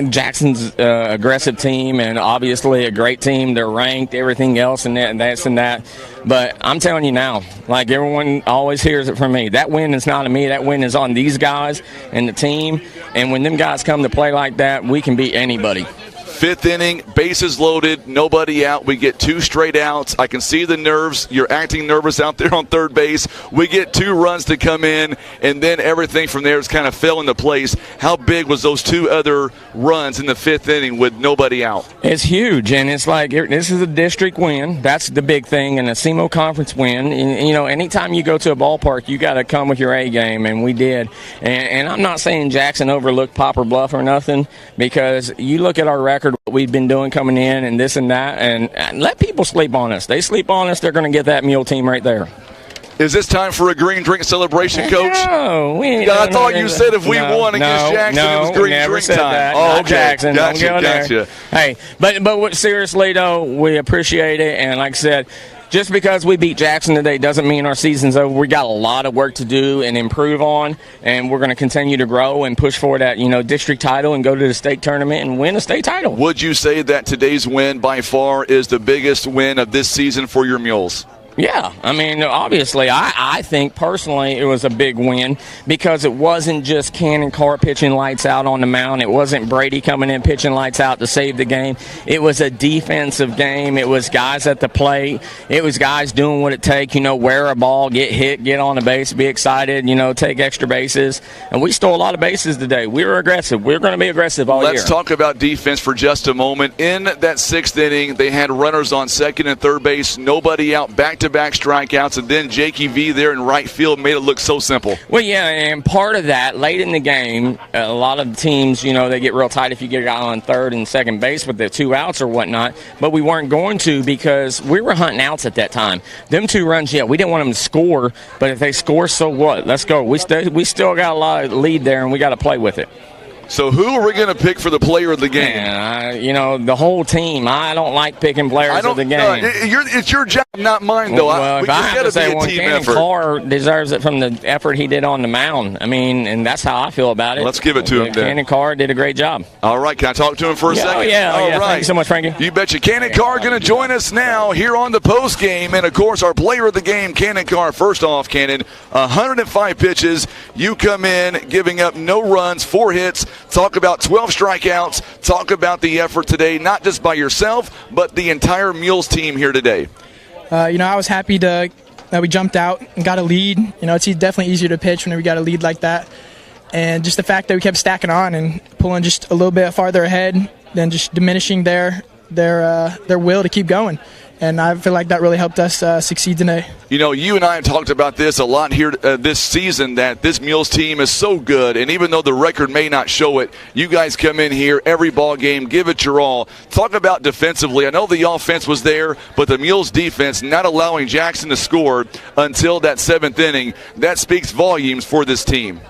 Jackson's aggressive team, and obviously a great team. They're ranked, everything else, and that. But I'm telling you now, like everyone always hears it from me, that win is not on me. That win is on these guys and the team. And when them guys come to play like that, we can beat anybody. 5th inning, bases loaded, nobody out. We get 2 straight outs. I can see the nerves. You're acting nervous out there on third base. We get 2 runs to come in, and then everything from there is kind of fell into place. How big was those 2 other runs in the 5th inning with nobody out? It's huge, and it's like this is a district win. That's the big thing, and a SEMO conference win. And, you know, anytime you go to a ballpark, you got to come with your A game, and we did. And I'm not saying Jackson overlooked Poplar Bluff or nothing, because you look at our record, what we've been doing coming in and this and that, and let people sleep on us. They sleep on us, they're going to get that Mule team right there. Is this time for a green drink celebration, Coach? No, I thought you said if we won against Jackson, it was green drink time. That. Oh, okay. Jackson. Gotcha. Hey, but seriously, though, we appreciate it, and like I said, just because we beat Jackson today doesn't mean our season's over. We got a lot of work to do and improve on, and we're going to continue to grow and push for that, district title and go to the state tournament and win a state title. Would you say that today's win by far is the biggest win of this season for your Mules? Yeah, I mean, obviously, I think personally it was a big win because it wasn't just Cannon Carr pitching lights out on the mound. It wasn't Brady coming in pitching lights out to save the game. It was a defensive game. It was guys at the plate. It was guys doing what it takes, wear a ball, get hit, get on the base, be excited, take extra bases. And we stole a lot of bases today. We were aggressive. We're going to be aggressive all year. Let's talk about defense for just a moment. In that 6th inning, they had runners on second and third base, nobody out, back-to-back strikeouts, and then Jakey V there in right field made it look so simple. Well, yeah, and part of that, late in the game, a lot of the teams, they get real tight if you get a guy on third and second base with the 2 outs or whatnot, but we weren't going to because we were hunting outs at that time. Them 2 runs, we didn't want them to score, but if they score, so what? Let's go. We still got a lot of lead there, and we got to play with it. So who are we going to pick for the player of the game? The whole team. I don't like picking players of the game. It's your job, not mine, though. Well, if I have to say, Cannon Carr deserves it from the effort he did on the mound. I mean, and that's how I feel about it. Let's give it to him, then. Cannon Carr did a great job. All right, can I talk to him for a second? Oh, yeah. All right. Thank you so much, Frankie. You betcha. Cannon Carr going to join us now here on the post game. And, of course, our player of the game, Cannon Carr. First off, Cannon, 105 pitches. You come in giving up no runs, 4 hits. Talk about 12 strikeouts. Talk about the effort today, not just by yourself, but the entire Mules team here today. I was happy that we jumped out and got a lead. It's definitely easier to pitch whenever you got a lead like that. And just the fact that we kept stacking on and pulling just a little bit farther ahead, then just diminishing their will to keep going. And I feel like that really helped us succeed today. You and I have talked about this a lot here this season, that this Mules team is so good. And even though the record may not show it, you guys come in here every ball game, give it your all. Talk about defensively. I know the offense was there, but the Mules defense not allowing Jackson to score until that 7th inning, that speaks volumes for this team.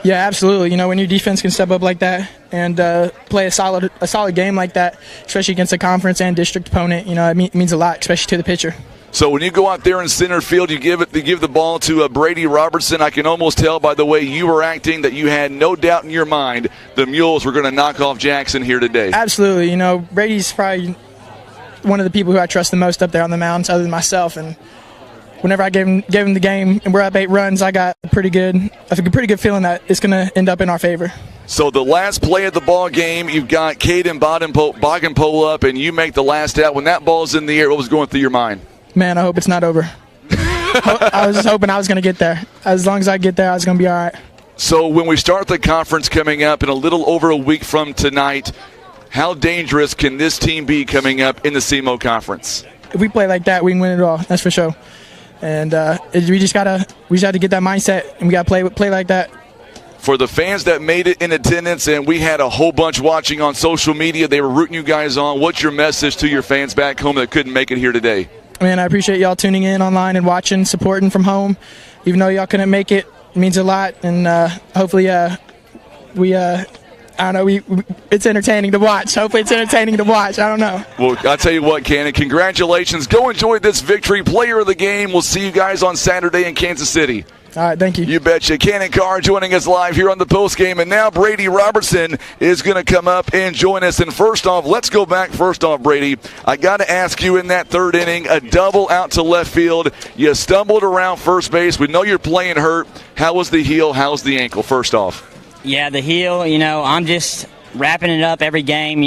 Yeah, absolutely. When your defense can step up like that and play a solid game like that, especially against a conference and district opponent, it means a lot, especially to the pitcher. So when you go out there in center field, you give the ball to Brady Robertson. I can almost tell by the way you were acting that you had no doubt in your mind the Mules were going to knock off Jackson here today. Absolutely. Brady's probably one of the people who I trust the most up there on the mounds, other than myself. And whenever I gave him the game and we're up 8 runs, I got a pretty good feeling that it's going to end up in our favor. So the last play of the ball game, you've got Caden Bogenpole up, and you make the last out. When that ball's in the air, what was going through your mind? Man, I hope it's not over. I was just hoping I was going to get there. As long as I get there, I was going to be all right. So when we start the conference coming up in a little over a week from tonight, how dangerous can this team be coming up in the CMO Conference? If we play like that, we can win it all. That's for sure. And we just have to get that mindset, and we got to play like that. For the fans that made it in attendance, and we had a whole bunch watching on social media, they were rooting you guys on. What's your message to your fans back home that couldn't make it here today? Man, I appreciate y'all tuning in online and watching, supporting from home. Even though y'all couldn't make it, it means a lot. And hopefully it's entertaining to watch. Hopefully it's entertaining to watch. I don't know. Well, I'll tell you what, Cannon, congratulations. Go enjoy this victory. Player of the game. We'll see you guys on Saturday in Kansas City. All right, thank you. You betcha. Cannon Carr joining us live here on the postgame. And now Brady Robertson is going to come up and join us. And first off, Brady, I got to ask you, in that 3rd inning, a double out to left field. You stumbled around first base. We know you're playing hurt. How was the heel? How's the ankle, first off? Yeah, the heel, I'm just wrapping it up every game.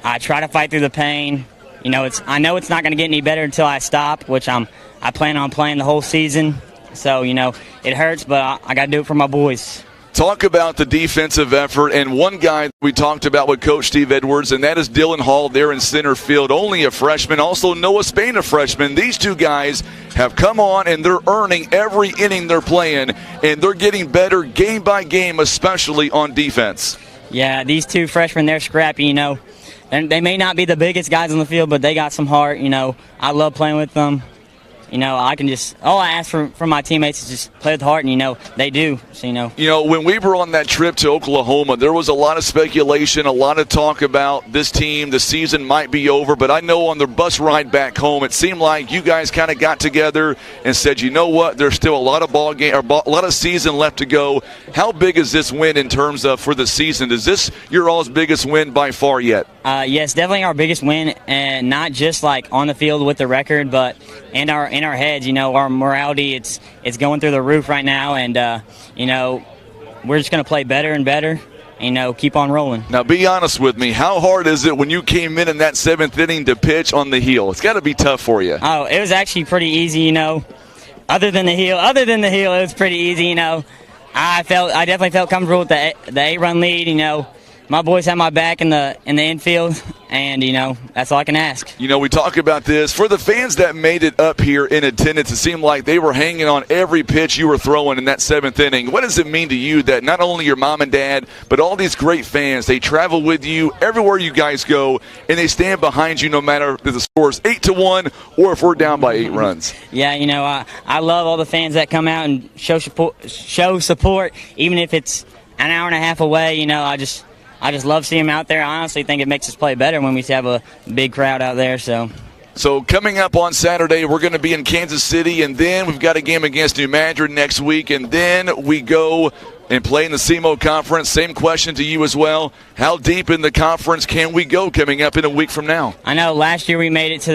I try to fight through the pain. I know it's not going to get any better until I stop, which I plan on playing the whole season. So, it hurts, but I got to do it for my boys. Talk about the defensive effort, and one guy we talked about with Coach Steve Edwards, and that is Dylan Hall there in center field, only a freshman. Also Noah Spain, a freshman. These two guys have come on, and they're earning every inning they're playing, and they're getting better game by game, especially on defense. Yeah, these 2 freshmen, they're scrappy, And they may not be the biggest guys on the field, but they got some heart. I love playing with them. All I ask from my teammates is just play with heart, and, they do. So, when we were on that trip to Oklahoma, there was a lot of speculation, a lot of talk about this team. The season might be over, but I know on the bus ride back home, it seemed like you guys kind of got together and said, you know what, there's still a lot of a lot of season left to go. How big is this win in terms of for the season? Is this your all's biggest win by far yet? Yes, definitely our biggest win, and not just like on the field with the record, but in our heads. Our morality, it's going through the roof right now, and we're just going to play better and better. Keep on rolling. Now, be honest with me. How hard is it when you came in that 7th inning to pitch on the heel? It's got to be tough for you. Oh, it was actually pretty easy. Other than the heel, it was pretty easy. I definitely felt comfortable with the 8-run lead. My boys have my back in the infield, and, that's all I can ask. We talk about this. For the fans that made it up here in attendance, it seemed like they were hanging on every pitch you were throwing in that 7th inning. What does it mean to you that not only your mom and dad, but all these great fans, they travel with you everywhere you guys go, and they stand behind you no matter if the score is 8-1 or if we're down by 8 runs? Yeah, I love all the fans that come out and show support, even if it's an hour and a half away. You know, I just love seeing them out there. I honestly think it makes us play better when we have a big crowd out there. So coming up on Saturday, we're going to be in Kansas City, and then we've got a game against New Madrid next week, and then we go and play in the SEMO Conference. Same question to you as well. How deep in the conference can we go coming up in a week from now? I know last year we made it to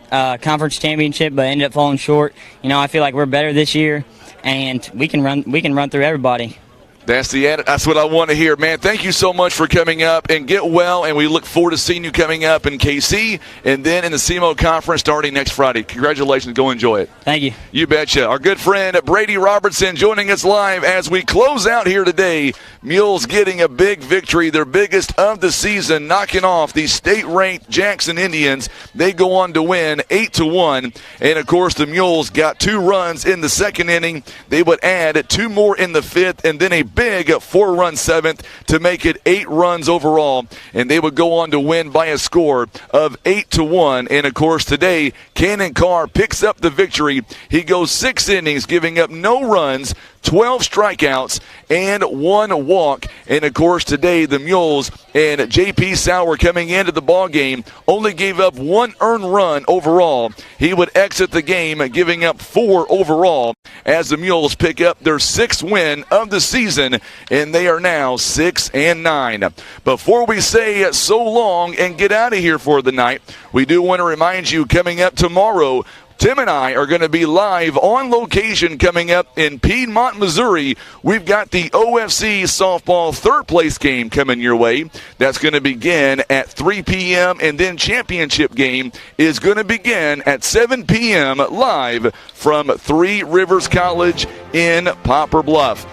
the conference championship, but ended up falling short. You know, I feel like we're better this year, and we can run through everybody. That's what I want to hear, man. Thank you so much for coming up, and get well, and we look forward to seeing you coming up in KC and then in the SEMO Conference starting next Friday. Congratulations. Go enjoy it. Thank you. You betcha. Our good friend Brady Robertson joining us live as we close out here today. Mules getting a big victory, their biggest of the season, knocking off the state-ranked Jackson Indians. They go on to win 8-1, and, of course, the Mules got 2 runs in the second inning. They would add 2 more in the fifth, and then a big 4-run seventh to make it 8 runs overall, and they would go on to win by a score of 8-1. And of course today, Cannon Carr picks up the victory. He goes 6 innings, giving up no runs, 12 strikeouts, and 1 walk. And of course today the Mules and J.P. Sauer coming into the ball game only gave up 1 earned run overall. He would exit the game giving up 4 overall as the Mules pick up their 6th win of the season, and they are now 6-9. Before we say so long and get out of here for the night, we do want to remind you, coming up tomorrow, Tim and I are going to be live on location coming up in Piedmont, Missouri. We've got the OFC softball 3rd place game coming your way. That's going to begin at 3 p.m. and then championship game is going to begin at 7 p.m. live from Three Rivers College in Poplar Bluff.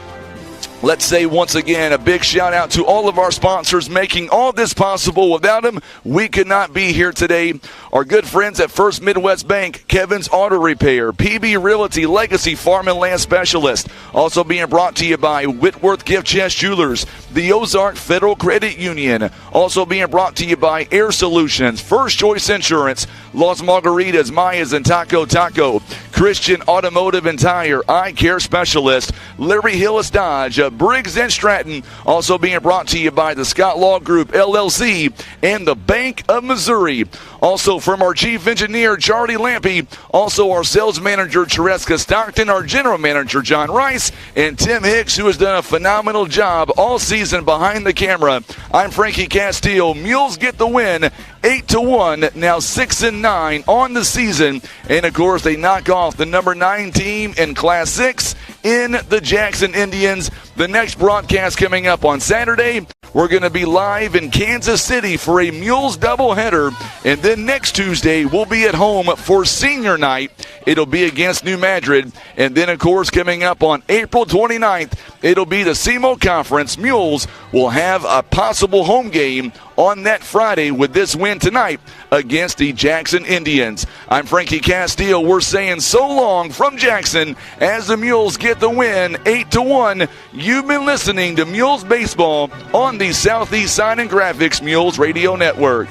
Let's say once again a big shout out to all of our sponsors making all this possible. Without them, we could not be here today. Our good friends at First Midwest Bank, Kevin's Auto Repair, PB Realty, Legacy Farm and Land Specialist. Also being brought to you by Whitworth Gift Chest Jewelers, the Ozark Federal Credit Union. Also being brought to you by Air Solutions, First Choice Insurance, Las Margaritas, Mayas, and Taco Taco, Christian Automotive and Tire, Eye Care Specialist, Larry Hillis Dodge, Briggs & Stratton. Also being brought to you by the Scott Law Group, LLC, and the Bank of Missouri. Also from our Chief Engineer, Charlie Lampy. Also our Sales Manager, Tereska Stockton, our General Manager, John Rice, and Tim Hicks, who has done a phenomenal job all season behind the camera. I'm Frankie Castile. Mules get the win, 8-1, now 6-9 on the season. And, of course, they knock off the number 9 team in Class 6 in the Jackson Indians. The next broadcast coming up on Saturday, we're going to be live in Kansas City for a Mules doubleheader. And then next Tuesday, we'll be at home for senior night. It'll be against New Madrid. And then, of course, coming up on April 29th, it'll be the SEMO Conference. Mules will have a possible home game on that Friday with this win tonight against the Jackson Indians. I'm Frankie Castile. We're saying so long from Jackson as the Mules get the win, 8-1. You've been listening to Mules Baseball on the Southeast Sign and Graphics Mules Radio Network.